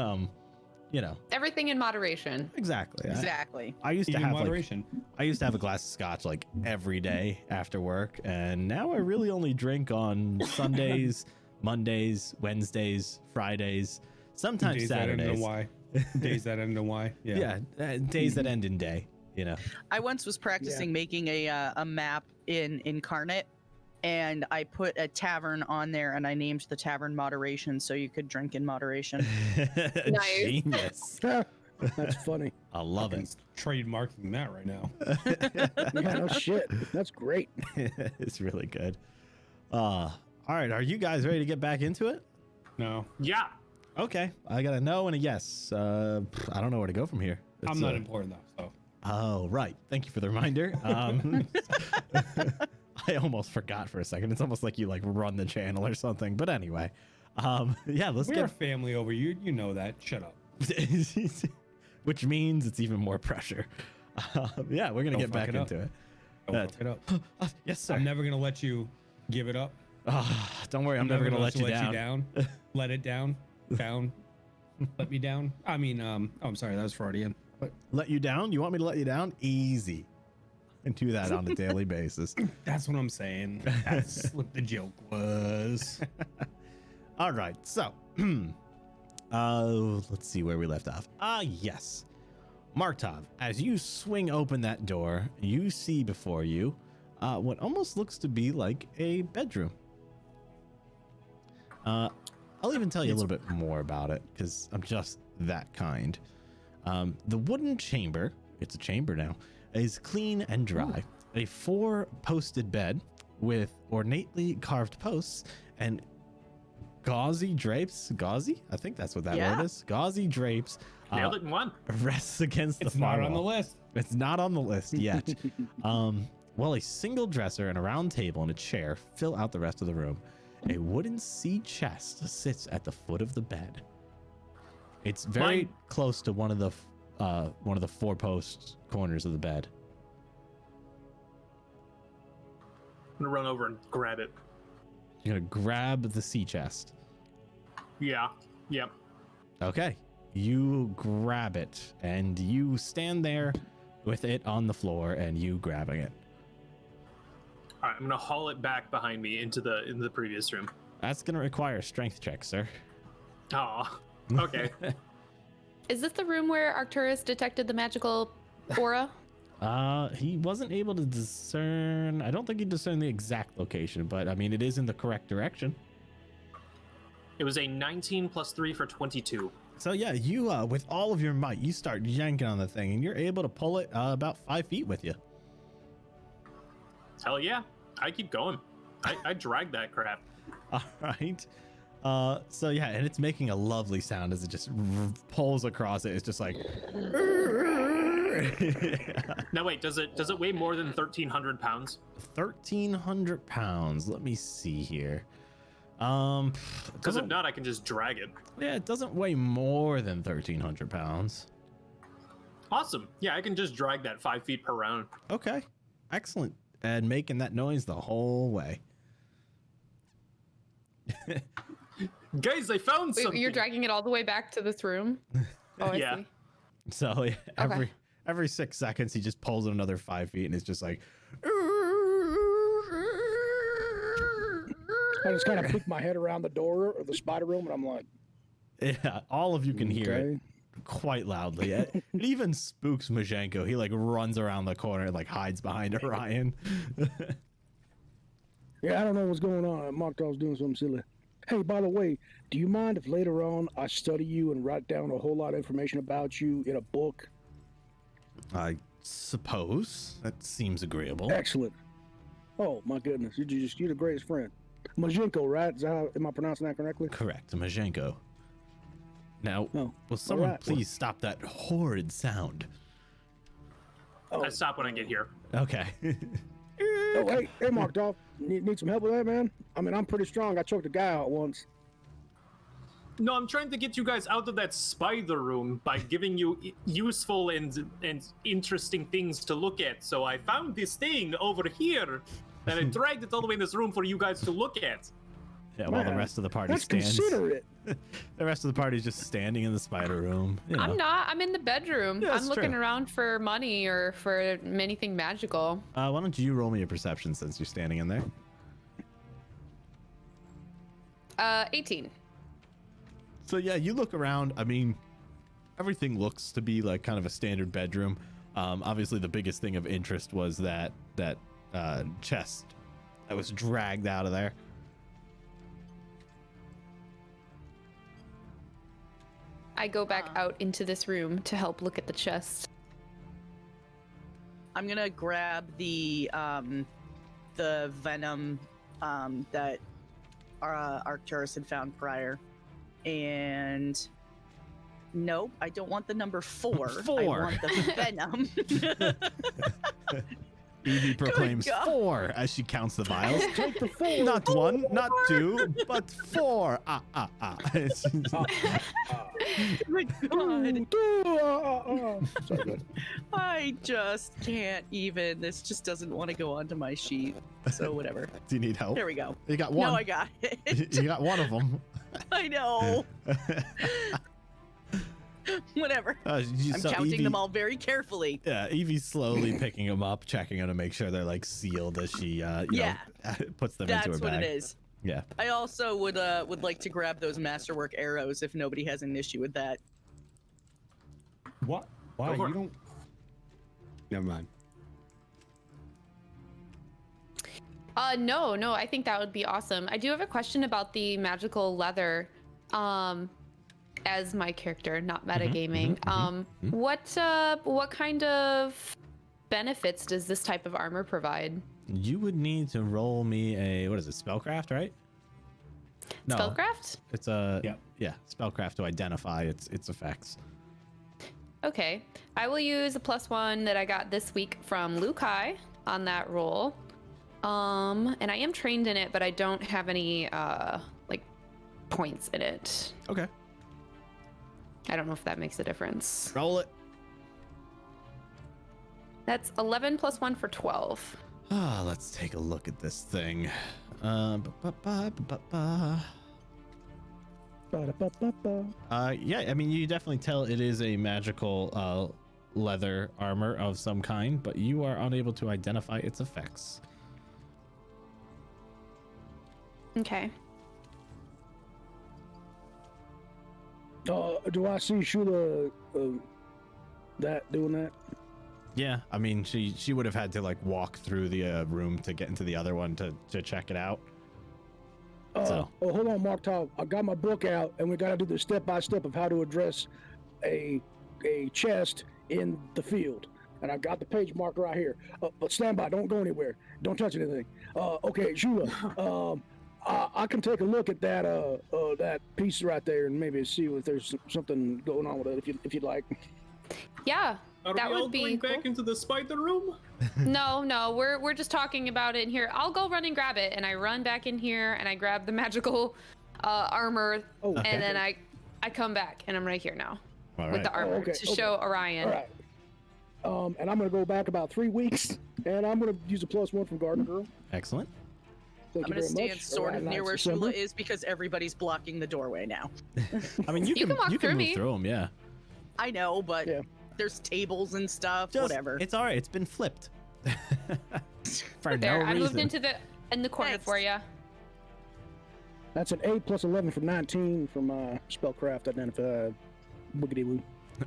Everything in moderation. exactly. Exactly. I used to Eating have moderation. I used to have a glass of scotch like every day after work, and now I really only drink on Sundays, Mondays, Wednesdays, Fridays, sometimes Days that end in Saturdays. Y. Days that end in Y. Yeah. Yeah, days that end in day. You know. I once was practicing making a map in Incarnate, and I put a tavern on there, and I named the tavern Moderation, so you could drink in moderation. Nice. Genius. That's funny. I love it. Trademarking that right now. Yeah, no shit. That's great. It's really good. All right, are you guys ready to get back into it? No, Yeah. Okay, I got a no and a yes. I don't know where to go from here. I'm not important though. So Oh, right. Thank you for the reminder. I almost forgot for a second. It's almost like you like run the channel or something. But anyway, let's we're get a family over. You know that. Shut up. which means it's even more pressure. We're gonna Don't get fuck back it up. into it. Don't fuck it up. Yes, sir. I'm never gonna let you give it up. Don't worry, I'm never gonna let you down. down. Let it down. Down. Let me down. I mean, I'm sorry, that was Freudian. But Let you down? You want me to let you down? Easy. And do that on a daily basis. that's what I'm saying. That's what the joke was. All right, so let's see where we left off. Yes. Markt'ov, as you swing open that door, you see before you what almost looks to be like a bedroom. I'll even tell you a little bit more about it because I'm just that kind. The wooden chamber, it's a chamber now, is clean and dry. A 4-posted bed with ornately carved posts and gauzy drapes. Gauzy? I think that's what that word is. Gauzy drapes. Nailed it in one. Rests against the It's far not on the wall. list. It's not on the list yet. Well, a single dresser and a round table and a chair fill out the rest of the room. A wooden sea chest sits at the foot of the bed. It's very close to one of the 4-post corners of the bed. I'm gonna run over and grab it. You're gonna grab the sea chest. Yeah. Yep. Okay. You grab it and you stand there with it on the floor and you grabbing it. All right, I'm gonna haul it back behind me into the previous room. That's gonna require a strength check, sir. Oh. Okay. Is this the room where Arcturus detected the magical aura? He wasn't able to discern. I don't think he discerned the exact location, but I mean, it is in the correct direction. It was a 19 plus 3 for 22. So yeah, you with all of your might, you start yanking on the thing, and you're able to pull it about 5 feet with you. Hell yeah. I keep going. I drag that crap. All right. So yeah, and it's making a lovely sound as it just pulls across it. It's just like. Now wait, does it weigh more than 1,300 pounds? 1,300 pounds. Let me see here. Because if not, I can just drag it. Yeah, it doesn't weigh more than 1,300 pounds. Awesome. Yeah, I can just drag that 5 feet per round. Okay. Excellent. And making that noise the whole way. Guys, I found Wait, something. you're dragging it all the way back to this room? Oh, I Yeah. see. So every 6 seconds, he just pulls it another 5 feet and it's just like. I just kind of peek my head around the door of the spider room, and I'm like, Yeah, all of you can hear it okay. quite loudly. It even spooks Majenko. He like runs around the corner and like hides behind Orion. Yeah, I don't know what's going on. Markt'ov's doing something silly. Hey, by the way, do you mind if later on I study you and write down a whole lot of information about you in a book? I suppose that seems agreeable. Excellent. Oh my goodness, you're the greatest friend. Majenko, right? Is that how, am I pronouncing that correctly? Correct, Majenko. Now, Oh, will someone alright. please stop that horrid sound? Oh, I stop when I get here. Okay. oh hey, Markt'ov, need some help with that, man? I mean, I'm pretty strong. I choked a guy out once. No, I'm trying to get you guys out of that spider room by giving you useful and interesting things to look at. So I found this thing over here, and I dragged it all the way in this room for you guys to look at. Yeah, while the Man, rest of the party That's stands. considerate. The rest of the party is just standing in the spider room. You know. I'm not. I'm in the bedroom. Yeah, I'm that's looking true. around for money or for anything magical. Why don't you roll me a perception since you're standing in there? 18. So yeah, you look around. I mean, everything looks to be like kind of a standard bedroom. Obviously, the biggest thing of interest was that chest that was dragged out of there. I'm gonna grab the venom that Arcturus had found prior, and nope, I don't want the number 4. I 4. want the venom. Evie proclaims God. 4 as she counts the vials. Take the 4. Not 1, not 2, but 4. Oh my God. Sorry, good. I just can't even. This just doesn't want to go onto my sheet. So whatever. Do you need help? There we go. You got one. No, I got it. You got one of them. I know. Whatever. I'm counting them all very carefully. Yeah, Evie's slowly picking them up, checking them to make sure they're like sealed as she, Yeah. puts them That's into her what bag. it is. Yeah. I also would like to grab those masterwork arrows if nobody has an issue with that. What? Why? Go for You it. don't. Never mind. No, I think that would be awesome. I do have a question about the magical leather. As my character, not metagaming. What kind of benefits does this type of armor provide? You would need to roll me a, what is it, spellcraft, right? No, Spellcraft? it's a, Yep. yeah, spellcraft to identify its effects. Okay. I will use a +1 that I got this week from Lukai on that roll. And I am trained in it, but I don't have any like points in it. Okay. I don't know if that makes a difference. Roll it. That's 11 + 1 for 12. Let's take a look at this thing. Yeah, I mean, you definitely tell it is a magical leather armor of some kind, but you are unable to identify its effects. Okay. Do I see Shula doing that? Yeah, I mean, she would have had to like walk through the room to get into the other one to check it out. So. Oh, hold on, Markt'ov. I got my book out, and we got to do the step-by-step of how to address a chest in the field. And I got the page marked right here. But stand by. Don't go anywhere. Don't touch anything. Okay, Shula. I can take a look at that piece right there and maybe see if there's something going on with it if you'd like. Yeah, Are that we all would be going cool. back into the spider room? No, we're just talking about it in here. I'll go run and grab it, and I run back in here and I grab the magical armor, Okay. and then I come back and I'm right here now All with right. the armor okay, to okay. show Orion. All right. And I'm gonna go back about 3 weeks And I'm going to use a +1 from Garden Girl. Excellent. Thank I'm you gonna very stand much. sort of Alright, near where nice. Shula is because everybody's blocking the doorway now. I mean, you can walk through move me. through them, yeah. I know, but Yeah. there's tables and stuff. Just- Whatever. It's all right. It's been flipped. For There, no I moved reason. in the corner Thanks. for you. That's an 8 + 11 from 19 from Spellcraft Identify. Wiggity woo.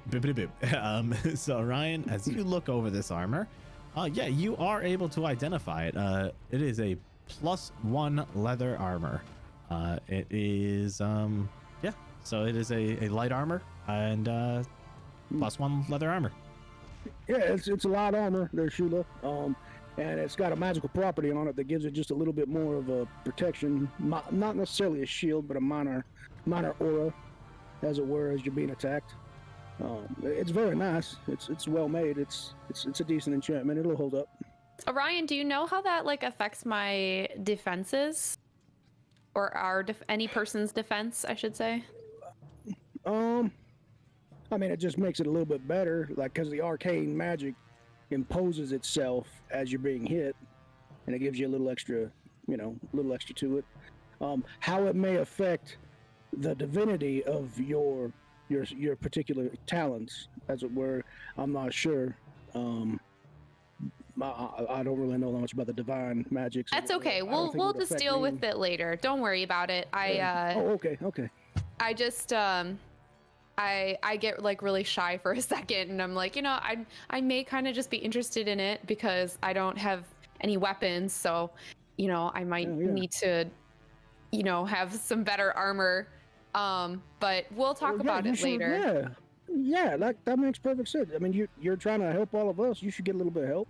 Boop, boop, boop. So Ryan, as you look over this armor, yeah, you are able to identify it. It is a +1 leather armor. It is yeah. So it is a light armor and +1 leather armor. Yeah, it's a light armor. There's Shula. And it's got a magical property on it that gives it just a little bit more of a protection. Not necessarily a shield, but a minor aura, as it were, as you're being attacked. It's very nice. It's well made. It's a decent enchantment. It'll hold up. Orion, do you know how that like affects my defenses, or any person's defense, I should say? I mean, it just makes it a little bit better, like because the arcane magic imposes itself as you're being hit, and it gives you a little extra, to it. How it may affect the divinity of your particular talents, as it were, I'm not sure. I don't really know that much about the divine magic. That's okay. We'll just deal with it later. Don't worry about it. Okay. I just I get like really shy for a second, and I'm like, I may kind of just be interested in it because I don't have any weapons, so I might need to have some better armor. But we'll talk about it later. Yeah, that makes perfect sense. I mean, you're trying to help all of us. You should get a little bit of help,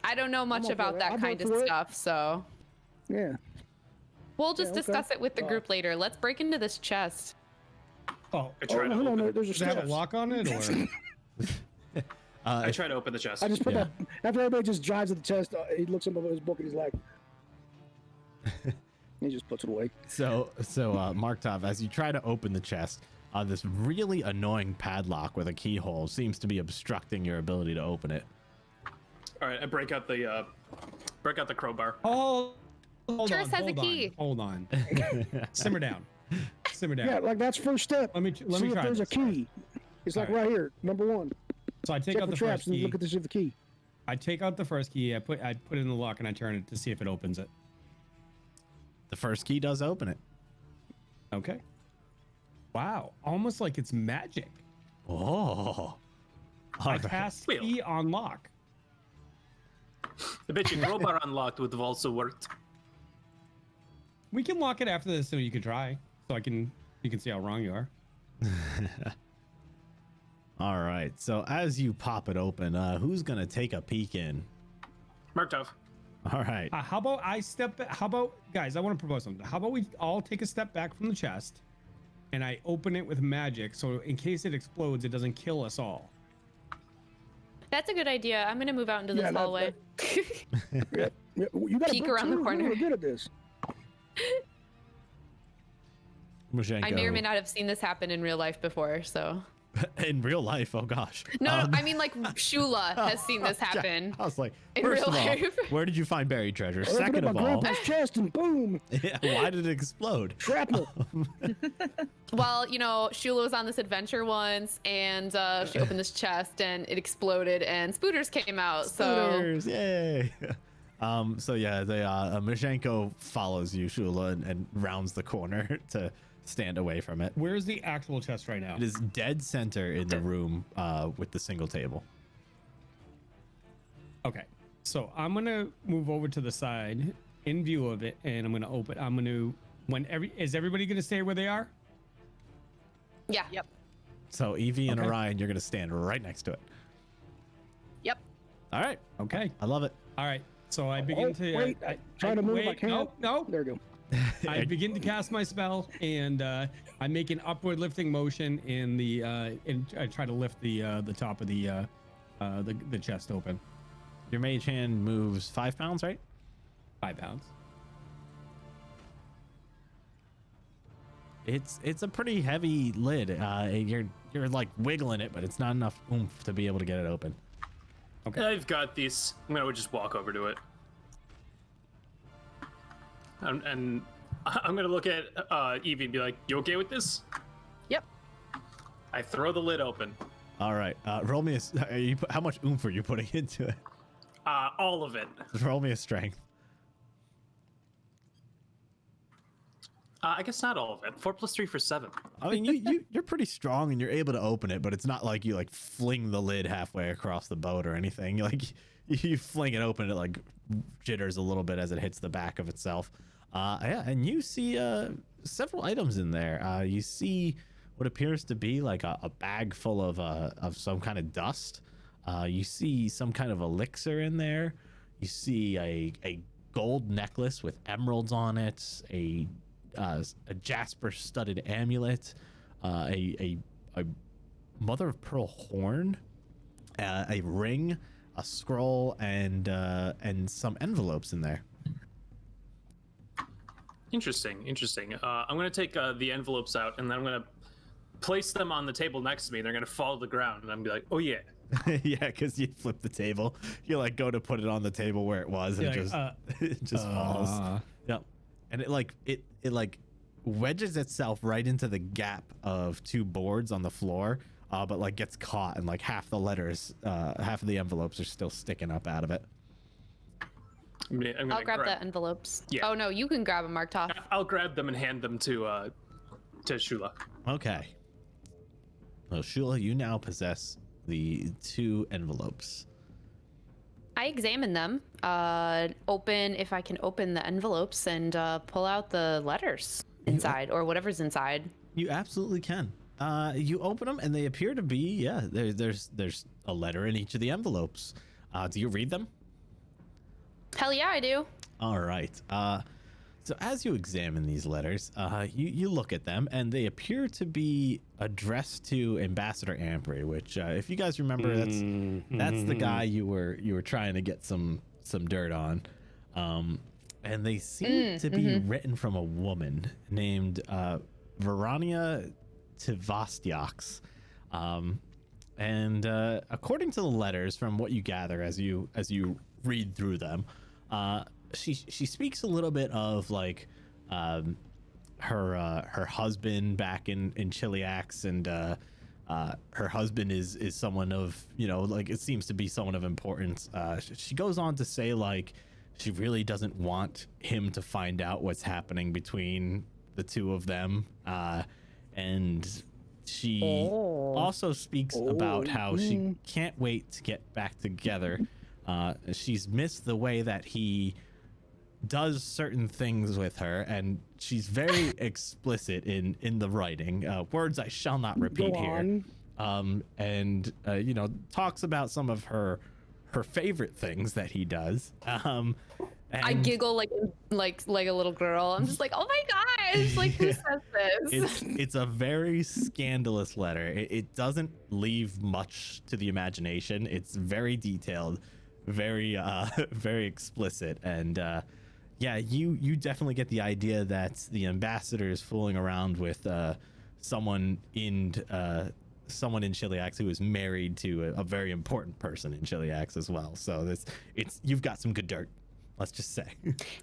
I don't know much about that kind of stuff, so yeah. we'll just discuss it with the group later. Let's break into this chest. Oh, I try to open it. There's a does it have a chest. lock on it, or? I try to open the chest. I just put Yeah. that after everybody just drives at the chest. He looks up over his book and he's like, he just puts it away. So Markt'ov, as you try to open the chest, this really annoying padlock with a keyhole seems to be obstructing your ability to open it. All right, I break out the crowbar. Oh, hold Arcturus on, has a hold key. on, hold on. Simmer down. Simmer down. Yeah, like that's first step. Let me See try if there's this. a key. It's like right here, number 1. So I take Check out for the traps first and key. look at this the key. I take out the first key. I put it in the lock and I turn it to see if it opens it. The first key does open it. Okay. Wow, almost like it's magic. Oh. I cast Wheel. key on lock. I bet your crowbar unlocked would have also worked. We can lock it after this, so you can try. So you can see how wrong you are. All right. So as you pop it open, who's gonna take a peek in? Markt'ov. All right. How about guys? I want to propose something. How about we all take a step back from the chest, and I open it with magic, so in case it explodes, it doesn't kill us all. That's a good idea. I'm gonna move out into this Yeah, hallway. Yeah, you got Peek around the corner. You're really good at this. I may or may not have seen this happen in real life before, so. In real life, oh gosh. No, I mean like Shula has seen this happen. I was like, in first real of all, life. where did you find buried treasure? I opened Second up of my all, grandpa's chest and boom, why did it explode? shrapnel. Well, Shula was on this adventure once, and she opened this chest, and it exploded, and spooters came out. Spooters, yay! So yeah, the Mashenko follows you, Shula, and rounds the corner to stand away from it. Where's the actual chest right now? It is dead center in the room with the single table. Okay, so I'm gonna move over to the side in view of it, and I'm gonna open. Is everybody gonna stay where they are? Yeah. Yep. So Evie and Okay. Orion, you're gonna stand right next to it. Yep. All right, Okay. I love it. All right. So I begin to wait, trying to move. I wait, can't. No. There we go. I begin to cast my spell, and I make an upward lifting motion, and I try to lift the top of the chest open. Your mage hand moves 5 pounds, right? 5 pounds. It's a pretty heavy lid. You're like wiggling it, but it's not enough oomph to be able to get it open. Okay. I've got these. I'm gonna just walk over to it. And I'm gonna look at Evie and be like, "You okay with this?" Yep. I throw the lid open. All right. Roll me how much oomph are you putting into it? All of it. Roll me a strength. I guess not all of it. 4 + 3 for 7. I mean, you're pretty strong and you're able to open it, but it's not like you like fling the lid halfway across the boat or anything. Like you fling it open, it like jitters a little bit as it hits the back of itself. Yeah, and you see several items in there. You see what appears to be like a bag full of some kind of dust. You see some kind of elixir in there. You see a gold necklace with emeralds on it. A jasper studded amulet, a mother of pearl horn, a ring, a scroll, and some envelopes in there. Interesting. I'm gonna take the envelopes out and then I'm gonna place them on the table next to me. They're gonna fall to the ground and I'm gonna be like, "Oh yeah." Yeah, because you flip the table. You like go to put it on the table where it was, and it just falls. Yep. And it wedges itself right into the gap of two boards on the floor, but like gets caught, and like half the letters, half of the envelopes are still sticking up out of it. I'll grab the envelopes. Yeah. Oh no, you can grab them, Markt'ov. I'll grab them and hand them to Shula. Okay. Well, Shula, you now possess the two envelopes. I examine them, if I can open the envelopes and pull out the letters inside or whatever's inside. You absolutely can. You open them and they appear to be, there's a letter in each of the envelopes. Do you read them? Hell yeah, I do. All right. So as you examine these letters, you look at them and they appear to be addressed to Ambassador Ambry, which, if you guys remember, that's the guy you were trying to get some dirt on. And they seem to be written from a woman named Verania Tvastiox. And according to the letters, from what you gather as you read through them, she speaks a little bit of like her husband back in Chiliax, and her husband is someone of, like, it seems to be someone of importance. She goes on to say like she really doesn't want him to find out what's happening between the two of them, and she also speaks about how she can't wait to get back together. She's missed the way that he does certain things with her, and she's very explicit in the writing. Words I shall not repeat here. And talks about some of her favorite things that he does. I giggle like a little girl. I'm just like, oh my gosh, like, who says this? It's a very scandalous letter. It doesn't leave much to the imagination. It's very detailed, very very explicit, and you definitely get the idea that the ambassador is fooling around with someone in Chiliax who is married to a very important person in Chiliax as well. So you've got some good dirt, let's just say.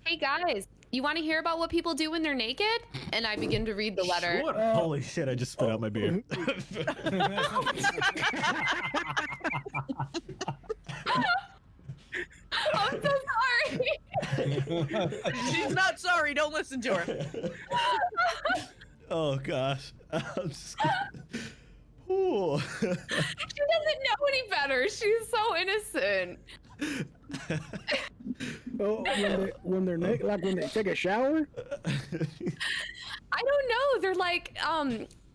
Hey guys, you want to hear about what people do when they're naked? And I begin to read the letter. Sure. Holy shit, I just spit out my beer. I'm so sorry. She's not sorry. Don't listen to her. Oh gosh. I'm just Ooh. She doesn't know any better. She's so innocent. When they're naked, like when they take a shower. I don't know. They're like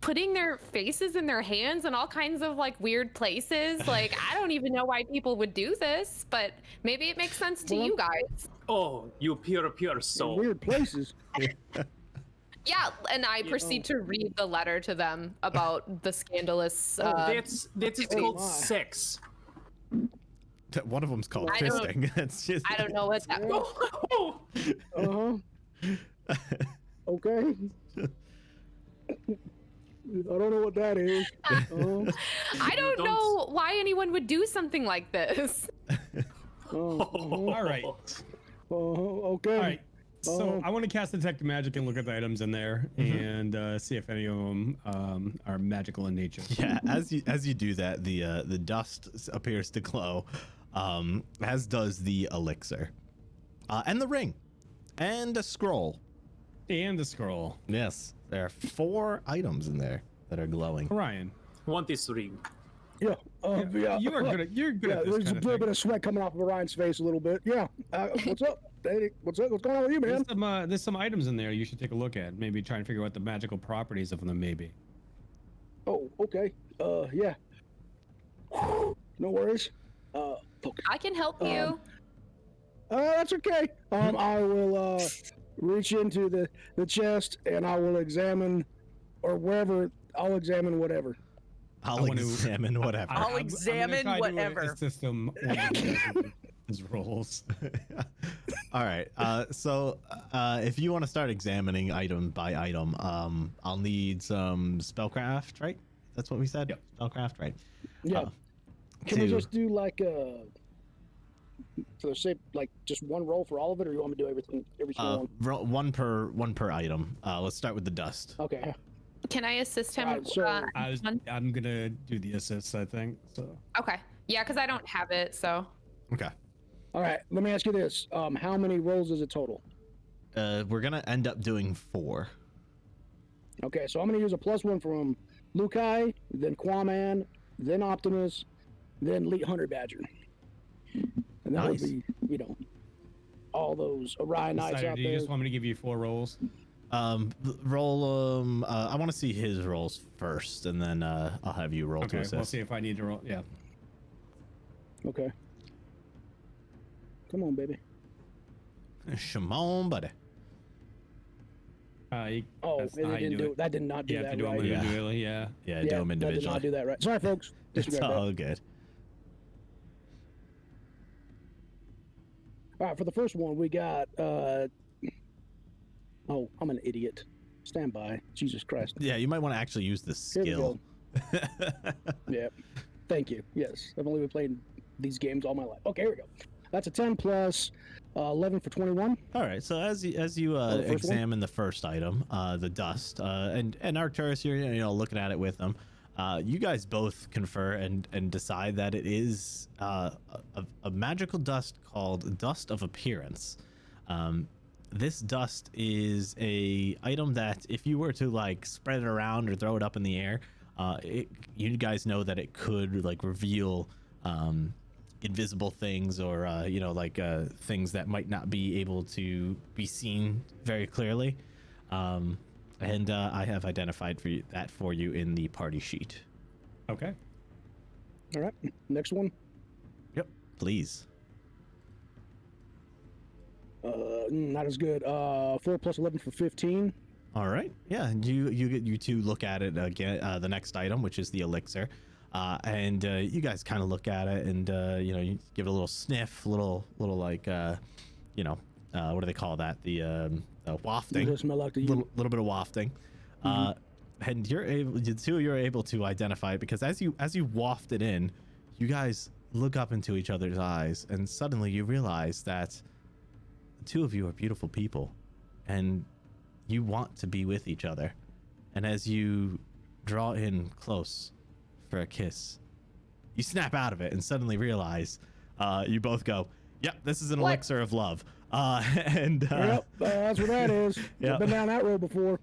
putting their faces in their hands in all kinds of like weird places. Like, I don't even know why people would do this, but maybe it makes sense to you guys. Oh, you pure soul. Weird places. Yeah, and I proceed to read the letter to them about the scandalous. That's called sex. One of them's called I fisting. It's just. I don't know what that. Okay. I don't know what that is. I don't Don't- know why anyone would do something like this. All right. Okay. All right. So I want to cast Detect Magic and look at the items in there and see if any of them are magical in nature. Yeah, as you do that, the dust appears to glow, as does the elixir, and the ring, and a scroll. And the scroll. Yes, there are 4 items in there that are glowing. Orion. Want this ring? Yeah. Yeah. You are good. You're good Yeah, at this there's a kind of little thing. bit of sweat coming off of Orion's face a little bit. Yeah. What's up? Hey, what's up? What's going on with you, man? There's some items in there you should take a look at. Maybe try and figure out what the magical properties of them may be. Oh, okay. Yeah. No worries. Okay. I can help you. That's okay. I will reach into the chest and I will examine, or wherever. I'll examine whatever. I'll examine whatever. I'll examine whatever. A system his rolls. All right. So if you want to start examining item by item, I'll need some spellcraft, right? That's what we said. Yep. Spellcraft, right? Yeah. Can we just do like for the sake, like just one roll for all of it, or you want me to do everything, every single one? one per item. Let's start with the dust. Okay. Can I assist him? Alright, so- I'm gonna do the assists, I think. So Okay. Yeah, because I don't have it, so. Okay. All right. Let me ask you this: how many rolls is it total? We're gonna end up doing 4. Okay, so I'm gonna use a +1 from Lukai, then Quaman, then Optimus, then Elite Hunter Badger, and that Nice. would be, all those Orionites Cider, out do you there. just want me to give you 4 rolls? Roll. I want to see his rolls first, and then I'll have you roll to Okay, assist. we'll see if I need to roll. Yeah. Okay. Come on, baby. Shimon, buddy. Oh, that's and not it how you didn't do do it. that. Did not do You have that to do them right. Yeah. individually. Yeah. Yeah, Yeah, do them that did not individually. do that right. Sorry, folks. It's Disregard that. all good. All right, for the first one, we got. Oh, I'm an idiot. Stand by. Jesus Christ. Yeah, you might want to actually use the Here we skill. Yeah. Thank you. Yes, I've only been playing these games all my life. Okay, here we go. That's a 10 plus 11 for 21. All right. So as you the first one? examine the first item, the dust, and Arcturus, you're looking at it with them. You guys both confer and decide that it is a magical dust called Dust of Appearance. This dust is a item that if you were to like spread it around or throw it up in the air, you guys know that it could like reveal invisible things or things that might not be able to be seen very clearly. And I have identified that for you in the party sheet. Okay. All right, next one. Yep. Please. Not as good. 4 plus 11 for 15. All right. Yeah. And you two look at it again. The next item, which is the elixir, and you guys kind of look at it, and you give it a little sniff, little like what do they call that? The wafting. Does it smell like the Little bit of wafting. And the two of you are able to identify it because as you waft it in, you guys look up into each other's eyes, and suddenly you realize that the two of you are beautiful people, and you want to be with each other. And as you draw in close for a kiss, you snap out of it and suddenly realize you both go, "Yep, this is an elixir of love." Yep, that's what that is. Yep. I've been down that road before.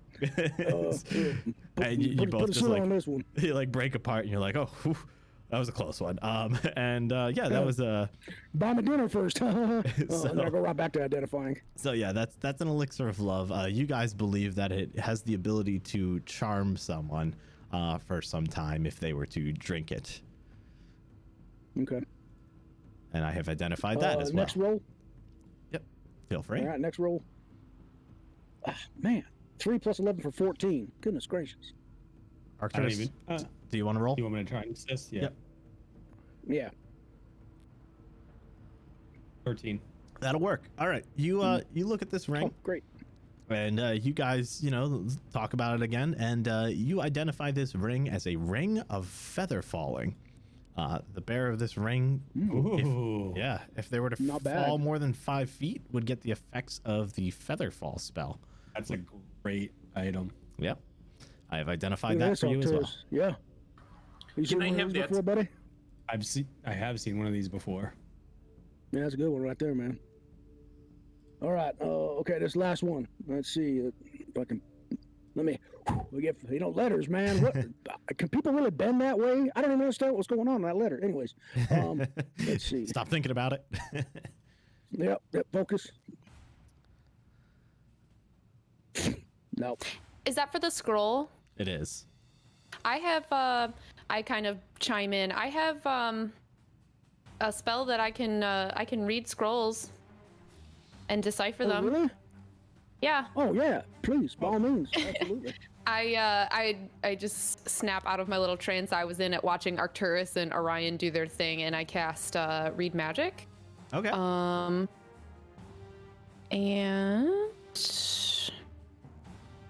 And you both put a just seal like on this one. you like break apart, and you're like, "Oh, whew, that was a close one." That was Buy me dinner first. And then So- I go right back to identifying. so yeah, that's an elixir of love. You guys believe that it has the ability to charm someone for some time if they were to drink it, Okay. and I have identified that as well. Next roll. Yep, feel free. All right, next roll. Man, 3 plus 11 for 14. Goodness gracious. Arcturus, even- do you want to roll? You want me to try and assist? Yeah. Yep. Yeah. 13. That'll work. All right, you look at this ring. Oh, great. And you guys, talk about it again, and you identify this ring as a ring of feather falling. The bearer of this ring, Ooh. if they were to Not fall bad. more than 5 feet, would get the effects of the feather fall spell. That's a great item. Yep. I have identified Look at that this, for you as well. Arcturus. Yeah. You seen I one of have these that? before, buddy? I have seen one of these before. Yeah, that's a good one right there, man. All right. Okay, this last one. Let's see if I can. We get letters, man. What can people really bend that way? I don't even understand what's going on in that letter. Anyways, let's see. Stop thinking about it. Yep. Focus. No. Is that for the scroll? It is. I have, I kind of chime in. I have a spell that I can read scrolls and decipher Oh, them. really? Yeah. Oh yeah. Please, by all means. Absolutely. I just snap out of my little trance I was in at watching Arcturus and Orion do their thing, and I cast read magic. Okay. And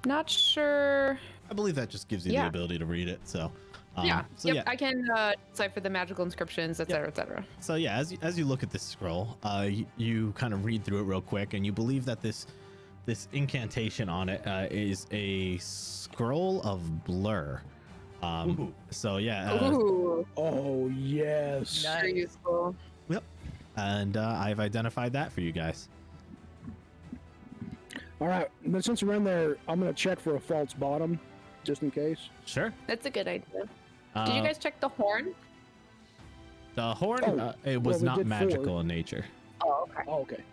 not sure. I believe that just gives you the ability to read it. So, Yeah. So I can decipher the magical inscriptions, etc., etc. So yeah, as you look at this scroll, you kind of read through it real quick, and you believe that this incantation on it is a scroll of blur. So yeah. Ooh. Oh yes. Very useful. Yep. And I've identified that for you guys. All right. But since we're in there, I'm gonna check for a false bottom, just in case. Sure. That's a good idea. Did you guys check the horn? The horn, it well, was we not did magical 4. in nature. Oh, okay. Oh, okay.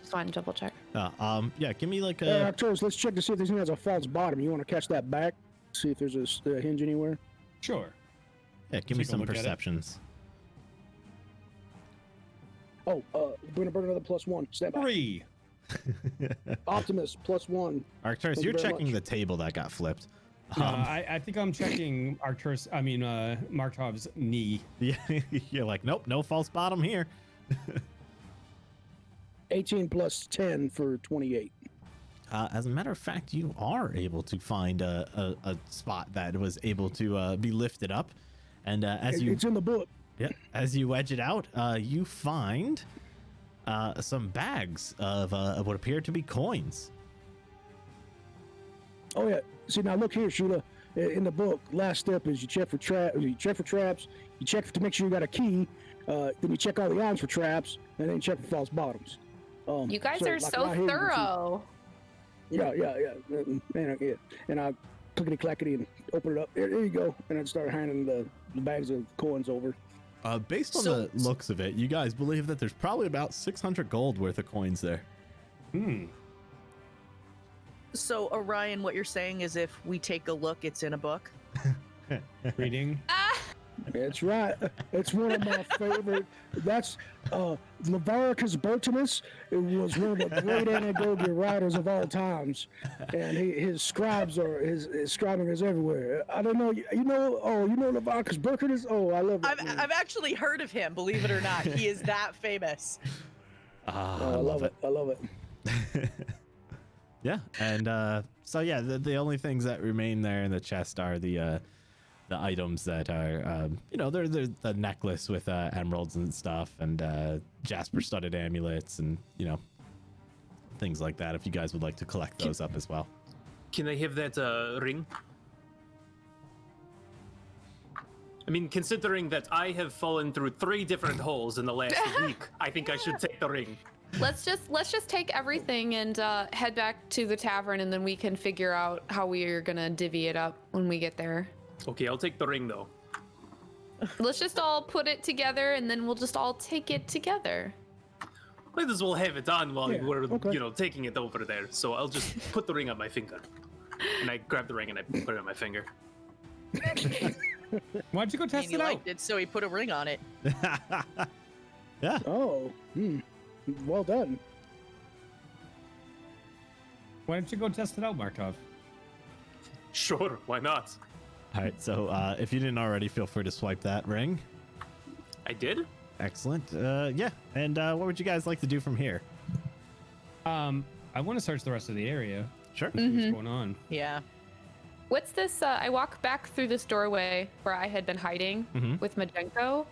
Just wanted to double check. Yeah, give me like Hey, a. Arcturus, let's check to see if this thing has a false bottom. You want to catch that back? See if there's a hinge anywhere. Sure. Yeah, give me Take a some look at it. perceptions. Oh, we're gonna burn another +1. Stand by. 3. Optimus +1. Arcturus, Thank you're you very checking much. the table that got flipped. I think I'm checking Arcturus. Markt'ov's knee. Yeah, you're like, nope, no false bottom here. 18 + 10 for 28. As a matter of fact, you are able to find a spot that was able to be lifted up, and It's in the book. as you wedge it out, you find some bags of what appear to be coins. Oh yeah. See now, look here, Shula. In the book, last step is you check for traps. You check to make sure you got a key. Then you check all the items for traps, and then you check for false bottoms. You guys are like so right here, you can see- thorough. Yeah. And I clickety clackety and open it up. There you go. And I start handing the bags of coins over. Based on So- the looks of it, you guys believe that there's probably about 600 gold worth of coins there. So, Orion, what you're saying is if we take a look, it's in a book? Reading. That's right. It's one of my favorite. That's Levaricus Bertinus. It was one of the great anagogia writers of all times, and his scribes are his scribing is everywhere. I don't know. You know Levaricus Bertinus. Oh, I love it. I've actually heard of him, believe it or not. He is that famous. I love it. I love it. Yeah, and so yeah, the only things that remain there in the chest are the items that are they're the necklace with emeralds and stuff, and jasper studded amulets, and things like that. If you guys would like to collect those up as well. Can I have that ring? I mean, considering that I have fallen through 3 different holes in the last week, I think I should take the ring. Let's just take everything and head back to the tavern, and then we can figure out how we are gonna divvy it up when we get there. Okay, I'll take the ring though. Let's just all put it together, and then we'll just all take it together. Might as well have it on while Yeah, we're okay. taking it over there. So I'll just put the ring on my finger, and I grab the ring and I put it on my finger. Why don't you go And test he it out? liked it, so he put a ring on it. Yeah. Oh, well done. Why don't you go test it out, Markt'ov? Sure, why not? All right, so if you didn't already, feel free to swipe that ring. I did. Excellent. Yeah, and what would you guys like to do from here? I want to search the rest of the area. Sure. See what's going on. Yeah. What's this? I walk back through this doorway where I had been hiding with Majenko.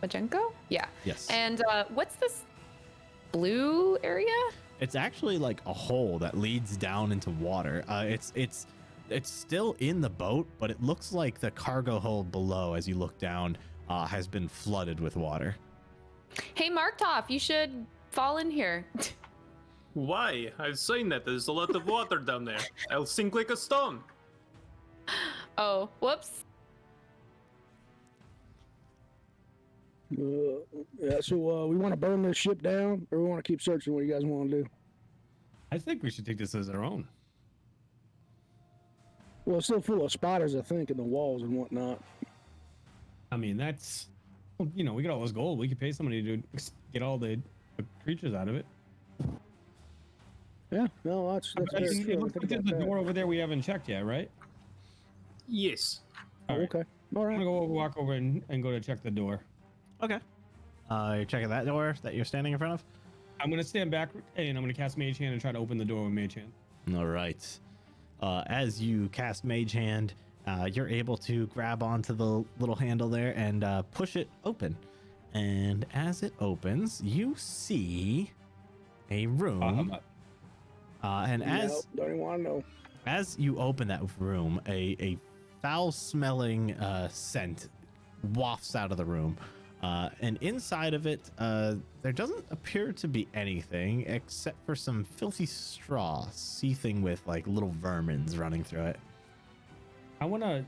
Majenko? Yeah. Yes. And what's this blue area? It's actually like a hole that leads down into water. It's still in the boat, but it looks like the cargo hold below, as you look down, has been flooded with water. Hey, Markt'ov, you should fall in here. Why? I've seen that. There's a lot of water down there. I'll sink like a stone. Oh, whoops. Yeah, so we want to burn this ship down, or we want to keep searching? What do you guys want to do? I think we should take this as our own. Well, it's still full of spiders, I think, in the walls and whatnot. I mean, that's, you know, we got all this gold. We could pay somebody to get all the creatures out of it. Yeah, no, that's It very true. looks like there's a door over there we haven't checked yet, right? Yes. All right. Okay, all I'm right. gonna go walk over and go to check the door. Okay. You're checking that door that you're standing in front of? I'm gonna stand back and I'm gonna cast Mage Hand and try to open the door with Mage Hand. All right. As you cast Mage Hand, you're able to grab onto the little handle there and push it open. And as it opens, you see a room. And as No, don't even want to know. as you open that room, a foul-smelling scent wafts out of the room. And inside of it, there doesn't appear to be anything except for some filthy straw seething with like little vermins running through it. I want to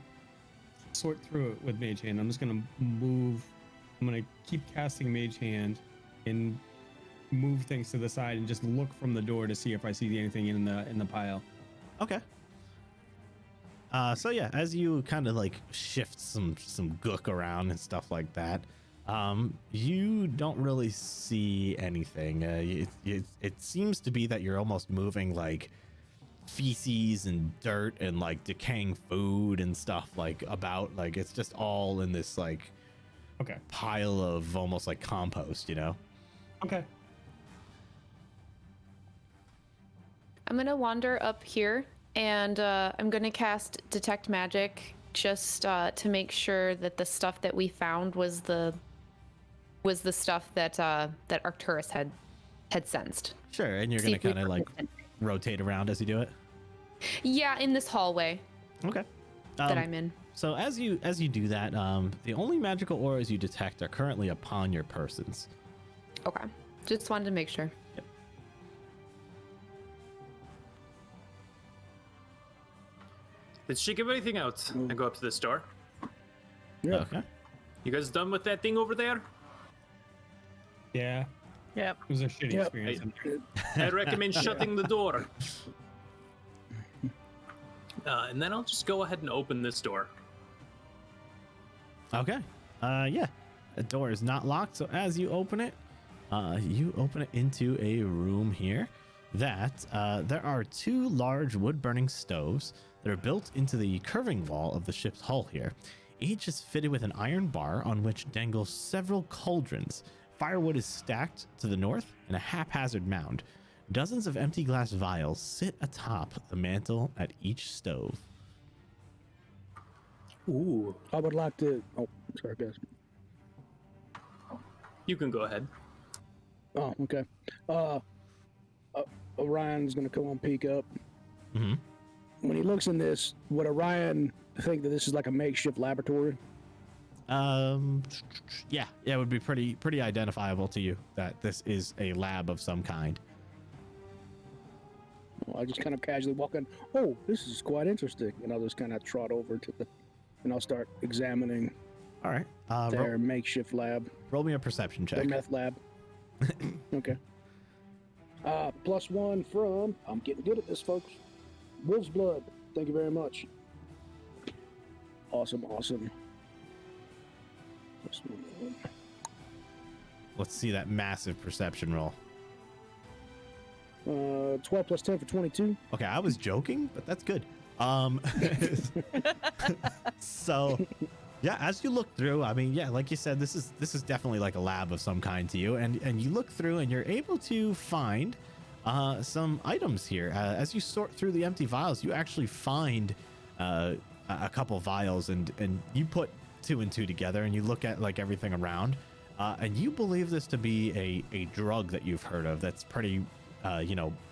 sort through it with Mage Hand. I'm just gonna move. I'm gonna keep casting Mage Hand and move things to the side and just look from the door to see if I see anything in the pile. Okay. So yeah, as you kind of like shift some gook around and stuff like that, you don't really see anything. It seems to be that you're almost moving like feces and dirt and like decaying food and stuff like about. Like it's just all in this like Okay. pile of almost like compost, you know? Okay. I'm gonna wander up here and I'm gonna cast Detect Magic just to make sure that the stuff that we found was the stuff that that Arcturus had sensed. Sure, and you're See gonna if we kind of like rotate around as you do it. Yeah, in this hallway Okay. that I'm in. So as you do that, the only magical auras you detect are currently upon your persons. Okay. Just wanted to make sure. Let's check everything out. I go up to this door. Yeah. Okay. You guys done with that thing over there? Yeah. Yep. It was a shitty Yep. experience. I recommend shutting the door. And then I'll just go ahead and open this door. Okay. Yeah. The door is not locked, so as you open it into a room here that there are two large wood-burning stoves that are built into the curving wall of the ship's hull here. Each is fitted with an iron bar on which dangle several cauldrons. Firewood is stacked to the north in a haphazard mound. Dozens of empty glass vials sit atop the mantle at each stove. Ooh, I would like to. Oh, sorry, guys. You can go ahead. Oh, okay. Orion's gonna come on peek up. Mm-hmm. When he looks in this, would Orion think that this is like a makeshift laboratory? Yeah, it would be pretty identifiable to you that this is a lab of some kind. Well, I just kind of casually walk in. Oh, this is quite interesting, and I'll just kind of trot over to the, and I'll start examining All right. their makeshift lab, Roll me a perception their check. meth lab. Okay. +1 from. I'm getting good at this, folks. Wolf's blood. Thank you very much. Awesome. Let's see that massive perception roll. 12 + 10 for 22. Okay, I was joking, but that's good. So yeah, as you look through, I mean, yeah, like you said, this is definitely like a lab of some kind to you, and you look through and you're able to find some items here. As you sort through the empty vials, you actually find a couple vials, and you put 2 and 2 together, and you look at like everything around, and you believe this to be a drug that you've heard of that's pretty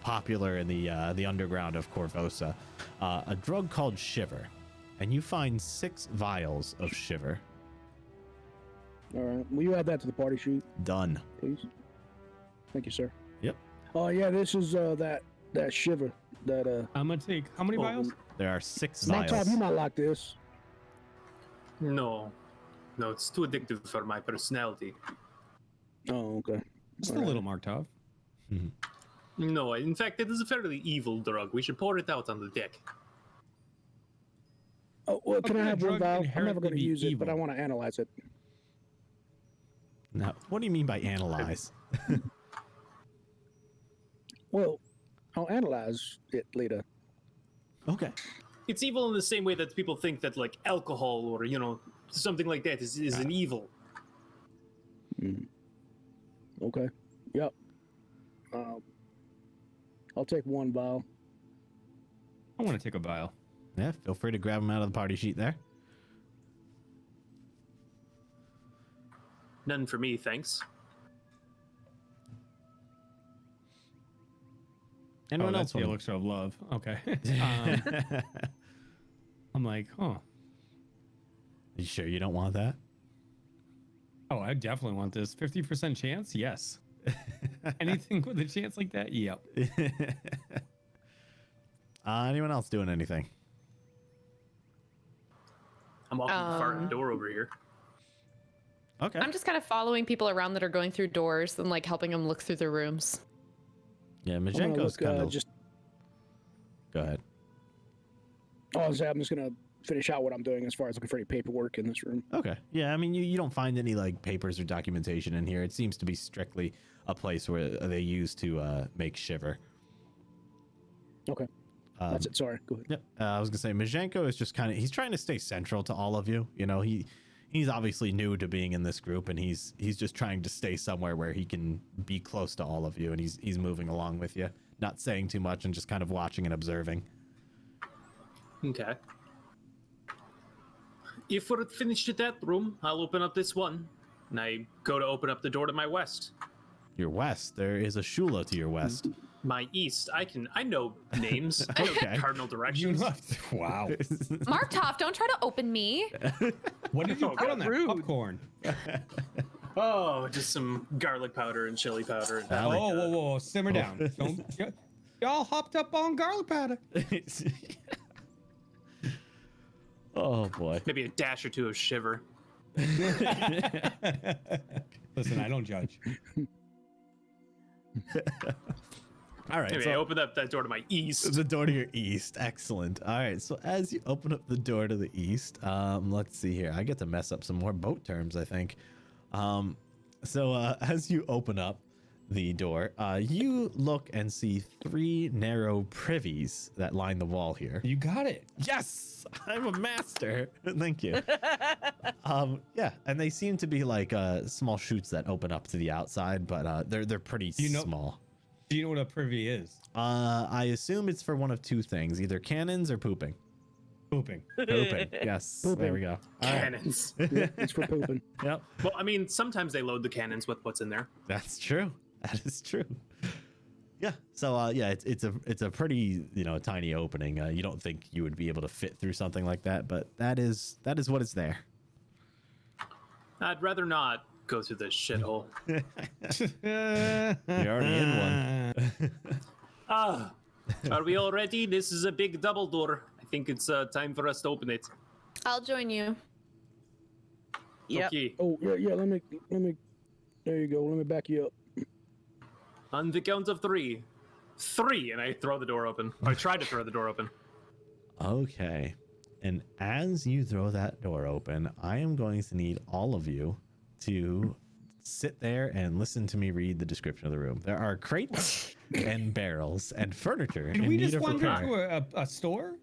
popular in the underground of Corvosa, a drug called Shiver, and you find 6 vials of Shiver. All right. Will you add that to the party sheet, Done. please? Thank you, sir. Yep. Oh yeah, this is that Shiver that I'm gonna take how many vials? There are 6 Markt'ov, vials. you might like this. No, it's too addictive for my personality. Oh, okay. Just All a right. little, Markt'ov. No, in fact, it is a fairly evil drug. We should pour it out on the deck. Oh, well, can How I can a have one drug vial? I'm never inherently going to be use it, but I evil? want to analyze it. Now, what do you mean by analyze? Well, I'll analyze it later. Okay. It's evil in the same way that people think that like alcohol or something like that is an evil. Okay. Yep. I'll take 1 vial. I want to take a vial. Yeah, feel free to grab them out of the party sheet there. None for me, thanks. Anyone that's else the want elixir of love. Okay. I'm like, You sure you don't want that? oh, I definitely want this. 50% chance? Yes. Anything with a chance like that? Yep. Anyone else doing anything? I'm walking the far door over here. Okay. I'm just kind of following people around that are going through doors and like helping them look through the rooms. Yeah, I'm gonna Majenko's look, kind of. just. Go ahead. Oh, I'm just gonna finish out what I'm doing as far as looking for any paperwork in this room. Okay. Yeah, I mean, you don't find any like papers or documentation in here. It seems to be strictly a place where they use to make Shiver. Okay. That's it. Sorry. Go ahead. Yep. I was gonna say Majenko is just kind of, he's trying to stay central to all of you. He's obviously new to being in this group, and he's just trying to stay somewhere where he can be close to all of you, and he's moving along with you, not saying too much and just kind of watching and observing. Okay. If we're finished with that room, I'll open up this one. And I go to open up the door to my west. Your west, there is a Shula to your west. My east, I know names. I know Okay. cardinal You directions. left. Wow. Markt'ov, don't try to open me. What did you Oh, put on that rude. popcorn? Oh, just some garlic powder and chili powder. And Oh, Whoa. Simmer down. Don't. Y'all hopped up on garlic powder. Oh boy. maybe a dash or 2 of Shiver. Listen, I don't judge. All right. Anyway, So I opened up that door to my east. the door to your east. Excellent. All right. So as you open up the door to the east, let's see here. I get to mess up some more boat terms, I think. As you open up the door, you look and see 3 narrow privies that line the wall here. You got it. Yes, I'm a master. Thank you. Yeah, and they seem to be like small chutes that open up to the outside, but they're pretty small. Do you know what a privy is? I assume it's for one of 2 things, either cannons or pooping. Pooping. Pooping. Yes. Pooping. There we go. All right. Cannons. Yeah, it's for pooping. Yep. Well, I mean, sometimes they load the cannons with what's in there. That's true. That is true. Yeah. So yeah, it's a pretty tiny opening. You don't think you would be able to fit through something like that, but that is what is there. I'd rather not go through this shithole. You're already in one. Are we all ready? This is a big double door. I think it's time for us to open it. I'll join you. Yep. Okay. Oh yeah. Let me. There you go. Let me back you up. On the count of 3. 3, and I throw the door open. I try to throw the door open. Okay. And as you throw that door open, I am going to need all of you to sit there and listen to me read the description of the room. There are crates and barrels and furniture Did in we need just of wander repair. into a store?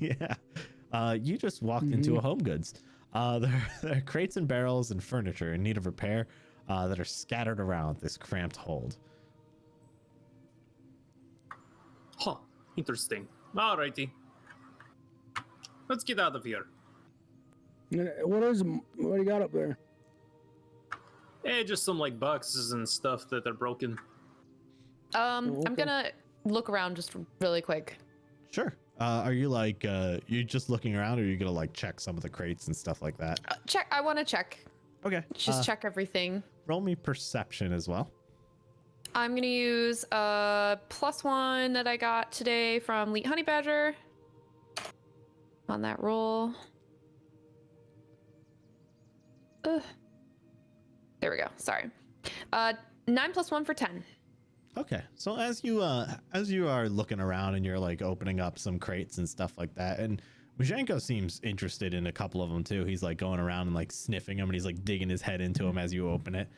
Yeah. You just walked into a Home Goods. There are crates and barrels and furniture in need of repair that are scattered around this cramped hold. Interesting. Alrighty. Let's get out of here. What do you got up there? Just some like boxes and stuff that are broken. okay. I'm gonna look around just really quick. Sure. Are you like you just looking around, or are you gonna like check some of the crates and stuff like that? Check. I want to check. Okay. Just check everything. Roll me perception as well. I'm gonna use a +1 that I got today from Leet Honey Badger on that roll. Ugh. There we go. Sorry. 9 + 1 for 10. Okay. So as you are looking around and you're like opening up some crates and stuff like that, and Muzhenko seems interested in a couple of them too. He's like going around and like sniffing them, and he's like digging his head into them as you open it.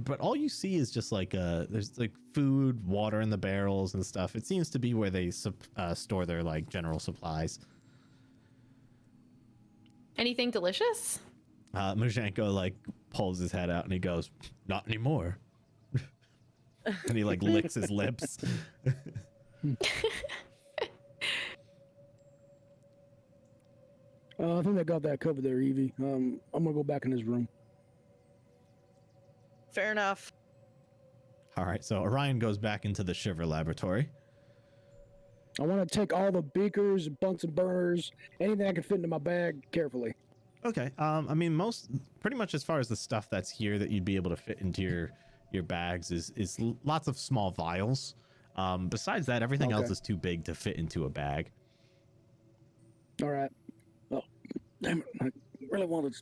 But all you see is just like there's like food, water in the barrels and stuff. It seems to be where they store their like general supplies. Anything delicious? Muzhenko like pulls his head out and he goes, "Not anymore." And he like licks his lips. I think they got that covered there, Evie. I'm gonna go back in his room. Fair enough. All right, so Orion goes back into the Shiver laboratory. I want to take all the beakers, Bunsen burners, anything I can fit into my bag carefully. Okay. I mean, pretty much as far as the stuff that's here that you'd be able to fit into your bags is lots of small vials. Besides that, everything else is too big to fit into a bag. All right. Oh, damn it! I really wanted.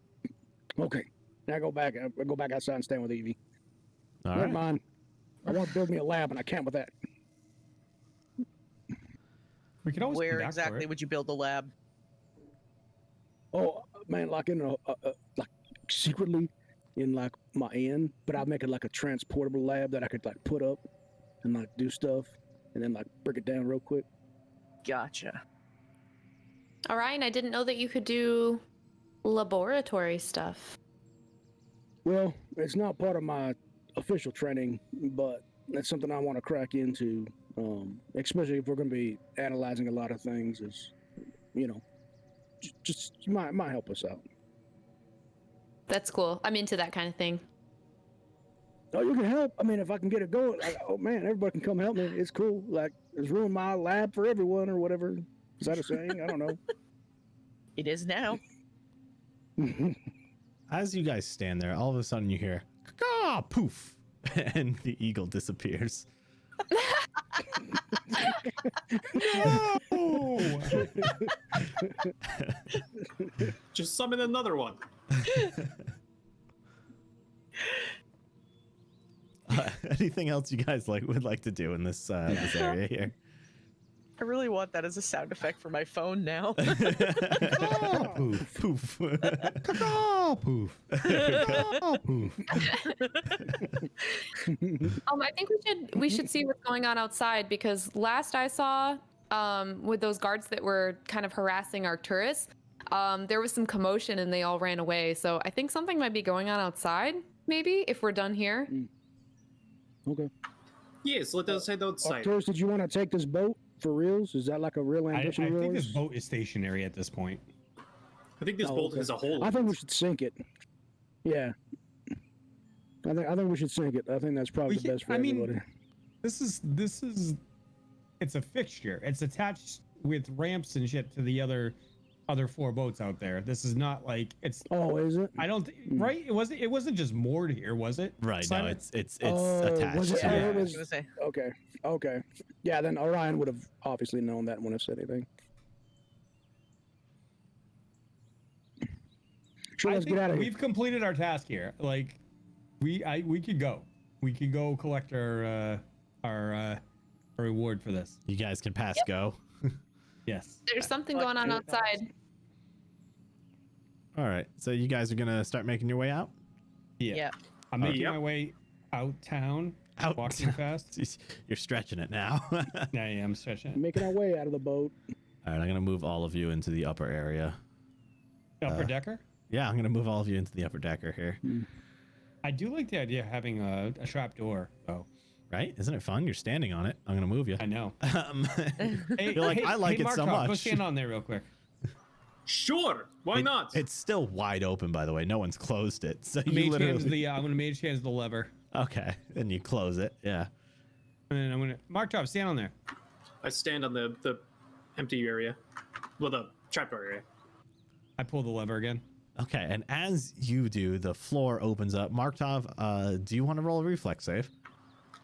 Okay. Now I go back outside and stand with Evie. All Never right. mind. I want to build me a lab, and I can't with that. We could always come Where back for exactly it. would you build the lab? Oh man, like in like secretly in like my inn, but I'd make it like a transportable lab that I could like put up and like do stuff, and then like break it down real quick. Gotcha. Orion, I didn't know that you could do laboratory stuff. Well, it's not part of my official training, but that's something I want to crack into, especially if we're going to be analyzing a lot of things. Is just might help us out. That's cool. I'm into that kind of thing. Oh, you can help. I mean, if I can get it going, like, oh man, everybody can come help me. It's cool. Like, it's ruin my lab for everyone or whatever. Is that a saying? I don't know. It is now. As you guys stand there, all of a sudden you hear "caw, poof," and the eagle disappears. No! Just summon another one. Anything else you guys would like to do in this area here? I really want that as a sound effect for my phone now. Poof, poof. Caw, poof. Caw, poof. I think we should see what's going on outside, because last I saw, with those guards that were kind of harassing Arcturus, there was some commotion and they all ran away. So I think something might be going on outside, maybe, if we're done here. Okay. Yes, let us head outside. Arcturus, did you want to take this boat for reals? Is that like a real I ambition of think yours? this boat is stationary at this point. I think this bolt okay. has a hole. I think we should sink it. Yeah. I think we should sink it. I think that's probably the best for everybody. This is it's a fixture. It's attached with ramps and shit to the other 4 boats out there. This is not like it's. Oh, is it? I don't right. It wasn't just moored here, was it? Right. Simon? No, it's Oh, attached was it? to Oh, it. it I was- was gonna say. Okay. Yeah, then Orion would have obviously known that when I said anything. Sure, I let's think get out of here. we've completed our task here. Like, we could go. We could go collect our reward for this. You guys can pass go. Yes. There's something going on outside. All right. So you guys are gonna start making your way out. Yeah. I'm making Yep. my way out town. Out. Walking fast. You're stretching it now. All Yeah, yeah, I'm stretching. Making our way out of the boat. right. I'm gonna move all of you into the upper area. Upper decker. Yeah, I'm gonna move all of you into the upper decker here. I do like the idea of having a trap door, though. right? Isn't it fun? You're standing on it. I'm gonna move you. I know. You're like, I like it so Markt'ov, much. Go stand on there real quick. Sure, why not? It's still wide open, by the way. No one's closed it. So you Mage literally. hands the. I'm gonna mage hands the lever, Okay, and you close it. Yeah. and then I'm gonna Markt'ov, stand on there. I stand on the empty area. Well, the trapdoor area. I pull the lever again. Okay, and as you do, the floor opens up. Markt'ov, do you want to roll a reflex save?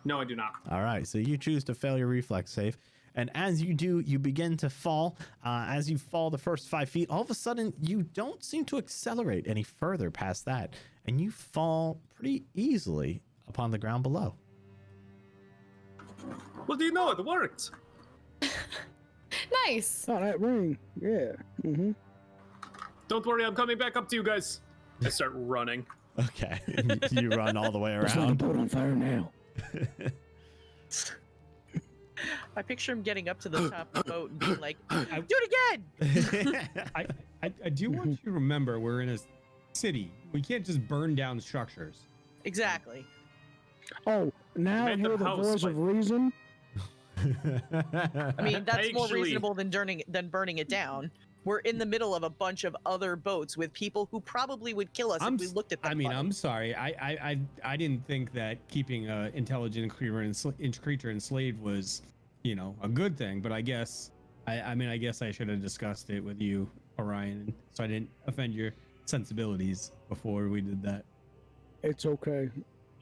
No, I do not. All right, so you choose to fail your reflex save. And as you do, you begin to fall. As you fall the first 5 feet, all of a sudden, you don't seem to accelerate any further past that. And you fall pretty easily upon the ground below. Well, do you know it worked? Nice. Oh, that ring. Yeah. Mm-hmm. Don't worry, I'm coming back up to you guys. I start running. Okay, you run all the way Let's light the around. boat on fire now. I picture him getting up to the top of the boat and being like, "Do it again!" I do want you to remember we're in a city. We can't just burn down structures. Exactly. Oh, now I Made hear them the house, voice but- of reason. I mean, that's more Actually- reasonable than burning it down. We're in the middle of a bunch of other boats with people who probably would kill us if we looked at them. I mean, funny. I'm sorry. I didn't think that keeping an intelligent creature enslaved was, you know, a good thing. But I guess, I guess I should have discussed it with you, Orion, so I didn't offend your sensibilities before we did that. It's okay.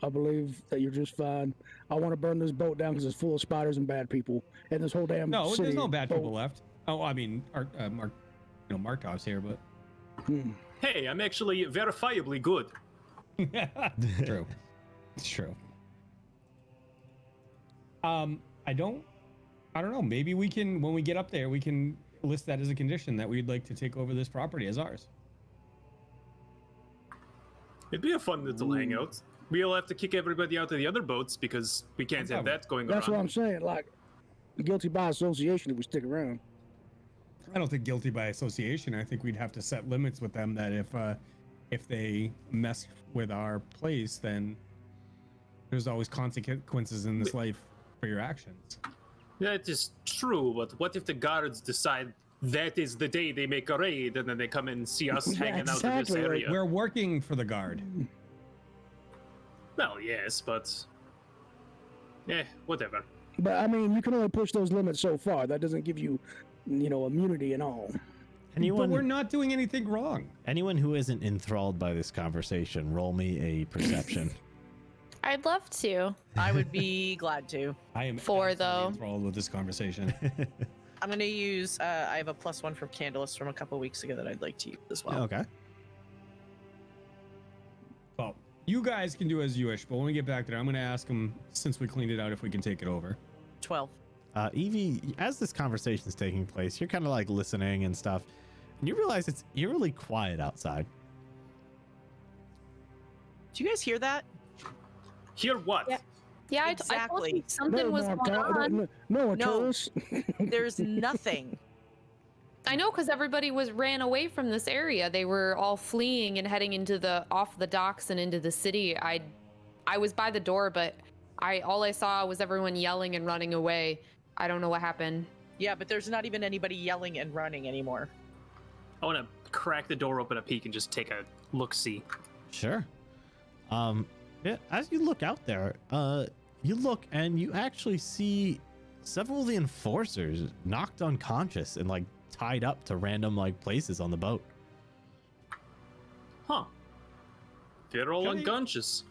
I believe that you're just fine. I want to burn this boat down because it's full of spiders and bad people, and this whole damn No, city. there's no bad boat- people left. Oh, I mean, Marktov's here, but Hmm. Hey, I'm actually verifiably good. true. It's true. I don't know. Maybe we can, when we get up there, we can list that as a condition that we'd like to take over this property as ours. It'd be a fun little hangout. We'll have to kick everybody out of the other boats because we can't have that going That's what around. I'm saying. Like, guilty by association if we stick around. I don't think guilty by association. I think we'd have to set limits with them that if they mess with our place, then there's always consequences in this life for your actions. That is true, but what if the guards decide that is the day they make a raid and then they come and see us Yeah, hanging out in this exactly. area? We're working for the guard. Well, yes, but... whatever. But I mean, you can only push those limits so far. That doesn't give you, you know, immunity and all. But we're Anyone, not doing anything wrong. anyone who isn't enthralled by this conversation, roll me a perception. I'd love to. I would be glad to. I am Four, absolutely though. enthralled with this conversation. I'm gonna use. I have a +1 from Candleus from a couple weeks ago that I'd like to use as well. Okay. Well, you guys can do as you wish, but when we get back there, I'm going to ask them, since we cleaned it out, if we can take it over. 12. Evie, as this conversation is taking place, you're kind of like listening and stuff, and you realize it's eerily quiet outside. Do you guys hear that? Hear what? Yeah. Yeah, I told Exactly. you something was going on. No, Arcturus. There's nothing. I know, because everybody ran away from this area. They were all fleeing and heading into off the docks and into the city. I was by the door, but all I saw was everyone yelling and running away. I don't know what happened. Yeah, but there's not even anybody yelling and running anymore. I want to crack the door open a peek and just take a look-see. Sure. Yeah, as you look out there, you look and you actually see several of the enforcers knocked unconscious and like tied up to random like places on the boat. Huh. They're all Can I- unconscious.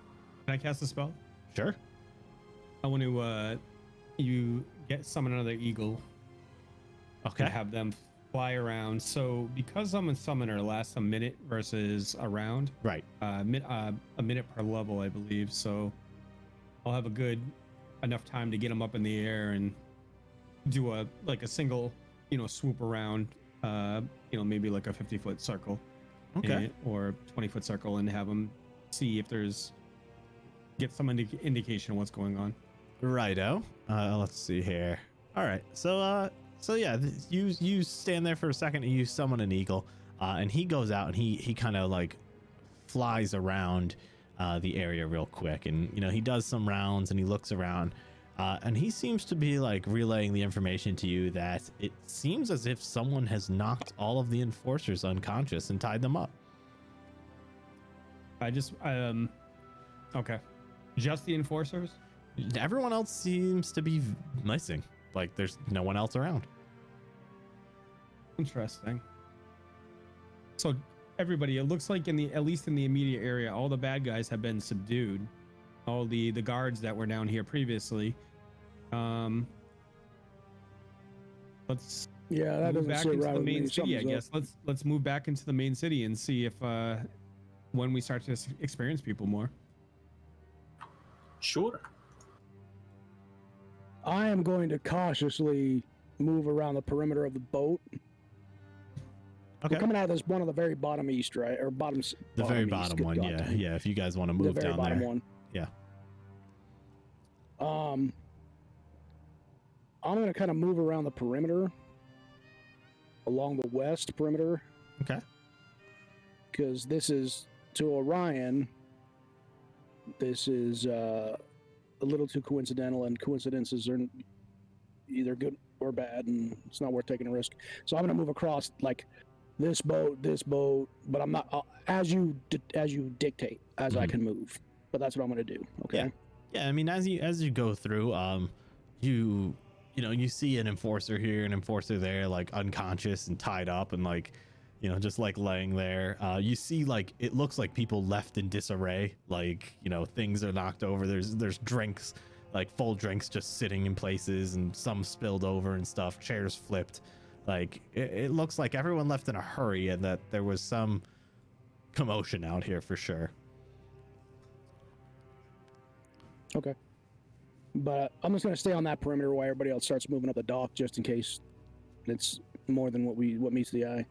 Can I cast a spell? Sure. I want to, summon another eagle. Okay. And have them fly around. So because I'm a summoner, it lasts a minute versus a round. Right. A minute per level, I believe. So I'll have enough time to get them up in the air and do a single, swoop around, maybe like a 50-foot circle. Okay. Or 20-foot circle, and have them see if get some indication of what's going on. Righto. Let's see here. All right. So yeah, you stand there for a second and you summon an eagle, and he goes out and he kind of like flies around, the area real quick, and he does some rounds and he looks around, and he seems to be like relaying the information to you that it seems as if someone has knocked all of the enforcers unconscious and tied them up. I just okay, just the enforcers. Everyone else seems to be missing. Like there's no one else around. Interesting. So everybody, it looks like at least in the immediate area, all the bad guys have been subdued. All the guards that were down here previously. Let's that move doesn't back sit into right the with main me. city. I Something's guess let's move back into the main city and see if when we start to experience people more. Sure. I am going to cautiously move around the perimeter of the boat. Okay. We're coming out of this one of the very bottom east, right? Or bottom. The very east. bottom Good one, God. yeah. If you guys want to The move very down bottom there, one. yeah. I'm going to kind of move around the perimeter, along the west perimeter, Okay. because this is to Orion. This is a little too coincidental, and coincidences are either good or bad, and it's not worth taking a risk. So I'm going to move across like this boat, but I'm not as you dictate as I can move. But that's what I'm going to do. Okay. Yeah. I mean, as you go through, you see an enforcer here, an enforcer there, like unconscious and tied up, and like, just like laying there. You see, like, it looks like people left in disarray. Like, things are knocked over. There's drinks, like full drinks, just sitting in places, and some spilled over and stuff. Chairs flipped. Like, it looks like everyone left in a hurry, and that there was some commotion out here for sure. Okay. But I'm just going to stay on that perimeter while everybody else starts moving up the dock, just in case it's more than what meets the eye.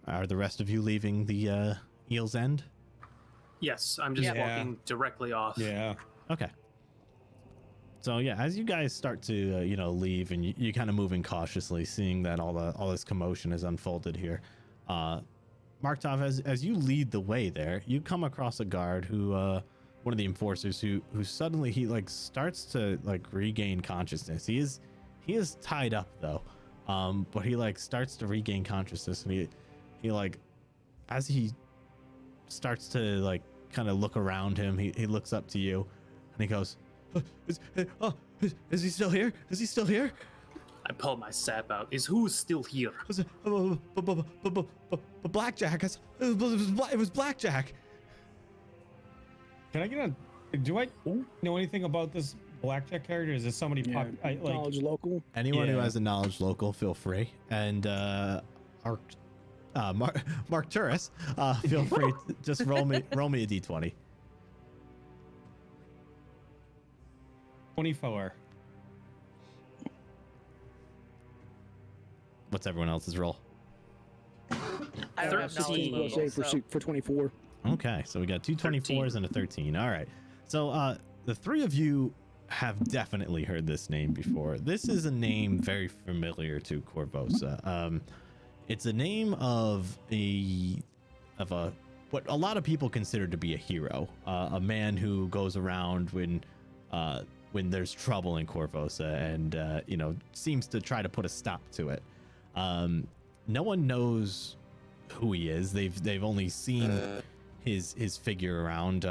Are the rest of you leaving the Eel's End? Yes, I'm just walking directly off. Yeah. Okay. So yeah, as you guys start to leave, and you kind of moving cautiously, seeing that all this commotion has unfolded here, Markt'ov, as you lead the way there, you come across a guard who one of the enforcers who suddenly he like starts to like regain consciousness. He is tied up though, but he like starts to regain consciousness, and he like, as he starts to like kind of look around him, he looks up to you, and he goes, is he still here? Is he still here? I pull my sap out. Is who's still here? Blackjack. It was Blackjack. Can I get on? Do I know anything about this Blackjack character? Is this somebody Knowledge local? Anyone who has a knowledge local, feel free. And Arcturus, feel free to just roll me a d20. 24. What's everyone else's roll? I don't have knowledge 13. I'll say local, for 24. Okay, so we got two 24s and a 13. All right. So the three of you have definitely heard this name before. This is a name very familiar to Korvosa. It's a name of what a lot of people consider to be a hero, a man who goes around when there's trouble in Korvosa, and seems to try to put a stop to it. No one knows who he is. They've only seen his figure around,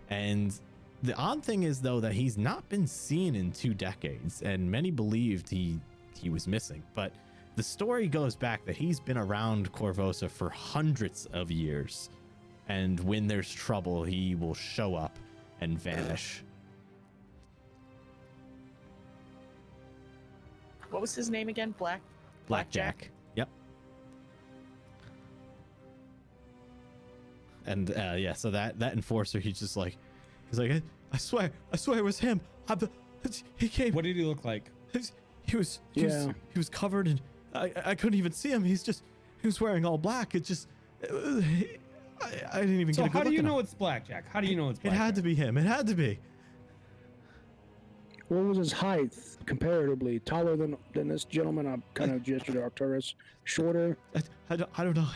and the odd thing is though that he's not been seen in 2 decades, and many believed he was missing. But the story goes back that he's been around Korvosa for hundreds of years, and when there's trouble, he will show up and vanish. What was his name again? Blackjack. Yep. And so that enforcer, he's like, I swear it was him. He came. What did he look like? He was covered, and I couldn't even see him. He was wearing all black. It just I didn't even So get a good how do look you at know him. it's Blackjack? How do you know it's It Blackjack? had to be him. It had to be. What was his height comparatively? Taller than this gentleman? I kind of gestured to Arcturus. Shorter? I don't know.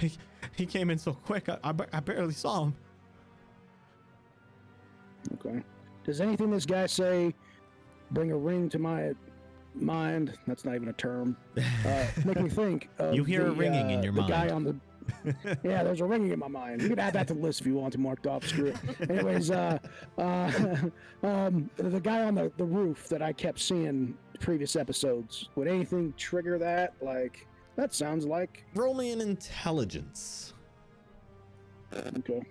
He came in so quick. I barely saw him. Okay. Does anything this guy say bring a ring to my mind? That's not even a term. Make me think. Of You hear a ringing in your the mind. guy on the. Yeah, there's a ringing in my mind. You can add that to the list if you want to, Markt'ov. Screw it. Anyways, the guy on the roof that I kept seeing previous episodes. Would anything trigger that? Like, that sounds like. Roll me an intelligence. Okay.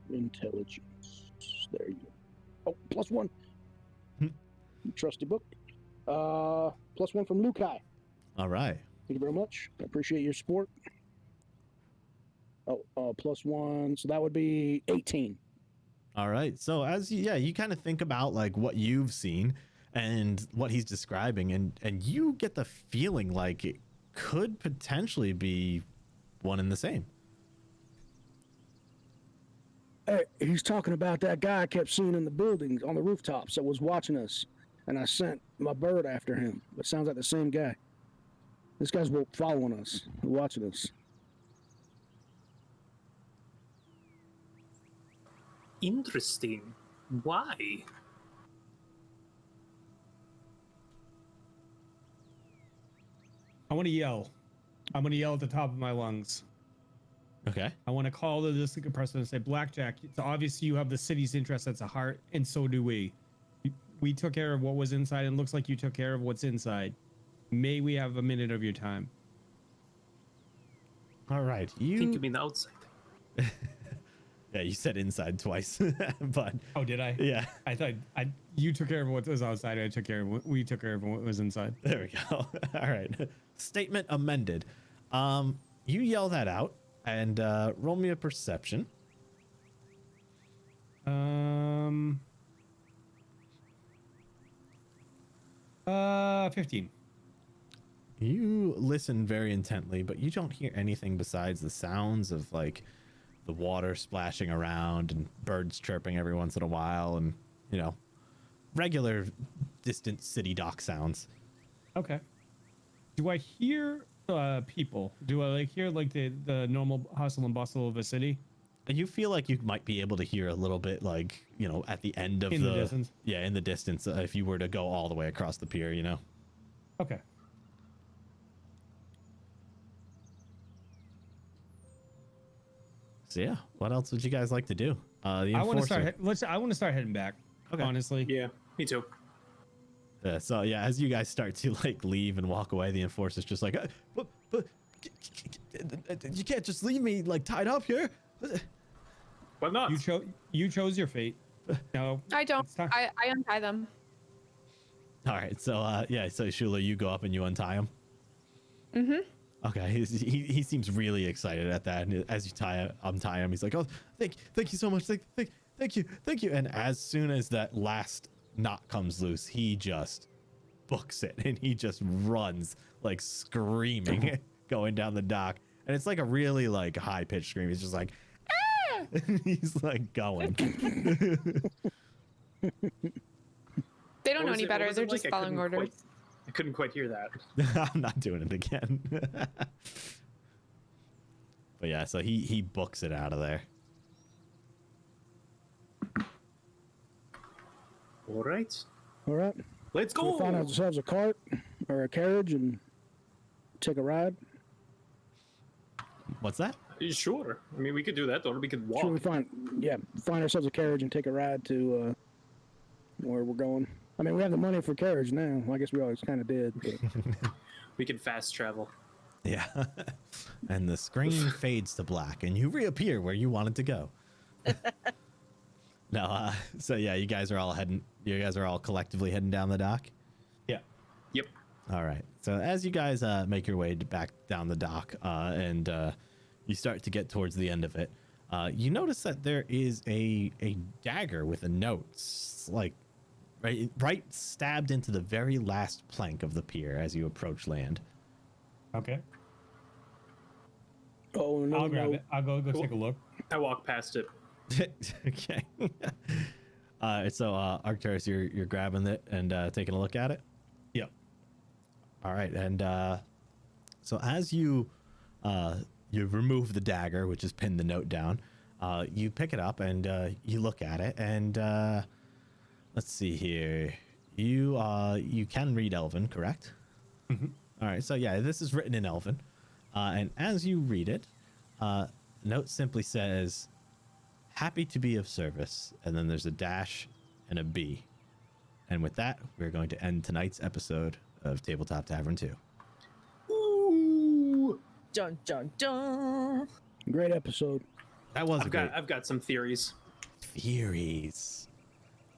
Intelligence. There you go. Oh, +1. Trusty book. +1 from Lukai. All right. Thank you very much. I appreciate your support. Oh, +1. So that would be 18. All right. So you kind of think about like what you've seen and what he's describing, and you get the feeling like it could potentially be one and the same. Hey, he's talking about that guy I kept seeing in the buildings on the rooftops that was watching us, and I sent my bird after him. It sounds like the same guy. This guy's following us, watching us. Interesting. Why? I want to yell. I'm going to yell at the top of my lungs. Okay. I want to call the district compressor and say, Blackjack, it's obvious you have the city's interest at the heart, and so do we. We took care of what was inside, and looks like you took care of what's inside. May we have a minute of your time? All right. I think you mean the outside. Yeah, you said inside twice, but Oh, did I? yeah, I thought you took care of what was outside. We took care of what was inside. there we go. All right. Statement amended. You yell that out and roll me a perception. 15. You listen very intently, but you don't hear anything besides the sounds of like the water splashing around and birds chirping every once in a while, and regular distant city dock sounds. Okay. Do I hear people? Do I hear the normal hustle and bustle of a city? And you feel like you might be able to hear a little bit, like at the end of In the distance? Yeah, in the distance, if you were to go all the way across the pier. Okay. So yeah, what else would you guys like to do? The I want to enforcer. I want to start heading back. Okay. Honestly. Yeah, me too. So yeah, as you guys start to leave and walk away, the enforcer's just like, but you can't just leave me tied up here. Why not? You chose your fate. No. I don't. It's time. I untie them. All right, so so Shula, you go up and you untie him. Mm-hmm. Okay, he seems really excited at that, and as you untie him, he's like, "Oh, thank you so much, thank you." And as soon as that last knot comes loose, he just books it, and he just runs screaming, going down the dock, and it's a really high pitched scream. He's just like, "Ah!" He's going. They don't know What was any it- what better. was They're it like? just following orders. I couldn't quite hear that. I'm not doing it again. But yeah, so he books it out of there. All right. All right. Let's We'll find go. ourselves a cart or a carriage and take a ride. What's that? Sure. I mean, we could do that, or we could walk. Sure, we find ourselves a carriage and take a ride to where we're going. I mean, we have the money for carriage now. Well, I guess we always kind of did. But. We can fast travel. Yeah. And the screen fades to black and you reappear where you wanted to go. No, so yeah, you guys are all collectively heading down the dock. Yeah. Yep. All right. So as you guys make your way back down the dock and you start to get towards the end of it, you notice that there is a dagger with a note, right stabbed into the very last plank of the pier as you approach land. Okay. Oh no! I'll grab it. I'll go take a look. I walk past it. Okay. So Arcturus, you're grabbing it and taking a look at it. Yep. All right, and so as you remove the dagger, which has pinned the note down, you pick it up and you look at it, and let's see here. You can read Elven, correct? Mm-hmm. All right, so yeah, this is written in Elven, and as you read it, note simply says, "Happy to be of service," and then there's a dash and a B. And with that, we're going to end tonight's episode of Tabletop Tavern 2. Ooh, Dun dun dun. great episode. That was I've got some theories. theories.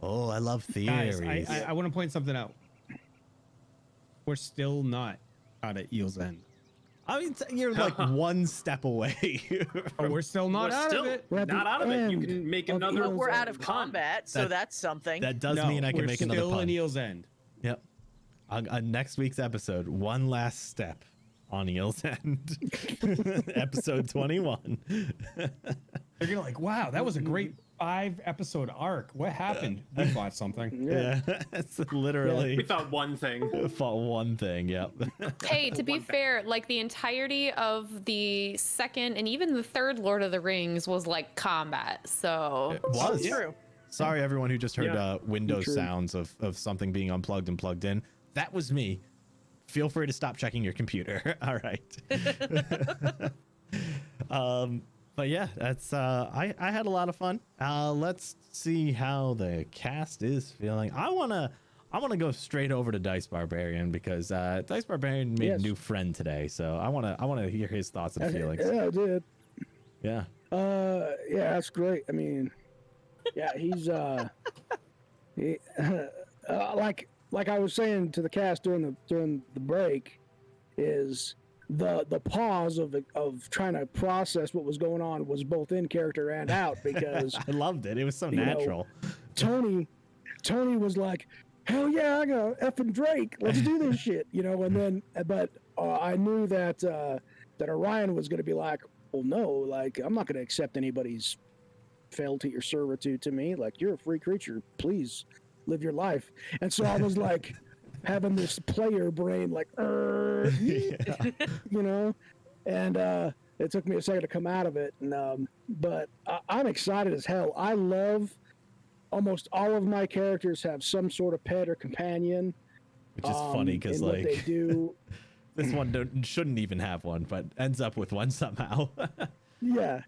Oh, I love theories. Guys, I want to point something out. We're still not out at Eel's End. I mean, you're like one step away. Oh, we're still not We're out still of it. We're at not the out of it. You end can make of another. Eel's We're End. out of combat, so That- that's something. That does No, mean I can we're make another still pun. in Eel's End. Yep. On next week's episode, one last step on Eel's End. Episode 21. They're gonna like, wow, that was a great 5-episode arc. What happened? We fought something. Yeah, it's literally We thought one thing. fought one thing. Yep. Hey, to be fair, like the entirety of the second and even the third Lord of the Rings was like combat. So It was. True. Sorry, everyone who just heard Yeah. Windows True. sounds of something being unplugged and plugged in. That was me. Feel free to stop checking your computer. All right. But yeah, that's I had a lot of fun. Let's see how the cast is feeling. I wanna go straight over to Dice Barbarian because Dice Barbarian made Yes. a new friend today. So I wanna hear his thoughts and feelings. Yeah, I did. Yeah. Yeah, that's great. I mean, yeah, he's he, like I was saying to the cast during the break, is the pause of trying to process what was going on was both in character and out because I loved it. It was so You know, natural. Tony was like, hell yeah, I got effing Drake, let's do this shit, and then but I knew that that Orion was going to be like, well, no, like I'm not going to accept anybody's fealty or servitude to me. Like, you're a free creature, please live your life. And so I was like having this player brain like and it took me a second to come out of it, and but I'm excited as hell. I love almost all of my characters have some sort of pet or companion, Which is funny because in what they like do. this one shouldn't even have one, but ends up with one somehow. Yeah,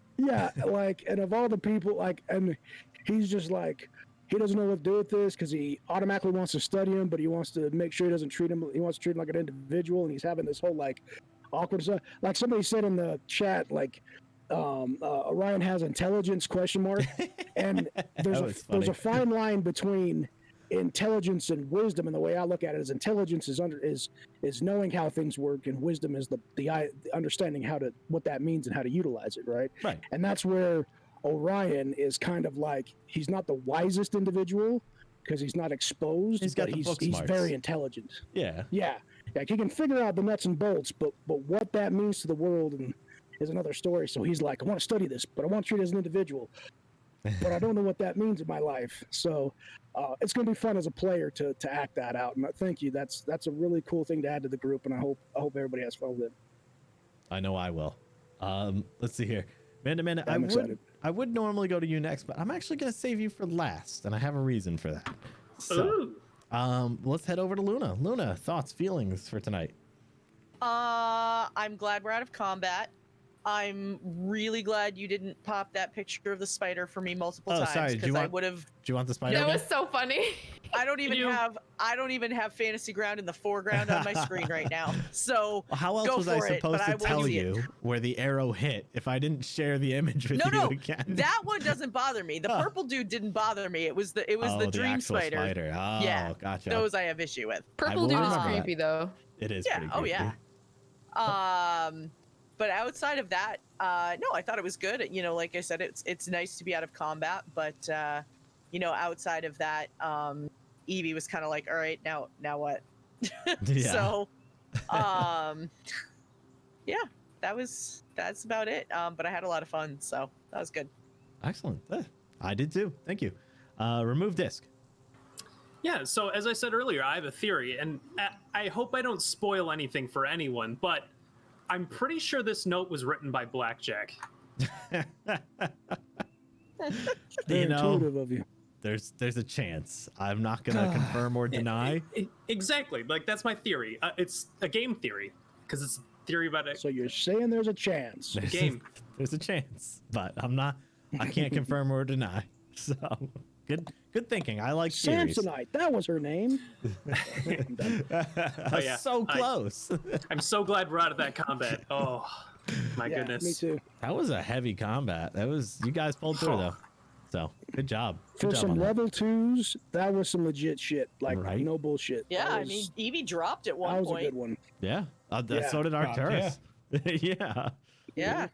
like, and of all the people, like, and he's just like, he doesn't know what to do with this because he automatically wants to study him, but he wants to make sure he doesn't treat him. He wants to treat him like an individual, and he's having this whole like awkward stuff. Like somebody said in the chat, like, Orion has intelligence ? And there's was there's funny. a fine line between intelligence and wisdom, and the way I look at it is intelligence is knowing how things work, and wisdom is the understanding what that means and how to utilize it, right? Right. And that's where Orion is kind of like, he's not the wisest individual because he's not exposed, He's got but the book he's smarts. very intelligent. Yeah. Yeah, like he can figure out the nuts and bolts, but what that means to the world is another story. So he's like, I want to study this, but I want to treat it as an individual, but I don't know what that means in my life. So it's going to be fun as a player to act that out. And thank you. That's a really cool thing to add to the group, and I hope everybody has fun with it. I know I will. Let's see here. Amanda, I'm excited. I would normally go to you next, but I'm actually going to save you for last, and I have a reason for that. So, let's head over to Luna. Luna, thoughts, feelings for tonight? I'm glad we're out of combat. I'm really glad you didn't pop that picture of the spider for me multiple Oh, times sorry, do you I want- would have. Do you want the spider that again? was so funny. I don't even You- have Fantasy Ground in the foreground on my screen right now. So Well, how else go was I for it, supposed but to I will tell see you it. where the arrow hit if I didn't share the image with you No, again? that one doesn't bother me. The Oh. purple dude didn't bother me. It was the the dream actual spider. Oh, Yeah, gotcha. Those I have issue with. Purple will dude is remember that. creepy though. It is Yeah. pretty Oh creepy. yeah. But outside of that, no, I thought it was good. Like I said, it's nice to be out of combat, but outside of that, Evie was kind of like, all right, now what? Yeah. So, yeah, that's about it. But I had a lot of fun, so that was good. Excellent. I did too. Thank you. Remove disc. Yeah, so as I said earlier, I have a theory, and I hope I don't spoil anything for anyone, but I'm pretty sure this note was written by Blackjack. Very You know, intuitive of you. there's a chance. I'm not gonna confirm or deny. Exactly, like that's my theory. It's a game theory, because it's a theory about it. So you're saying there's a chance. Game. There's a chance, but I can't confirm or deny. So good thinking. I like theories. Samsonite, that was her name. Oh, yeah. So close. I'm so glad we're out of that combat. Oh, my Yeah, goodness. me too. That was a heavy combat. You guys pulled through though. So good job. For Good job some on that. level 2s, that was some legit shit. Like, Right? no bullshit. Yeah, That I was- mean, Evie dropped at one that was point. a good one. Yeah. Yeah. So did Arcturus. Yeah. Yeah.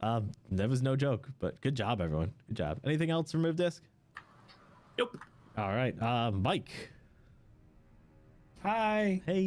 That was no joke, but good job, everyone. Good job. Anything else remove disc? Nope. All right. Mike. Hi. Hey.